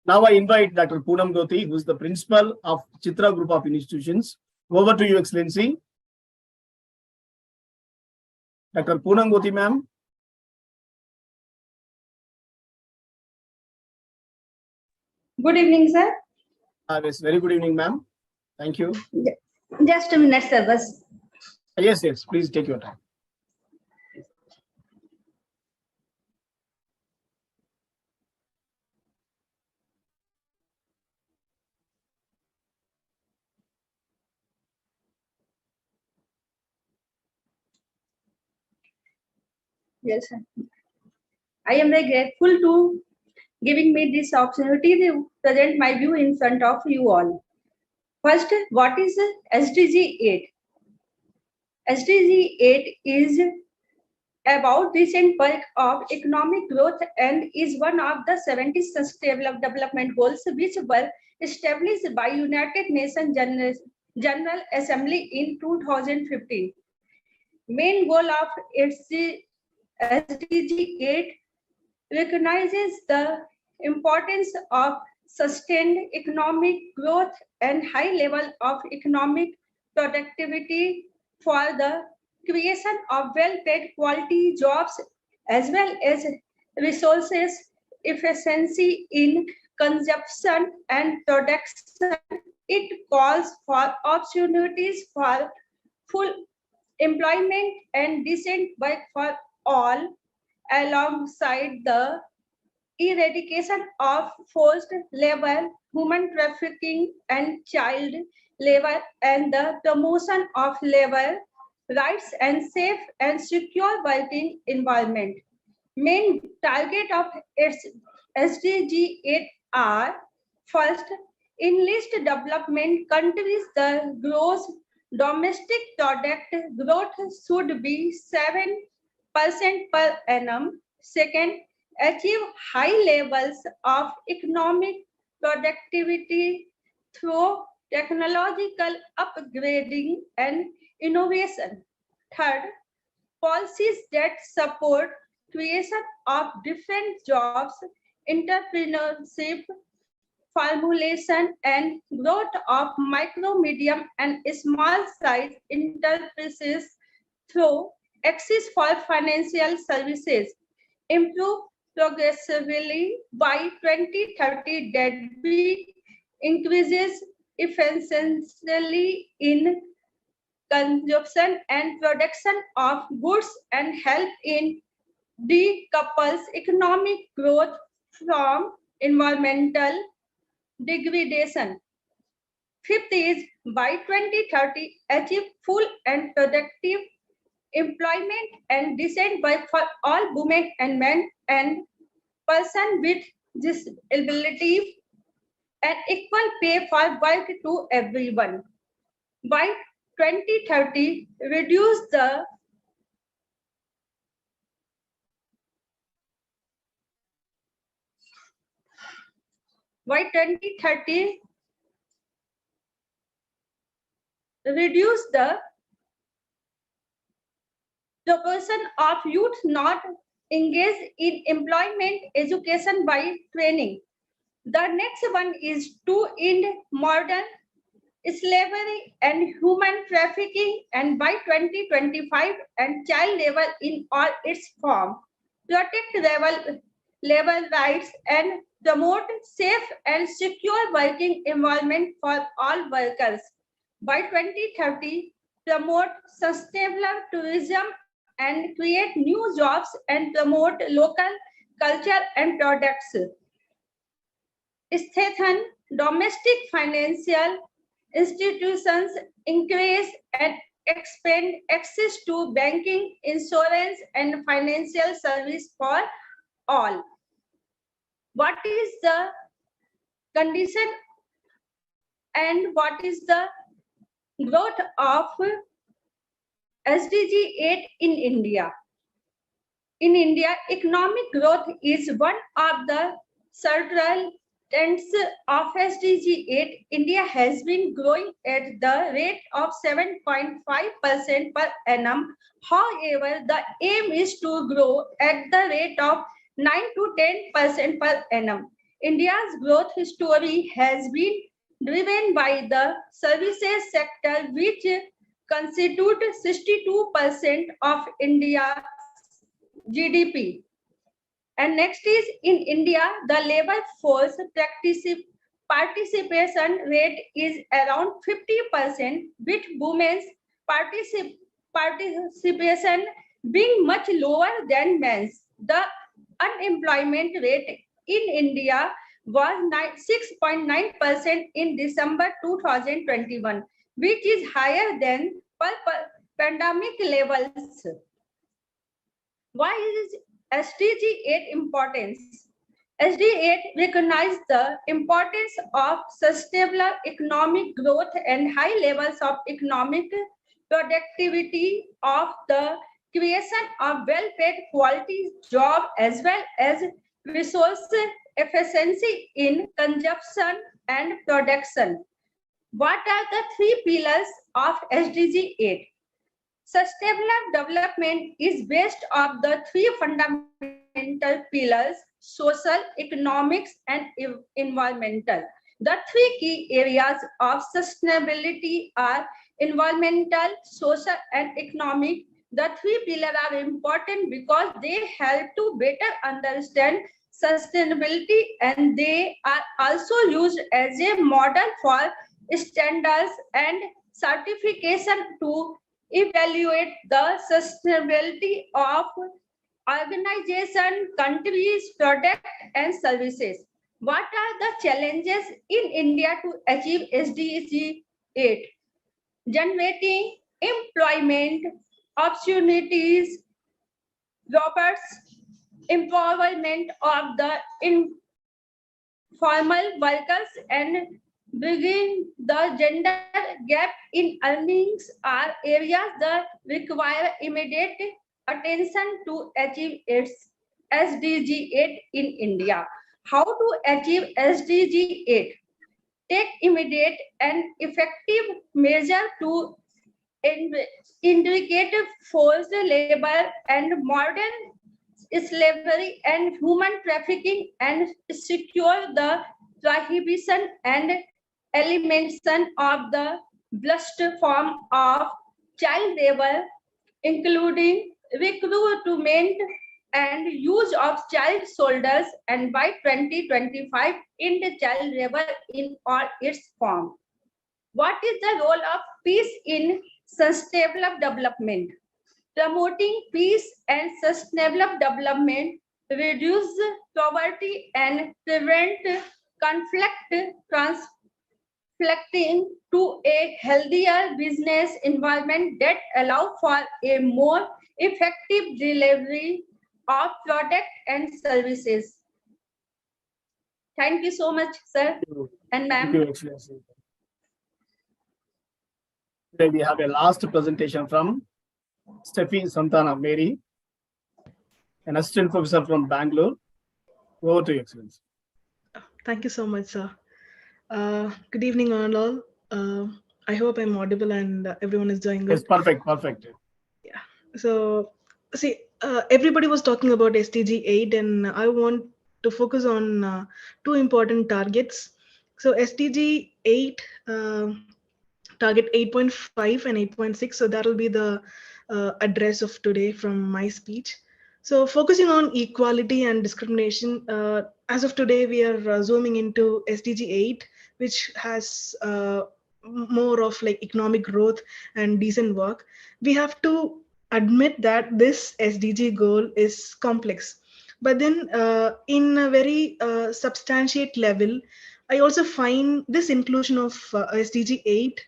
S1: Now I invite Dr. Poonam Goti, who is the principal of Chitra Group of Institutions. Over to you, Excellency. Dr. Poonam Goti, ma'am.
S12: Good evening, sir.
S1: Yes, very good evening, ma'am. Thank you.
S12: Just a minute, sir.
S1: Yes, please take your time.
S12: Yes, sir. I am very grateful to giving me this opportunity to present my view in front of you all. First, what is SDG 8? SDG 8 is about recent work of economic growth and is one of the 70 sustainable development goals which were established by United Nations General Assembly in 2015. Main goal of SDG 8 recognizes the importance of sustained economic growth and high level of economic productivity for the creation of well-paid quality jobs as well as resources efficiency in consumption and production. It calls for opportunities for full employment and decent work for all, alongside the eradication of forced labor, human trafficking, and child labor, and the promotion of labor rights and safe and secure working environment. Main target of its SDG 8 are: first, in least development countries, the gross domestic product growth should be 7% per annum. Second, achieve high levels of economic productivity through technological upgrading and innovation. Third, policies that support creation of different jobs, entrepreneurship, formulation, and growth of micro, medium, and small size enterprises through access for financial services. Improve progressively by 2030 that we increases efficiently in consumption and production of goods and help in decouples economic growth from environmental degradation. Fifth is by 2030 achieve full and productive employment and decent work for all women and men and person with disability and equal pay for work to everyone. By 2030, reduce the by 2030, reduce the proportion of youth not engaged in employment education by training. The next one is to end modern slavery and human trafficking, and by 2025 and child labor in all its form. protect labor rights, and promote safe and secure working environment for all workers. By 2030, promote sustainable tourism and create new jobs and promote local culture and products. Strengthen domestic financial institutions, increase and expand access to banking, insurance, and financial service for all. What is the condition and what is the growth of SDG 8 in India? In India, economic growth is one of the central trends of SDG 8. India has been growing at the rate of 7.5% per annum. However, the aim is to grow at the rate of 9 to 10% per annum. India's growth story has been driven by the services sector, which constitute 62% of India's GDP. And next is in India, the labor force participation rate is around 50%, with women's participation being much lower than men's. The unemployment rate in India was 6.9% in December 2021, which is higher than pandemic levels. Why is SDG 8 important? SDG 8 recognizes the importance of sustainable economic growth and high levels of economic productivity of the creation of well-paid quality job as well as resource efficiency in consumption and production. What are the three pillars of SDG 8? Sustainable development is based on the three fundamental pillars: social, economics, and environmental. The three key areas of sustainability are environmental, social, and economic. The three pillars are important because they help to better understand sustainability, and they are also used as a model for standards and certification to evaluate the sustainability of organization, countries, products, and services. What are the challenges in India to achieve SDG 8? Generating employment opportunities, robust empowerment of the informal workers, and bridging the gender gap in earnings are areas that require immediate attention to achieve its SDG 8 in India. How to achieve SDG 8? Take immediate and effective measure to indicate forced labor and modern slavery and human trafficking, and secure the prohibition and elimination of the worst form of child labor, including recruitment and use of child soldiers, and by 2025 end child labor in all its forms. What is the role of peace in sustainable development? Promoting peace and sustainable development reduce poverty and prevent conflict, translating to a healthier business environment that allow for a more effective delivery of product and services. Thank you so much, sir and
S1: Thank
S12: ma'am.
S1: you, Excellency. Today we have a last presentation from Steffi Santana Mary, an assistant professor from Bangalore. Over to you, Excellency.
S13: Thank you so much, sir. Good evening, all. I hope I'm audible and everyone is doing good.
S1: Yes, perfect, perfect.
S13: Yeah. So, see, everybody was talking about SDG 8, and I want to focus on two important targets. So, SDG 8, target 8.5 and 8.6. So, that will be the address of today from my speech. So focusing on equality and discrimination, as of today, we are zooming into SDG 8, which has more of like economic growth and decent work. We have to admit that this SDG goal is complex. But then in a very substantiate level, I also find this inclusion of SDG 8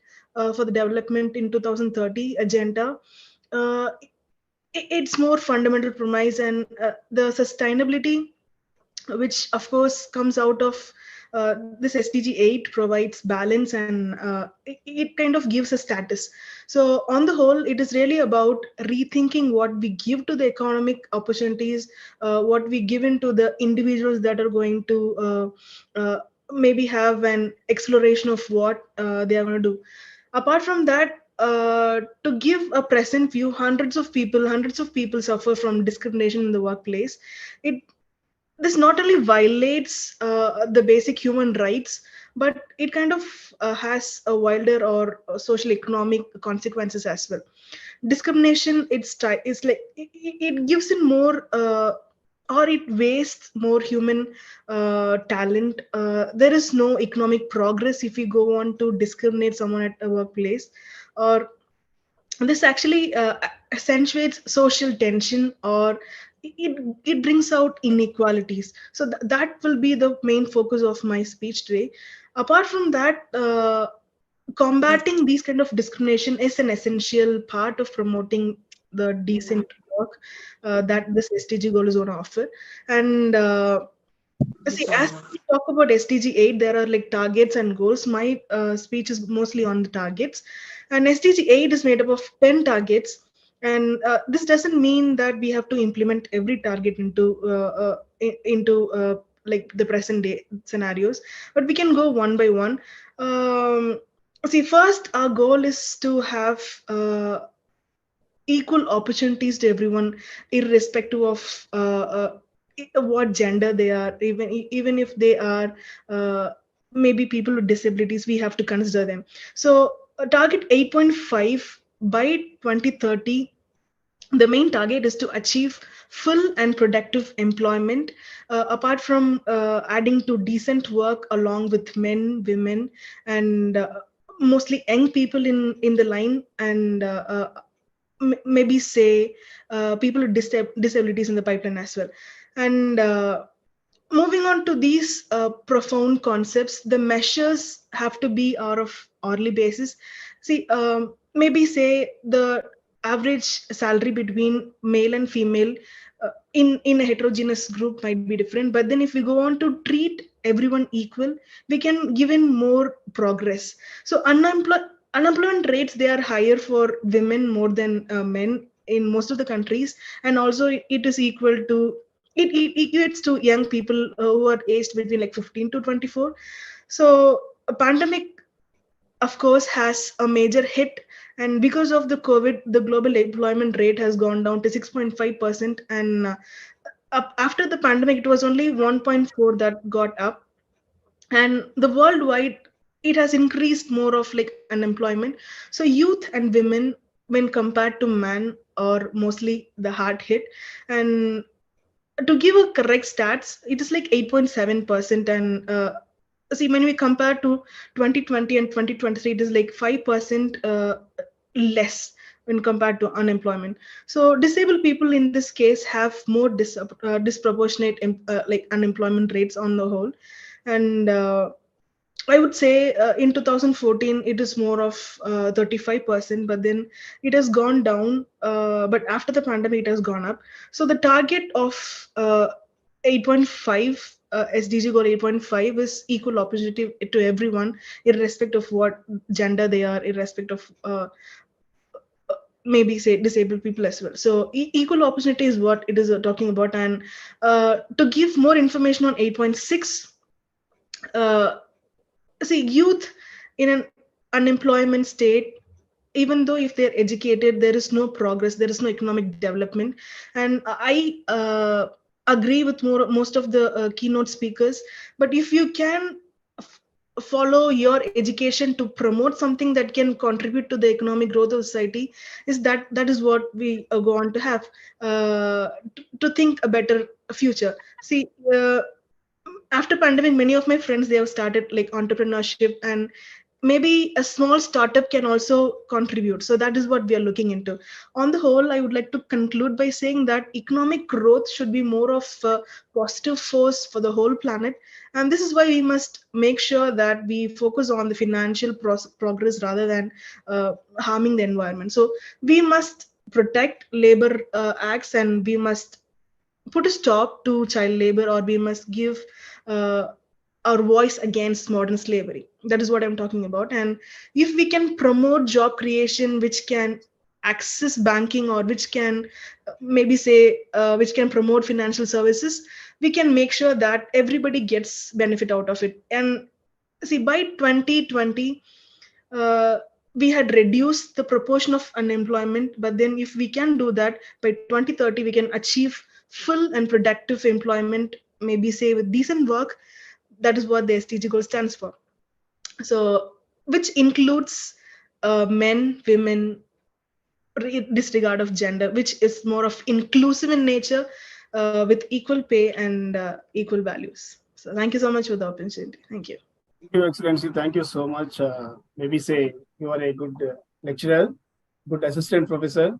S13: for the development in 2030 agenda uh, it's more fundamental premise, and the sustainability which of course comes out of this SDG 8 provides balance, and it kind of gives a status. So on the whole, it is really about rethinking what we give to the economic opportunities, what we give into the individuals that are going to maybe have an exploration of what they are going to do. Apart from that, to give a present view, hundreds of people suffer from discrimination in the workplace. It This not only violates the basic human rights, but it kind of has a wilder or social economic consequences as well. Discrimination, it's like it gives in more or it wastes more human talent. There is no economic progress if we go on to discriminate someone at a workplace, or this actually accentuates social tension, or it brings out inequalities. So that will be the main focus of my speech today. Apart from that, combating these kind of discrimination is an essential part of promoting the decent work that this SDG goal is going to offer. And see, as we talk about SDG 8, there are like targets and goals. My speech is mostly on the targets. And SDG 8 is made up of 10 targets. And this doesn't mean that we have to implement every target into like the present day scenarios, but we can go one by one. See, first, our goal is to have equal opportunities to everyone, irrespective of what gender they are. Even if they are maybe people with disabilities, we have to consider them. So target 8.5 by 2030, the main target is to achieve full and productive employment, apart from adding to decent work along with men, women, and mostly young people in the line, and maybe say people with disabilities in the pipeline as well. And moving on to these profound concepts, the measures have to be out of hourly basis. See, maybe say the average salary between male and female in a heterogeneous group might be different, but then if we go on to treat everyone equal, we can give in more progress. So unemployment rates, they are higher for women more than men in most of the countries, and also it is equal to it equates to young people who are aged between like 15 to 24. So a pandemic, of course, has a major hit, and because of the COVID, the global employment rate has gone down to 6.5%, and after the pandemic it was only 1.4 that got up, and the worldwide it has increased more of like unemployment. So youth and women, when compared to men, are mostly the hard hit. And to give a correct stats, it is like 8.7%, and see, when we compare to 2020 and 2023, it is like 5% less when compared to unemployment. So disabled people in this case have more disproportionate like unemployment rates on the whole. And I would say in 2014 it is more of 35%, but then it has gone down. But after the pandemic, it has gone up. So the target of 8.5, SDG goal 8.5 is equal opportunity to everyone, irrespective of what gender they are, irrespective of maybe say disabled people as well. So equal opportunity is what it is talking about. And to give more information on 8.6, see, youth in an unemployment state, even though if they're educated, there is no progress, there is no economic development. And I agree with most of the keynote speakers. But if you can follow your education to promote something that can contribute to the economic growth of society, is that is what we go on to have, to think a better future. See, after pandemic, many of my friends, they have started like entrepreneurship, and maybe a small startup can also contribute. So that is what we are looking into. On the whole, I would like to conclude by saying that economic growth should be more of a positive force for the whole planet, and this is why we must make sure that we focus on the financial progress rather than harming the environment. So we must protect labor acts, and we must put a stop to child labor, or we must give uh, our voice against modern slavery. That is what I'm talking about. And if we can promote job creation which can access banking, or which can maybe say which can promote financial services, we can make sure that everybody gets benefit out of it. And see, by 2020 uh, we had reduced the proportion of unemployment, but then if we can do that by 2030, we can achieve full and productive employment, maybe say with decent work. That is what the SDG goal stands for. So, which includes men, women, disregard of gender, which is more of inclusive in nature, with equal pay and equal values. So thank you so much for the opportunity. Thank you.
S1: Thank you, Excellency. Thank you so much. Maybe say you are a good lecturer, good assistant professor.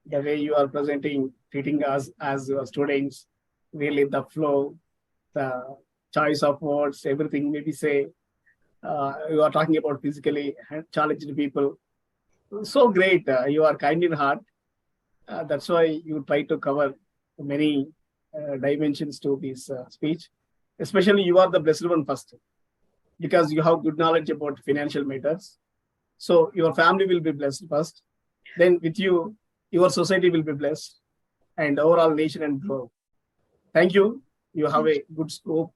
S1: The way you are presenting, treating us as your students, really the flow, the choice of words, everything. Maybe say you are talking about physically challenged people. So great. You are kind in heart. That's why you try to cover many dimensions to this speech. Especially you are the blessed one first, because you have good knowledge about financial matters. So your family will be blessed first. Then with you, your society will be blessed, and overall nation and globe. Thank you. You have a good scope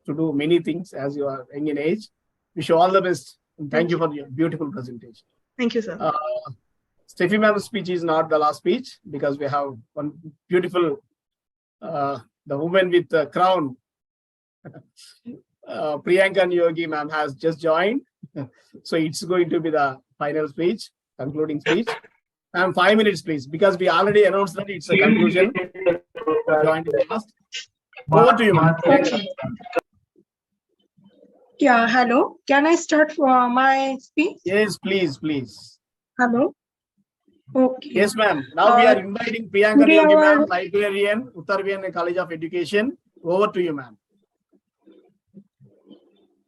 S1: to do many things as you are young in age. Wish you all the best. And thank you for your beautiful presentation.
S13: Thank you, sir.
S1: Steffi ma'am's speech is not the last speech, because we have one beautiful, the woman with the crown. Priyanka Yogi ma'am has just joined. So it's going to be the final speech, concluding speech. 5 minutes, please, because we already announced that it's a conclusion. Joined in the last. Over to you, ma'am.
S14: Yeah, hello. Can I start for my speech?
S1: Yes, please, please.
S14: Hello. Okay.
S1: Yes, ma'am. Now we are inviting Priyanka Yogi ma'am, librarian, Uttar Vienna College of Education. Over to you, ma'am.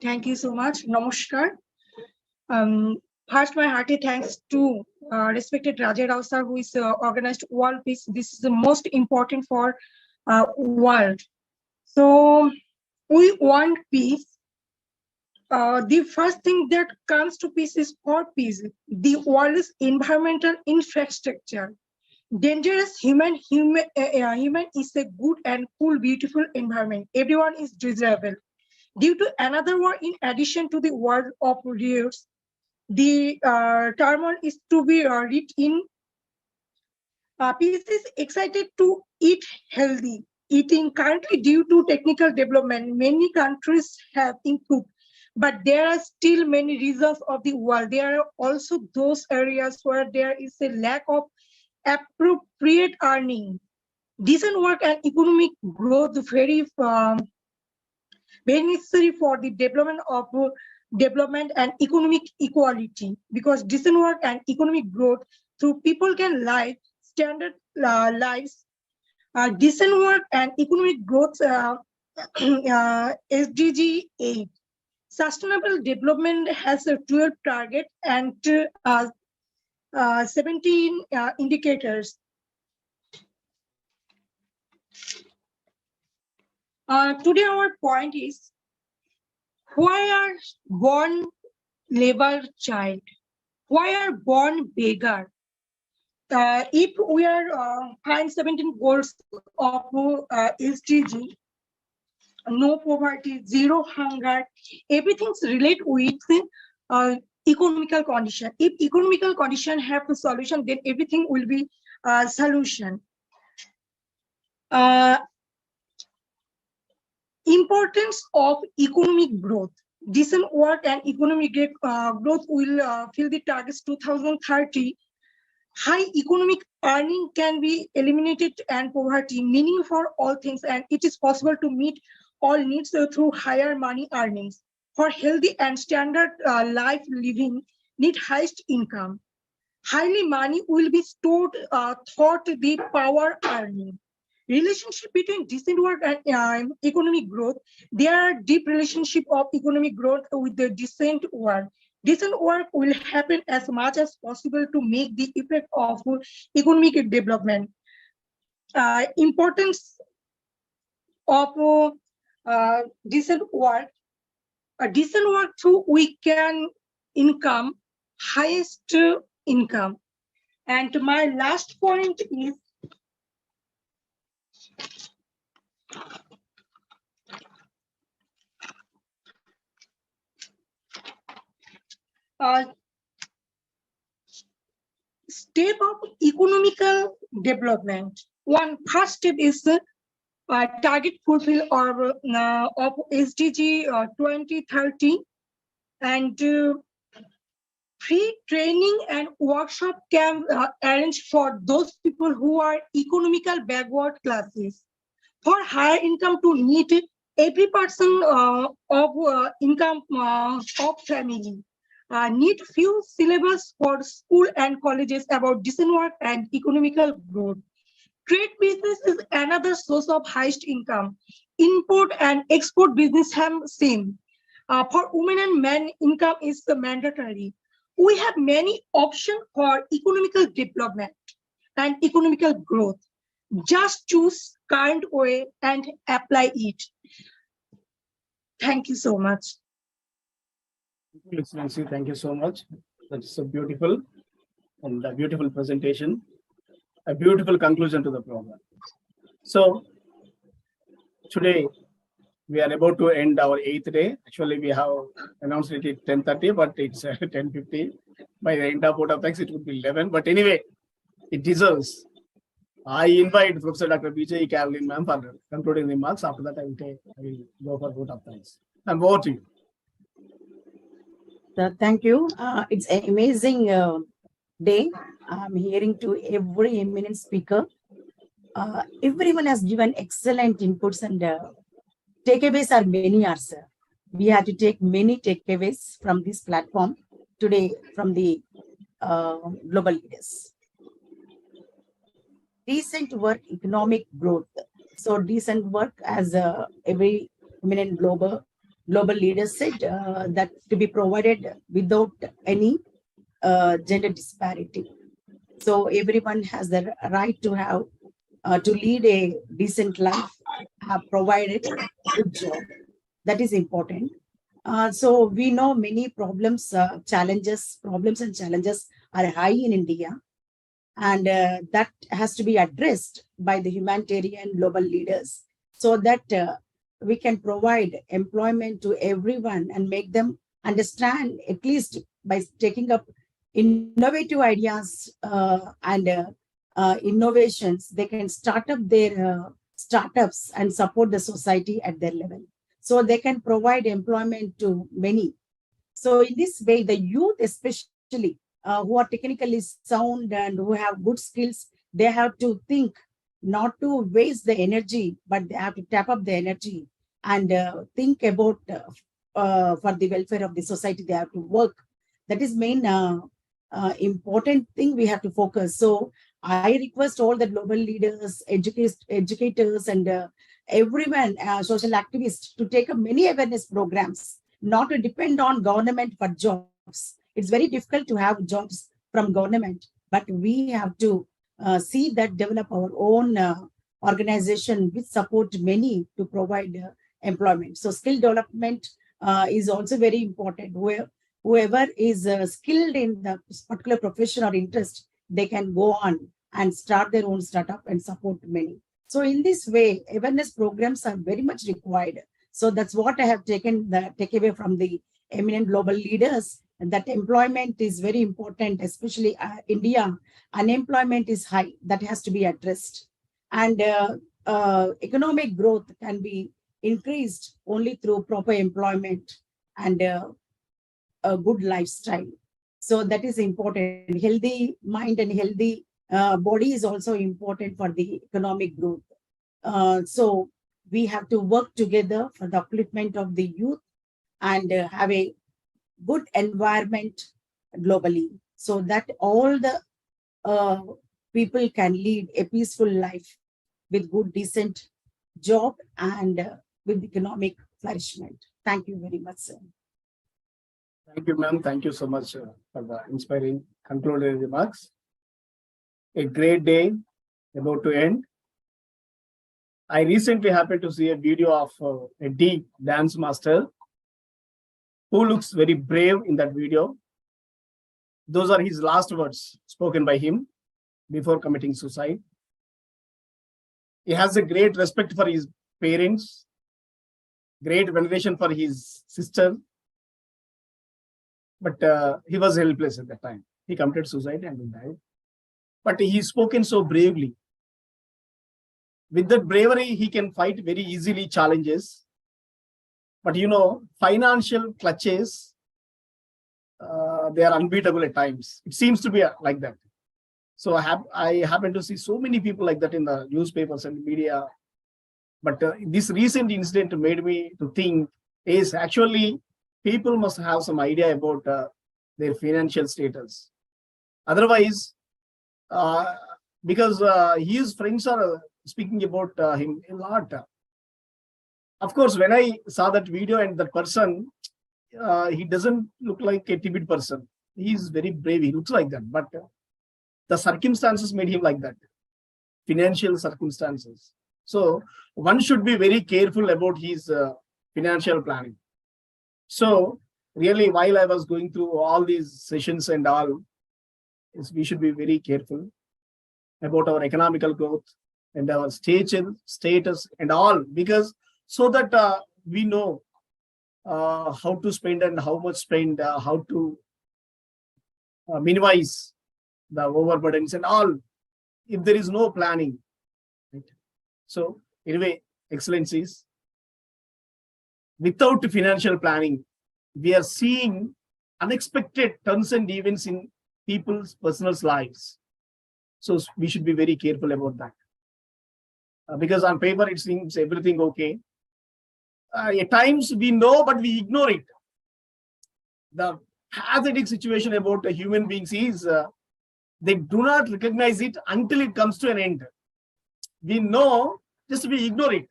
S14: Thank you so much. Namaskar. First, my hearty thanks to respected Raja Rao sir, who is organized World Peace. This is the most important for world. So we want peace. The first thing that comes to peace is for peace. The world's environmental infrastructure. Dangerous human is a good and cool, beautiful environment. Everyone is desirable. Due to another war, in addition to the war of years, the turmoil is to be read in. Peace is excited to eat healthy. Eating currently, due to technical development, many countries have improved, but there are still many regions of the world. There are also those areas where there is a lack of appropriate earning. Decent work and economic growth very necessary for the development and economic equality, because decent work and economic growth through people can live standard lives. Decent work and economic growth, SDG 8. Sustainable development has a 12 target and 17 indicators. Today our point is, why are born labor child? Why are born beggar? If we are find 17 goals of SDG, no poverty, zero hunger, everything's relate with economical condition. If economical condition have a solution, then everything will be a solution. Importance of economic growth. decent work and economic growth will fill the targets 2030. High economic earning can be eliminated and poverty, meaning for all things, and it is possible to meet all needs through higher money earnings. For healthy and standard life living, need highest income. Highly money will be stored thought the power earning. Relationship between decent work and economic growth. There are deep relationship of economic growth with the decent work. Decent work will happen as much as possible to make the effect of economic development. Importance of decent work. A decent work through we can income, highest income. And my last point is step of economical development. One first step is target fulfill or of SDG 2030, and free training and workshop can arrange for those people who are economical backward classes. For higher income to meet every person of income of family. Need few syllabus for school and colleges about decent work and economical growth. Trade business is another source of highest income. Import and export business have same. For women and men, income is mandatory. We have many options for economical development and economical growth. Just choose current way and apply it. Thank you so much.
S1: Excellency, thank you so much. That's a beautiful and a beautiful presentation, a beautiful conclusion to the program. So today we are about to end our 8th day. Actually, we have announced it at 10:30, but it's 10:50. By the end of Board of Thanks, it would be 11. But anyway, it deserves. I invite Professor Dr. B.J. Caroline ma'am for concluding remarks. After that, I will go for vote of thanks. And over to you.
S2: Thank you. It's an amazing day. I'm hearing to every eminent speaker. Everyone has given excellent inputs, and takeaways are many, sir. We have to take many takeaways from this platform today from the global leaders. Decent work, economic growth. So decent work, as every eminent global leaders said, that to be provided without any gender disparity. So everyone has the right to have to lead a decent life, have provided a good job. That is important. So we know many problems and challenges are high in India, and that has to be addressed by the humanitarian global leaders, so that we can provide employment to everyone and make them understand, at least by taking up innovative ideas and innovations, they can start up their startups and support the society at their level. So they can provide employment to many. So in this way, the youth especially, who are technically sound and who have good skills, they have to think not to waste the energy, but they have to tap up the energy and think about for the welfare of the society. They have to work. That is main important thing we have to focus. So I request all the global leaders, educators, and everyone, social activists, to take up many awareness programs, not to depend on government for jobs. It's very difficult to have jobs from government, but we have to see that develop our own organization which support many to provide employment. So skill development is also very important. Whoever is skilled in the particular profession or interest, they can go on and start their own startup and support many. So in this way, awareness programs are very much required. So that's what I have taken the takeaway from the eminent global leaders, that employment is very important, especially India. Unemployment is high. That has to be addressed. And economic growth can be increased only through proper employment and a good lifestyle. So that is important. Healthy mind and healthy body is also important for the economic growth. So we have to work together for the upliftment of the youth and have a good environment globally, so that all the people can lead a peaceful life with good, decent job and with economic flourishment. Thank you very much, sir.
S1: Thank you, ma'am. Thank you so much for the inspiring concluding remarks. A great day about to end. I recently happened to see a video of a deep dance master who looks very brave in that video. Those are his last words spoken by him before committing suicide. He has a great respect for his parents, great veneration for his sister, but he was helpless at that time. He committed suicide and he died. But he spoken so bravely. With that bravery, he can fight very easily challenges. But you know, financial clutches, they are unbeatable at times. It seems to be like that. So I happen to see so many people like that in the newspapers and media. But this recent incident made me to think is actually people must have some idea about their financial status. Otherwise, because his friends are speaking about him a lot. Of course, when I saw that video and that person, he doesn't look like a timid person. He is very brave. He looks like that. But the circumstances made him like that. Financial circumstances. So one should be very careful about his financial planning. So really, while I was going through all these sessions and all, we should be very careful about our economical growth and our status and all, because so that we know how to spend and how much spend, how to minimize the overburdens and all, if there is no planning. Right? So anyway, Excellencies, without financial planning, we are seeing unexpected turns and events in people's personal lives. So we should be very careful about that. Because on paper, it seems everything okay. At times we know, but we ignore it. The pathetic situation about human beings is they do not recognize it until it comes to an end. We know, just we ignore it.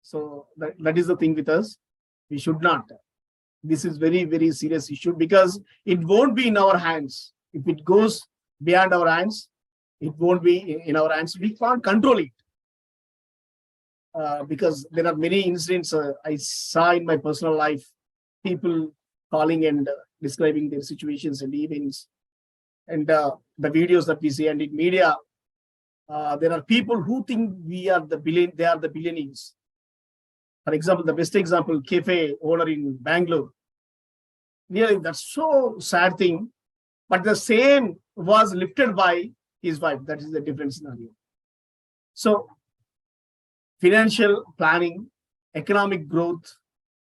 S1: So that is the thing with us. We should not. This is very, very serious issue because it won't be in our hands. If it goes beyond our hands, it won't be in our hands. We can't control it. Because there are many incidents I saw in my personal life, people calling and describing their situations and events, and the videos that we see and in media. There are people who think they are the billionaires. For example, the best example, cafe owner in Bangalore. Really, that's so sad thing. But the same was lifted by his wife. That is the different scenario. So financial planning, economic growth,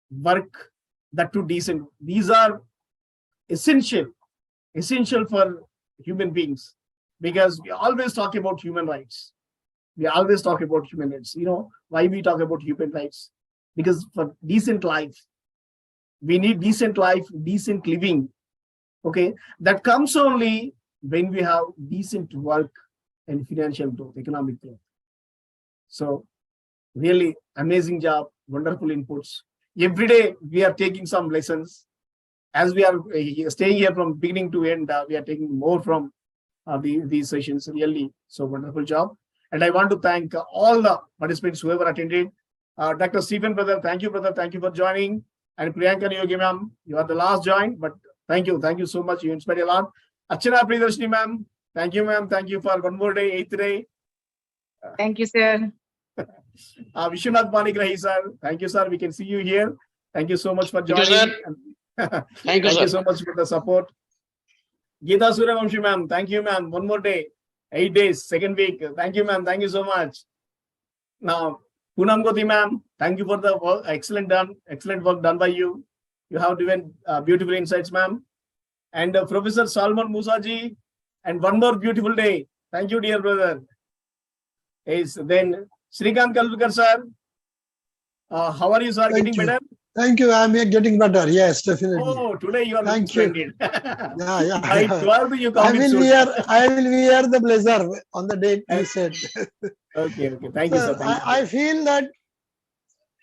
S1: work, that too decent. These are essential for human beings, because we always talk about human rights. We always talk about human rights. You know why we talk about human rights? Because for decent life, we need decent life, decent living. Okay, that comes only when we have decent work and financial growth, economic growth. So really amazing job, wonderful inputs. Every day we are taking some lessons. As we are staying here from beginning to end, we are taking more from these sessions. Really, so wonderful job. And I want to thank all the participants, whoever attended. Dr. Stephen, brother, thank you, brother. Thank you for joining. And Priyanka Yogi, ma'am, you are the last join, but thank you so much. You inspired a lot. Archana Priyadarshini, ma'am, thank you, ma'am. Thank you for one more day, 8th day.
S8: Thank you, sir.
S1: Vishwanath Manigrahi, sir. Thank you, sir. We can see you here. Thank you so much for joining. Thank you so much for the support. Geeta Suryavanshi, ma'am. Thank you, ma'am. One more day. 8 days, second week. Thank you, ma'am. Thank you so much. Now, Poonam Goti, ma'am. Thank you for the work. Excellent work done by you. You have given beautiful insights, ma'am. And Professor Salman Musaji, and one more beautiful day. Thank you, dear brother. Is then Srikant Kalvikar, sir. How are you, sir? Getting better?
S15: Thank you. I'm getting better. Yes, definitely.
S1: Oh, today you are looking
S15: Thank you.
S1: splendid.
S15: Yeah.
S1: By 12 you
S15: I
S1: come with
S15: will
S1: suit.
S15: wear the blazer on the date you said.
S1: Okay. Thank you, sir. Thank you.
S15: I feel that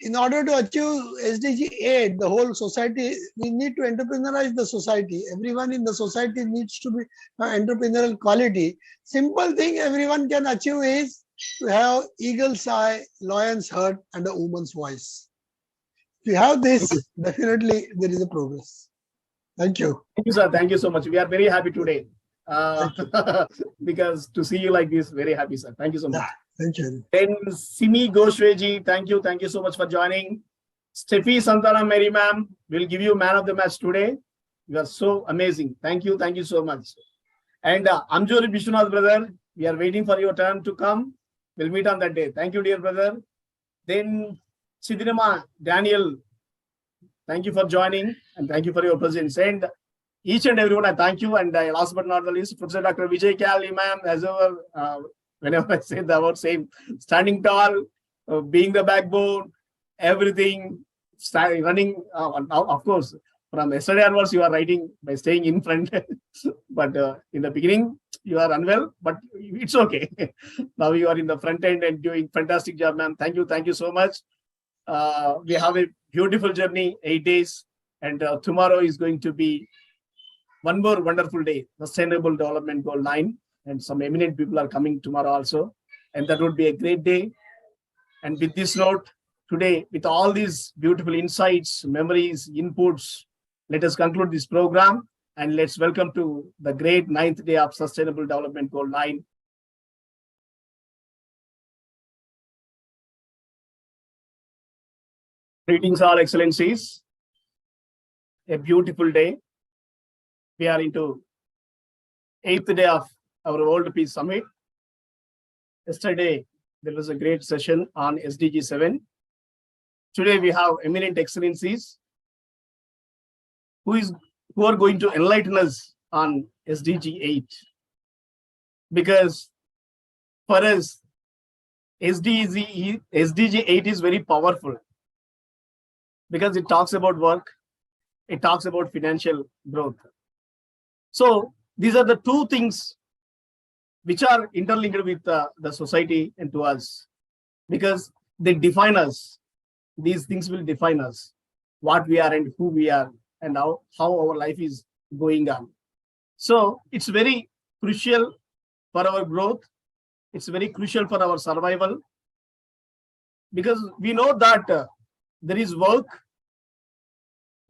S15: in order to achieve SDG 8, the whole society, we need to entrepreneurize the society. Everyone in the society needs to be entrepreneurial quality. Simple thing everyone can achieve is to have eagle's eye, lion's heart, and a woman's voice. If you have this, definitely there is a progress. Thank you.
S1: Thank you, sir. Thank you so much. We are very happy today. Because to see you like this, very happy, sir. Thank you so much.
S15: Yeah, thank you.
S1: Then Simi Goshweji, thank you. Thank you so much for joining. Steffi Santana Mary ma'am will give you man of the match today. You are so amazing. Thank you. Thank you so much. And Amjori Bishwanath, brother, we are waiting for your turn to come. We'll meet on that day. Thank you, dear brother. Then Sidinama Daniel, thank you for joining and thank you for your presence. And each and everyone, I thank you. And last but not the least, Professor Dr. Vijay Kali, ma'am, as ever, whenever I say the word, same, standing tall, being the backbone, everything, running. Of course, from yesterday onwards, you are writing by staying in front. But in the beginning, you are unwell, but it's okay. Now you are in the front end and doing fantastic job, ma'am. Thank you. Thank you so much. We have a beautiful journey, 8 days. And tomorrow is going to be one more wonderful day, Sustainable Development Goal 9. And some eminent people are coming tomorrow also. And that would be a great day. And with this note, today, with all these beautiful insights, memories, inputs, let us conclude this program and let's welcome to the great 9th day of Sustainable Development Goal 9. Greetings, all excellencies. A beautiful day. We are into 8th day of our World Peace Summit. Yesterday, there was a great session on SDG 7. Today, we have eminent excellencies who are going to enlighten us on SDG 8. Because for us, SDG 8 is very powerful because it talks about work, it talks about financial growth. So these are the two things which are interlinked with the society and to us because they define us. These things will define us, what we are and who we are and how our life is going on. So it's very crucial for our growth. It's very crucial for our survival because we know that there is work,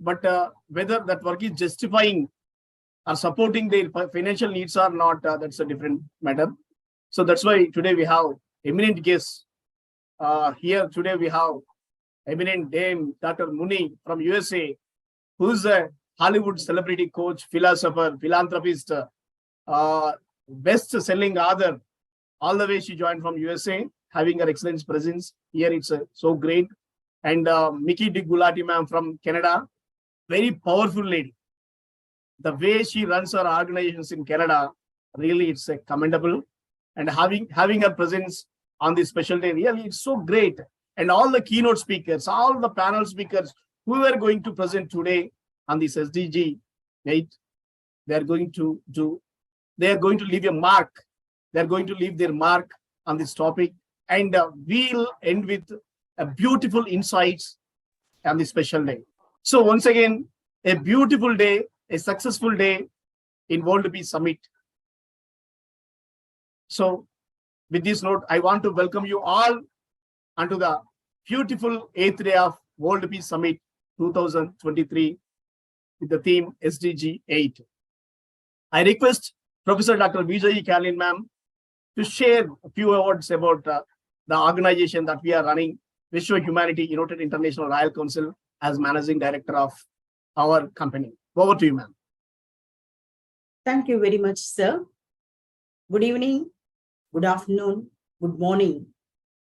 S1: but whether that work is justifying or supporting their financial needs or not, that's a different matter. So that's why today we have eminent guests. Here today we have eminent Dame Dr. Muni from USA, who's a Hollywood celebrity coach, philosopher, philanthropist, best-selling author. All the way she joined from USA, having her excellent presence here. It's so great. And Mickey Gulati ma'am from Canada, very powerful lady. The way she runs her organizations in Canada, really it's commendable. And having her presence on this special day, really it's so great. And all the keynote speakers, all the panel speakers who are going to present today on this SDG 8, they are going to leave a mark. They're going to leave their mark on this topic. And we'll end with a beautiful insights on this special day. So once again, a beautiful day, a successful day in World Peace Summit. So with this note, I want to welcome you all onto the beautiful 8th day of World Peace Summit 2023 with the theme SDG 8. I request Professor Dr. Vijay Kali ma'am to share a few words about the organization that we are running, Vishwa Humanity United International Royal Council, as Managing Director of our company. Over to you, ma'am.
S2: Thank you very much, sir. Good evening, good afternoon, good morning,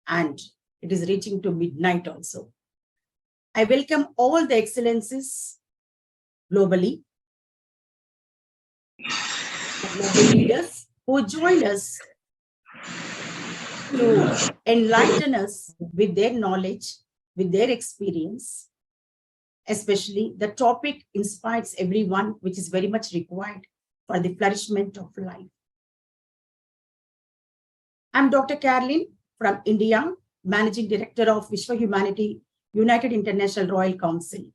S2: and it is reaching to midnight also. I welcome all the excellencies globally. Global leaders who join us to enlighten us with their knowledge, with their experience. Especially the topic inspires everyone, which is very much required for the flourishment of life. I'm Dr. Caroline from India, Managing Director of Vishwa Humanity United International Royal Council.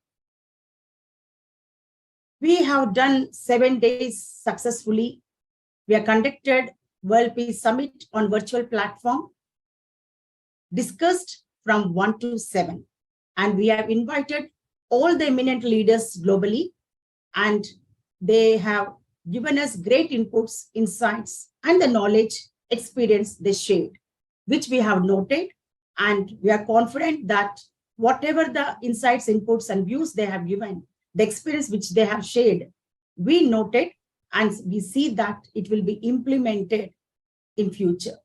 S2: We have done 7 days successfully. We have conducted World Peace Summit on virtual platform, discussed from 1 to 7, and we have invited all the eminent leaders globally, and they have given us great inputs, insights, and the knowledge, experience they shared, which we have noted, and we are confident that whatever the insights, inputs, and views they have given, the experience which they have shared, we noted, and we see that it will be implemented in future,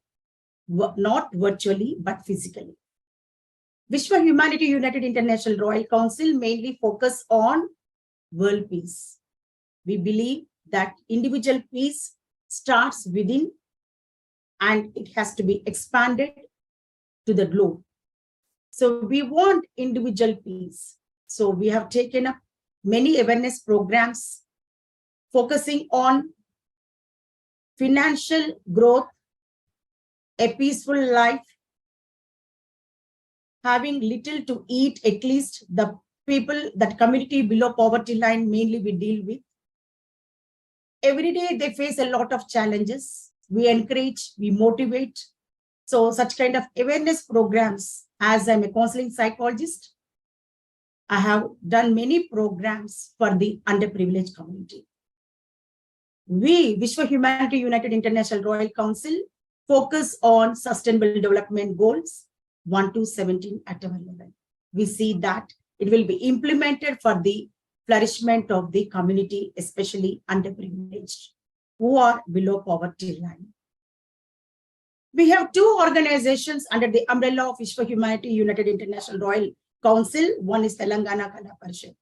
S2: not virtually, but physically. Vishwa Humanity United International Royal Council mainly focus on world peace. We believe that individual peace starts within and it has to be expanded to the globe. So we want individual peace. So we have taken up many awareness programs focusing on financial growth, a peaceful life, having little to eat, at least the people, that community below poverty line mainly we deal with. Every day they face a lot of challenges. We encourage, we motivate. So such kind of awareness programs, as I'm a counseling psychologist, I have done many programs for the underprivileged community. We, Vishwa Humanity United International Royal Council, focus on Sustainable Development Goals 1 to 17 at our level. We see that it will be implemented for the flourishment of the community, especially underprivileged, who are below poverty line. We have 2 organizations under the umbrella of Vishwa Humanity United International Royal Council. One is Telangana Kala Parishad,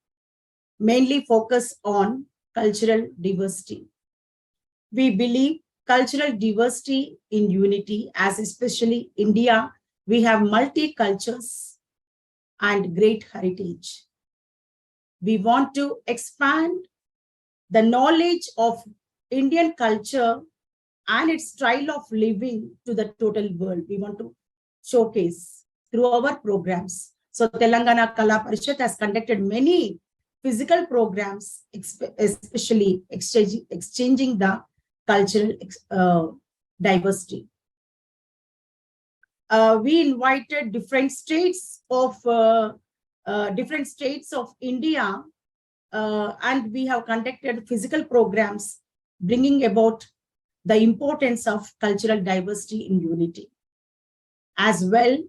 S2: mainly focus on cultural diversity. We believe cultural diversity in unity, as especially India, we have multi-cultures and great heritage. We want to expand the knowledge of Indian culture and its style of living to the total world. We want to showcase through our programs. So Telangana Kala Parishad has conducted many physical programs, especially exchanging the cultural diversity. We invited different states of India, and we have conducted physical programs bringing about the importance of cultural diversity in unity. As well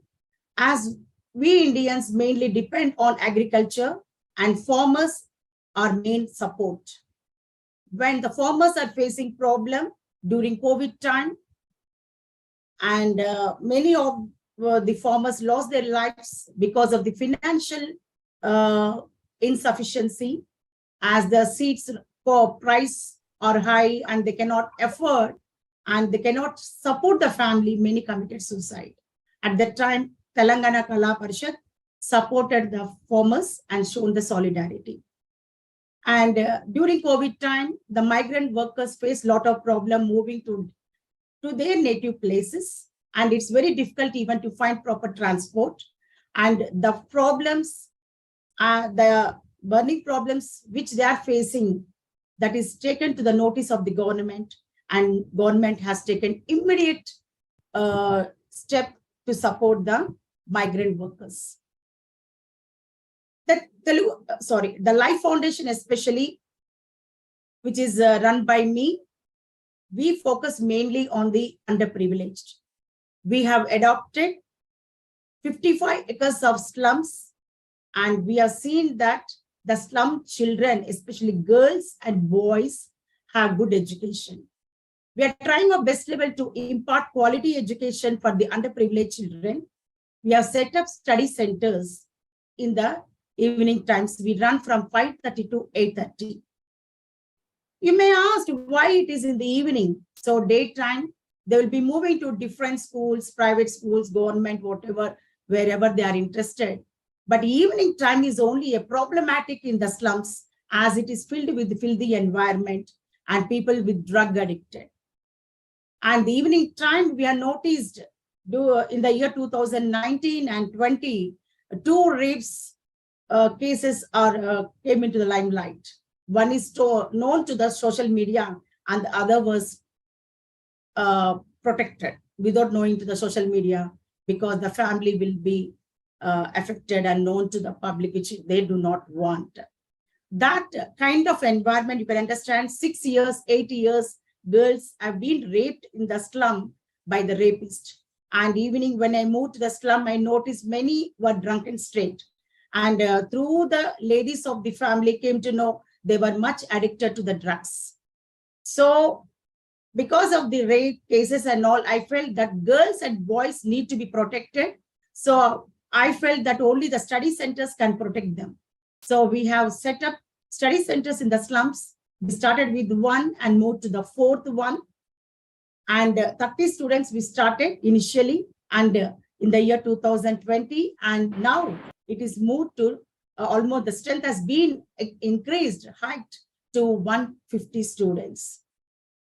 S2: as we Indians mainly depend on agriculture, and farmers are main support. When the farmers are facing problem during COVID time, and many of the farmers lost their lives because of the financial insufficiency, as the seeds for price are high and they cannot afford and they cannot support the family, many committed suicide. At that time, Telangana Kala Parishad supported the farmers and shown the solidarity. And during COVID time, the migrant workers face a lot of problem moving to their native places, and it's very difficult even to find proper transport. And the problems, the burning problems which they are facing, that is taken to the notice of the government, and government has taken immediate step to support the migrant workers. The Life Foundation especially, which is run by me, we focus mainly on the underprivileged. We have adopted 55 acres of slums, and we have seen that the slum children, especially girls and boys, have good education. We are trying our best level to impart quality education for the underprivileged children. We have set up study centers in the evening times. We run from 5:30 to 8:30. You may ask why it is in the evening. So daytime, they will be moving to different schools, private schools, government, whatever, wherever they are interested. But evening time is only a problematic in the slums as it is filled with filthy environment and people with drug addicted. And the evening time, we are noticed in the year 2019 and 20, 2 rapes cases are came into the limelight. One is known to the social media and the other was protected without knowing to the social media because the family will be affected and known to the public, which they do not want. That kind of environment, you can understand, 6 years, 8 years, girls have been raped in the slum by the rapist. And evening when I moved to the slum, I noticed many were drunk and straight. And through the ladies of the family came to know they were much addicted to the drugs. So because of the rape cases and all, I felt that girls and boys need to be protected. So I felt that only the study centers can protect them. So we have set up study centers in the slums. We started with 1 and moved to the 4th one. And 30 students we started initially and in the year 2020. And now it is moved to almost the strength has been increased, hiked to 150 students.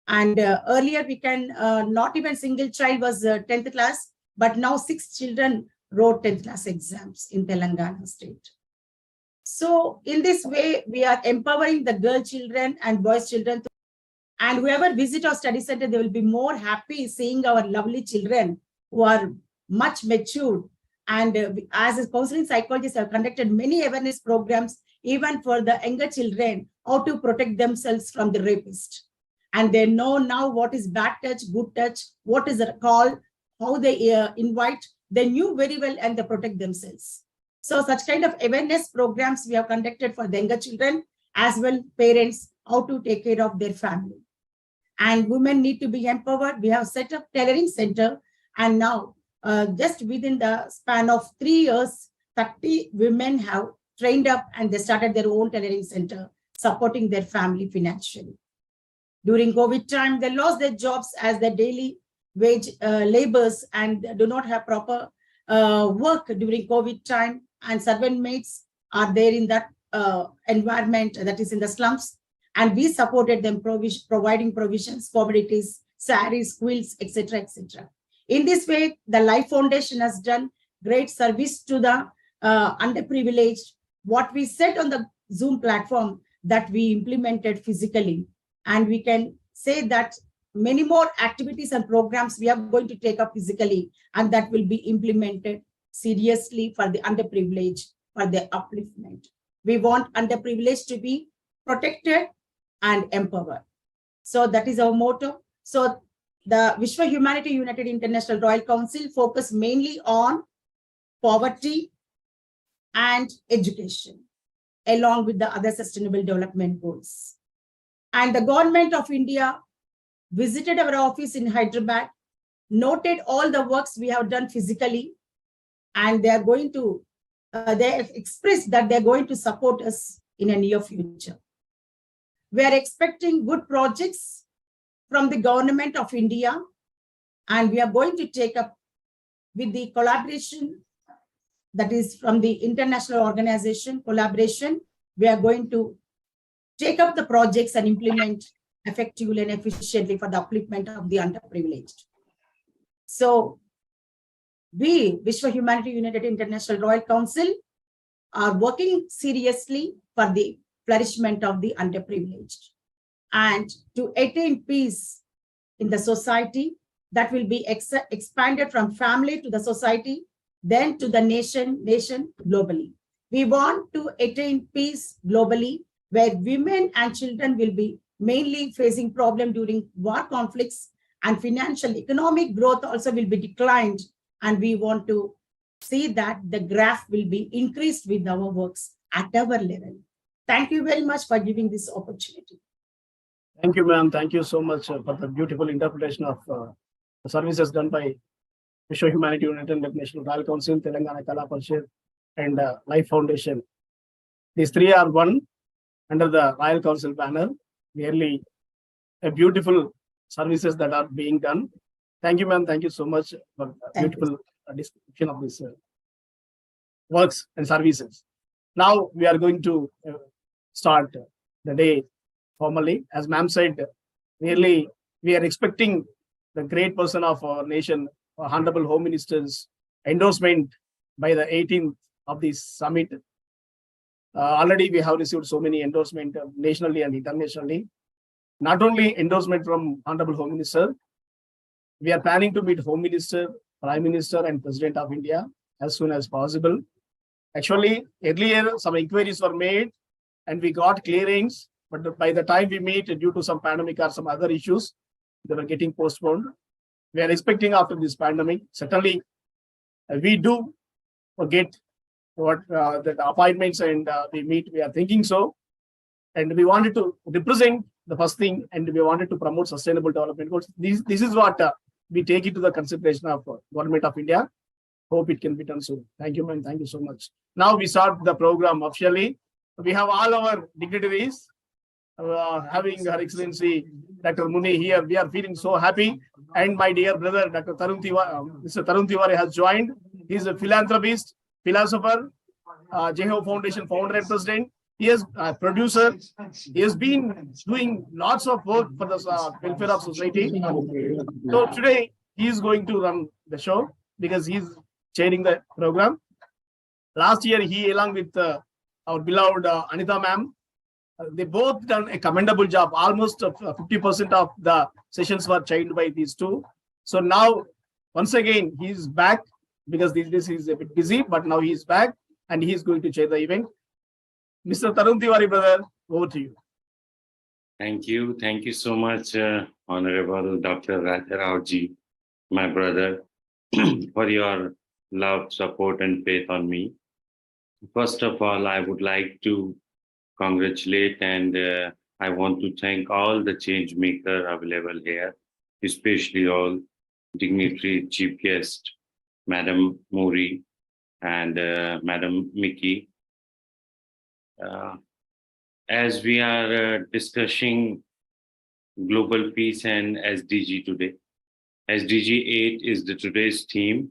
S2: And earlier we can, not even single child was 10th class, but now 6 children wrote 10th class exams in Telangana state. So in this way, we are empowering the girl children and boys children. And whoever visit our study center, they will be more happy seeing our lovely children who are much matured. And as a counseling psychologist, I have conducted many awareness programs, even for the younger children, how to protect themselves from the rapist. And they know now what is bad touch, good touch, what is a call, how they invite. They knew very well and they protect themselves. So such kind of awareness programs we have conducted for the younger children, as well parents, how to take care of their family. And women need to be empowered. We have set up tailoring center. And now just within the span of 3 years, 30 women have trained up and they started their own tailoring center, supporting their family financially. During COVID time, they lost their jobs as their daily wage laborers and do not have proper work during COVID time. And servant maids are there in that environment that is in the slums. And we supported them providing provisions, commodities, saris, quilts, etc., etc. In this way, the Life Foundation has done great service to the underprivileged. What we set on the Zoom platform that we implemented physically. And we can say that many more activities and programs we are going to take up physically, and that will be implemented seriously for the underprivileged, for their upliftment. We want underprivileged to be protected and empowered. So that is our motto. So the Vishwa Humanity United International Royal Council focus mainly on poverty and education, along with the other sustainable development goals. And the government of India visited our office in Hyderabad, noted all the works we have done physically, and they are going to, they have expressed that they're going to support us in a near future. We are expecting good projects from the government of India, and we are going to take up with the collaboration that is from the international organization collaboration. We are going to take up the projects and implement effectively and efficiently for the upliftment of the underprivileged. So we, Vishwa Humanity United International Royal Council, are working seriously for the flourishment of the underprivileged and to attain peace in the society that will be expanded from family to the society, then to the nation globally. We want to attain peace globally, where women and children will be mainly facing problem during war conflicts, and financial economic growth also will be declined. And we want to see that the graph will be increased with our works at our level. Thank you very much for giving this opportunity.
S1: Thank you, ma'am. Thank you so much for the beautiful interpretation of the services done by Vishwa Humanity United International Royal Council, Telangana Kala Parishad, and Life Foundation These three are one under the Royal Council banner. Really a beautiful services that are being done. Thank you, ma'am. Thank you so much for beautiful description of this works and services. Now we are going to start the day formally. As ma'am said, really we are expecting the great person of our nation, Honorable Home Minister's endorsement by the 18th of this summit. Already we have received so many endorsement nationally and internationally. Not only endorsement from Honorable Home Minister, we are planning to meet Home Minister, Prime Minister and President of India as soon as possible. Actually, earlier some inquiries were made and we got clearance, but by the time we meet, due to some pandemic or some other issues, they were getting postponed. We are expecting after this pandemic, certainly we do get what the appointments and we meet, we are thinking so. And we wanted to represent the first thing and we wanted to promote sustainable development goals. This is what we take into the consideration of Government of India. Hope it can be done soon. Thank you, man. Thank you so much. Now we start the program officially. We have all our dignitaries having Her Excellency Dr. Muni here. We are feeling so happy. And my dear brother, Dr. Tarun Tiwari, Mr. Tarun Tiwari has joined. He is a philanthropist, philosopher, JHO Foundation founder and president. He is a producer. He has been doing lots of work for the welfare of society. So today he is going to run the show because he is chairing the program. Last year, he along with our beloved Anita ma'am, they both done a commendable job. Almost 50% of the sessions were chaired by these two. So now, once again, he is back because this is a bit busy, but now he is back and he is going to chair the event. Mr. Tarun Tiwari, brother, over to you.
S3: Thank you. Thank you so much, Honorable Dr. Rao ji, my brother, for your love, support, and faith on me. First of all, I would like to congratulate and I want to thank all the change makers available here, especially all dignitary chief guest, Madam Mori and Madam Mickey. As we are discussing global peace and SDG today, SDG 8 is the today's theme,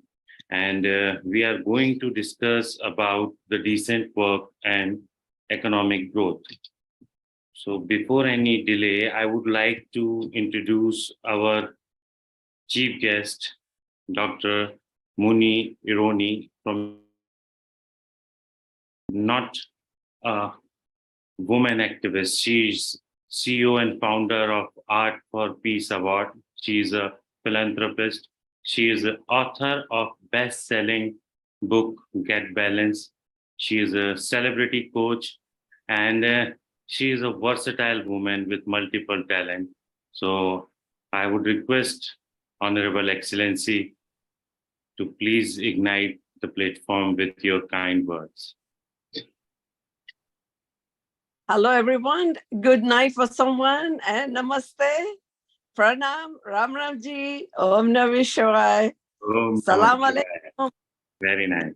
S3: and we are going to discuss about the decent work and economic growth. So before any delay, I would like to introduce our chief guest, Dr. Muni Ironi, from not a woman activist. She's CEO and founder of Art for Peace Award. She is a philanthropist. She is the author of best-selling book, Get Balance. She is a celebrity coach and she is a versatile woman with multiple talent. So I would request Honorable Excellency to please ignite the platform with your kind words.
S4: Hello, everyone. Good night for someone and namaste. Pranam, Ram Ramji, Om Namah Shivaya. Salam alaikum.
S3: Very nice.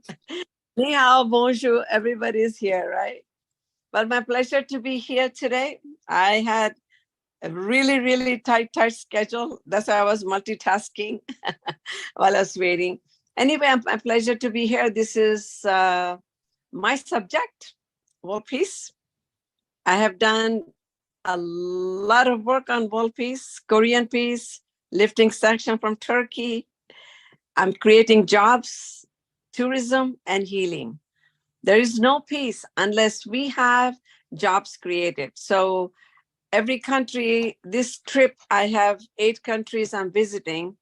S4: Ni hao, bonjour. Everybody is here, right? But my pleasure to be here today. I had a really tight schedule. That's why I was multitasking while I was waiting. Anyway, my pleasure to be here. This is my subject, world peace. I have done a lot of work on world peace, Korean peace, lifting sanctions from Turkey. I'm creating jobs, tourism, and healing. There is no peace unless we have jobs created. So every country, this trip, I have 8 countries I'm visiting.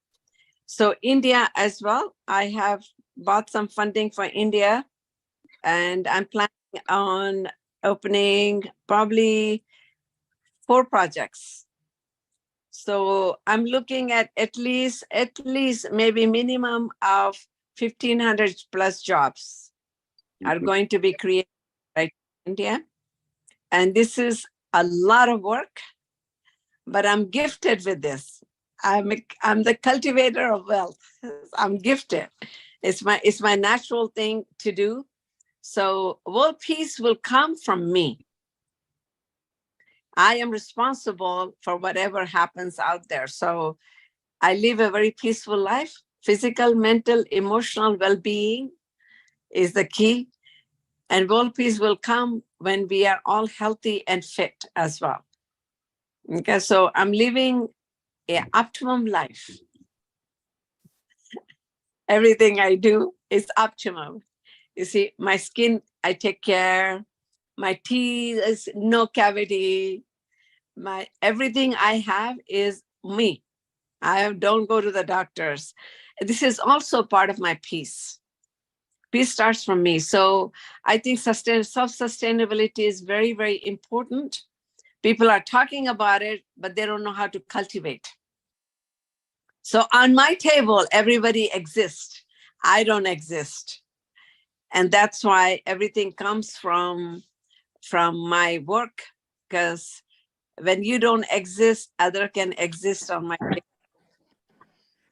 S4: So India as well, I have bought some funding for India and I'm planning on opening probably 4 projects. So I'm looking at least maybe minimum of 1,500 plus jobs are going to be created right in India. And this is a lot of work, but I'm gifted with this. I'm the cultivator of wealth. I'm gifted. It's my natural thing to do. So world peace will come from me. I am responsible for whatever happens out there. So I live a very peaceful life. Physical, mental, emotional well-being is the key. And world peace will come when we are all healthy and fit as well. Okay, so I'm living an optimum life. Everything I do is optimum. You see, my skin, I take care. My teeth is no cavity. My everything I have is me. I don't go to the doctors. This is also part of my peace. Peace starts from me. So I think self-sustainability is very, very important. People are talking about it, but they don't know how to cultivate. So on my table, everybody exists. I don't exist. And that's why everything comes from my work, because when you don't exist, other can exist on my table.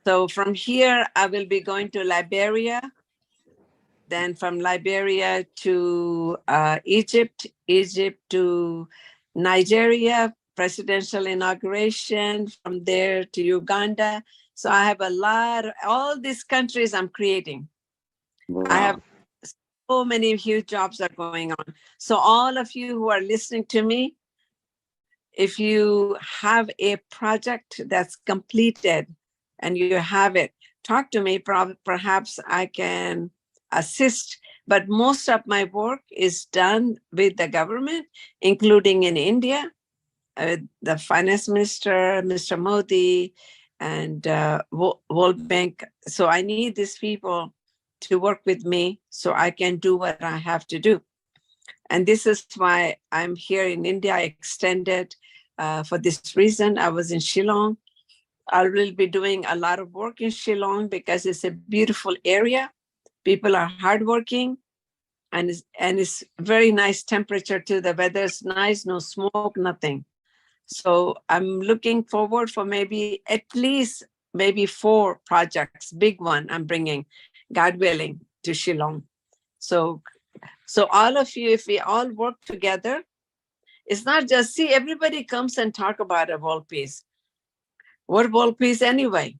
S4: So from here, I will be going to Liberia, then from Liberia to Egypt, Egypt to Nigeria, presidential inauguration, from there to Uganda. So I have a lot of, all these countries I'm creating.
S3: Wow.
S4: I have so many huge jobs are going on. So all of you who are listening to me, if you have a project that's completed and you have it, talk to me. Perhaps I can assist. But most of my work is done with the government, including in India, the finance minister, Mr. Modi, and World Bank. So I need these people to work with me so I can do what I have to do. And this is why I'm here in India, extended for this reason. I was in Shillong. I will be doing a lot of work in Shillong because it's a beautiful area. People are hardworking, and it's very nice temperature too. The weather is nice, no smoke, nothing. So I'm looking forward for maybe at least maybe 4 projects, big one I'm bringing, God willing, to Shillong. So all of you, if we all work together, it's not just, see, everybody comes and talk about a world peace. What world peace anyway?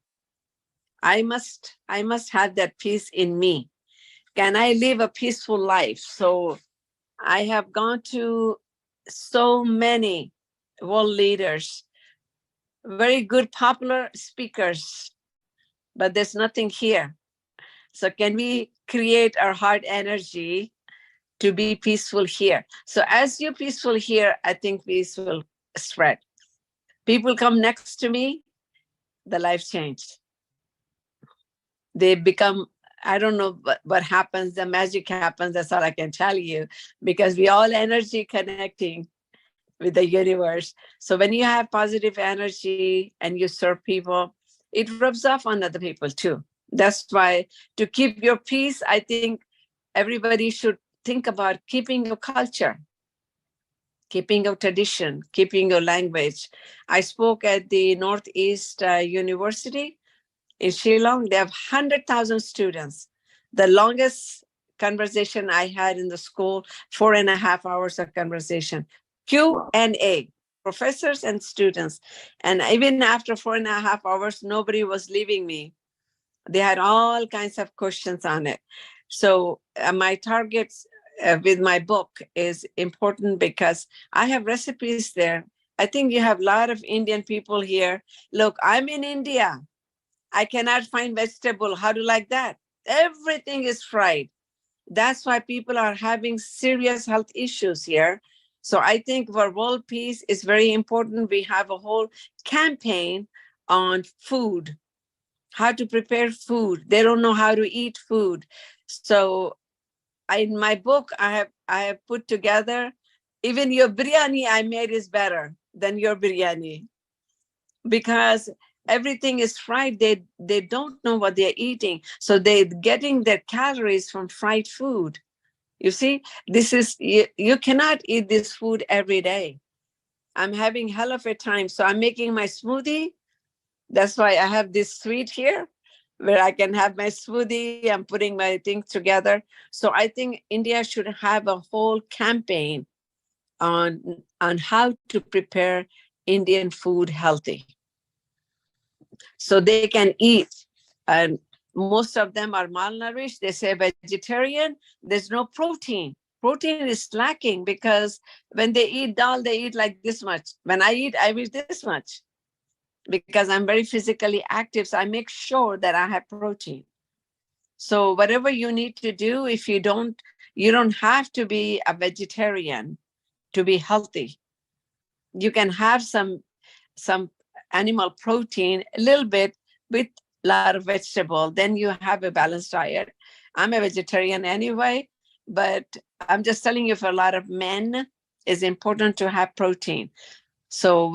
S4: I must have that peace in me. Can I live a peaceful life? So I have gone to so many world leaders, very good popular speakers, but there's nothing here. So can we create our heart energy to be peaceful here? So as you're peaceful here, I think peace will spread. People come next to me, the life changed. They become, I don't know what happens, the magic happens, that's all I can tell you, because we all energy connecting with the universe. So when you have positive energy and you serve people, it rubs off on other people too. That's why to keep your peace, I think everybody should think about keeping your culture, keeping your tradition, keeping your language. I spoke at the Northeast University in Shillong. They have 100,000 students. The longest conversation I had in the school, 4.5 hours of conversation. Q&A, professors and students. And even after 4.5 hours, nobody was leaving me. They had all kinds of questions on it. So my targets with my book is important because I have recipes there. I think you have a lot of Indian people here. Look, I'm in India. I cannot find vegetable. How do you like that? Everything is fried. That's why people are having serious health issues here. So I think for world peace is very important. We have a whole campaign on food, how to prepare food. They don't know how to eat food. So in my book, I have put together, even your biryani I made is better than your biryani, because everything is fried. They don't know what they're eating. So they're getting their calories from fried food. You see, this is, you cannot eat this food every day. I'm having hell of a time. So I'm making my smoothie. That's why I have this sweet here. where I can have my smoothie. I'm putting my things together. So I think India should have a whole campaign on how to prepare Indian food healthy, so they can eat. And most of them are malnourished. They say vegetarian, there's no protein. Protein is lacking because when they eat dal, they eat like this much. When I eat this much because I'm very physically active. So I make sure that I have protein. So whatever you need to do, if you don't have to be a vegetarian to be healthy. You can have some animal protein, a little bit with a lot of vegetable, then you have a balanced diet. I'm a vegetarian anyway, but I'm just telling you, for a lot of men, it's important to have protein. So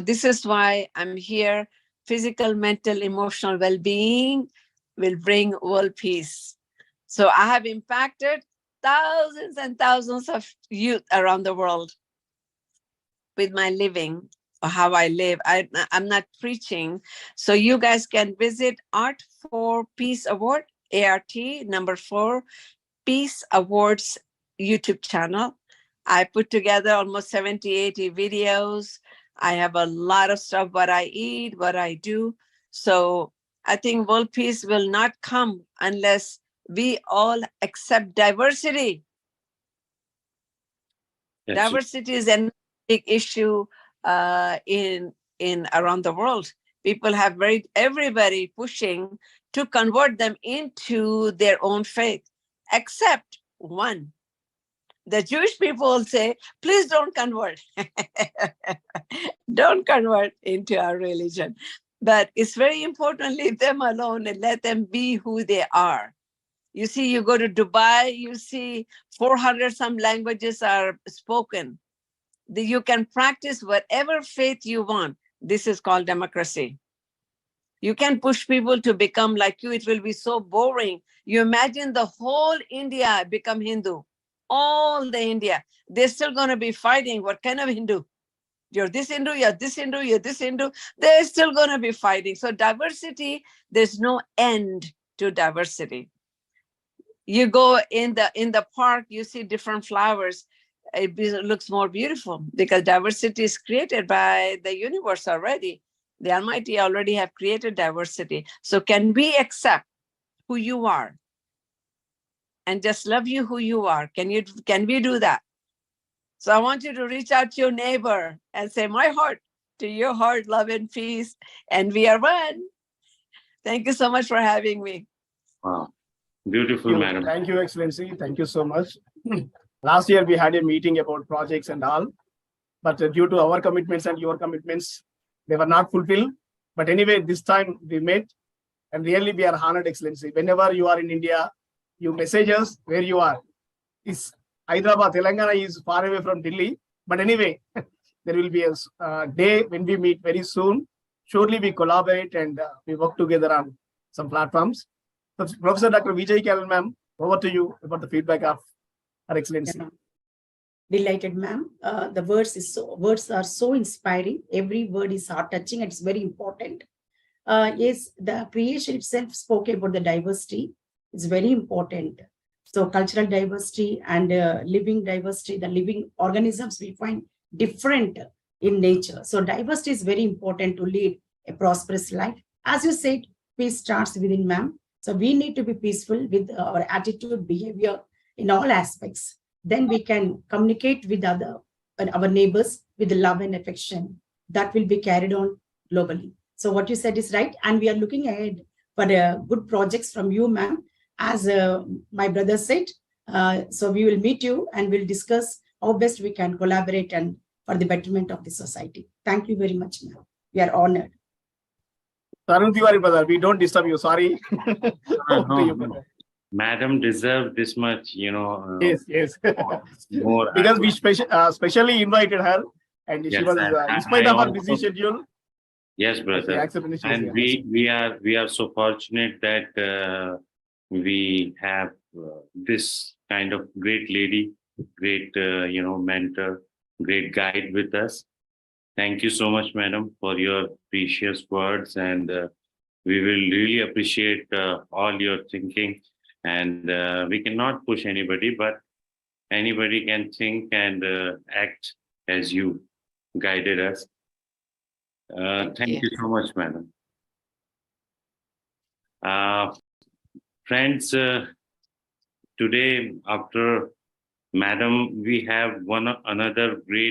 S4: this is why I'm here. Physical, mental, emotional well-being will bring world peace. So I have impacted thousands and thousands of youth around the world with my living, or how I live. I'm not preaching. So you guys can visit Art for Peace Award, ART, number 4, Peace Awards YouTube channel. I put together almost 70, 80 videos. I have a lot of stuff, what I eat, what I do. So I think world peace will not come unless we all accept diversity. Diversity is a big issue in around the world. People have everybody pushing to convert them into their own faith, except one. The Jewish people say, please don't convert. Don't convert into our religion. But it's very important, leave them alone and let them be who they are. You see, you go to Dubai, you see 400 some languages are spoken. You can practice whatever faith you want. This is called democracy. You can push people to become like you. It will be so boring. You imagine the whole India become Hindu. All the India. They're still going to be fighting. What kind of Hindu? You're this Hindu, you're this Hindu, you're this Hindu. They're still going to be fighting. So diversity, there's no end to diversity. You go in the park, you see different flowers. It looks more beautiful because diversity is created by the universe already. The Almighty already have created diversity. So can we accept who you are and just love you who you are? Can we do that? So I want you to reach out to your neighbor and say, my heart to your heart, love and peace, and we are one. Thank you so much for having me.
S3: Wow. Beautiful, madam.
S1: Thank you, Excellency. Thank you so much. Last year, we had a meeting about projects and all, but due to our commitments and your commitments, they were not fulfilled. But anyway, this time we met, and really we are honored, Excellency. Whenever you are in India, you message us where you are. It's Hyderabad, Telangana is far away from Delhi. But anyway, there will be a day when we meet very soon. Surely we collaborate and we work together on some platforms. So Professor Dr. Vijay Carol, ma'am, over to you about the feedback of Her Excellency.
S2: Yeah. Delighted, ma'am. The words are so inspiring. Every word is heart-touching. It's very important. Yes, the creation itself spoke about the diversity. It's very important. So cultural diversity and living diversity, the living organisms we find different in nature. So diversity is very important to lead a prosperous life. As you said, peace starts within, ma'am. So we need to be peaceful with our attitude, behavior in all aspects. Then we can communicate with our neighbors with love and affection. That will be carried on globally. So what you said is right. And we are looking ahead for good projects from you, ma'am. As my brother said, so we will meet you and we'll discuss how best we can collaborate and for the betterment of the society. Thank you very much, ma'am. We are honored.
S1: Tarun Tiwari, brother, we don't disturb you. Sorry.
S3: No. Madam deserved this much,
S1: Yes.
S3: more.
S1: Because we specially invited her, and she was, in spite of her busy schedule.
S3: Yes, brother. And we are so fortunate that we have this kind of great lady, great mentor, great guide with us. Thank you so much, madam, for your precious words and We will really appreciate all your thinking, and we cannot push anybody, but anybody can think and act as you guided us. Thank you so much, madam. Friends, today after madam, we have another great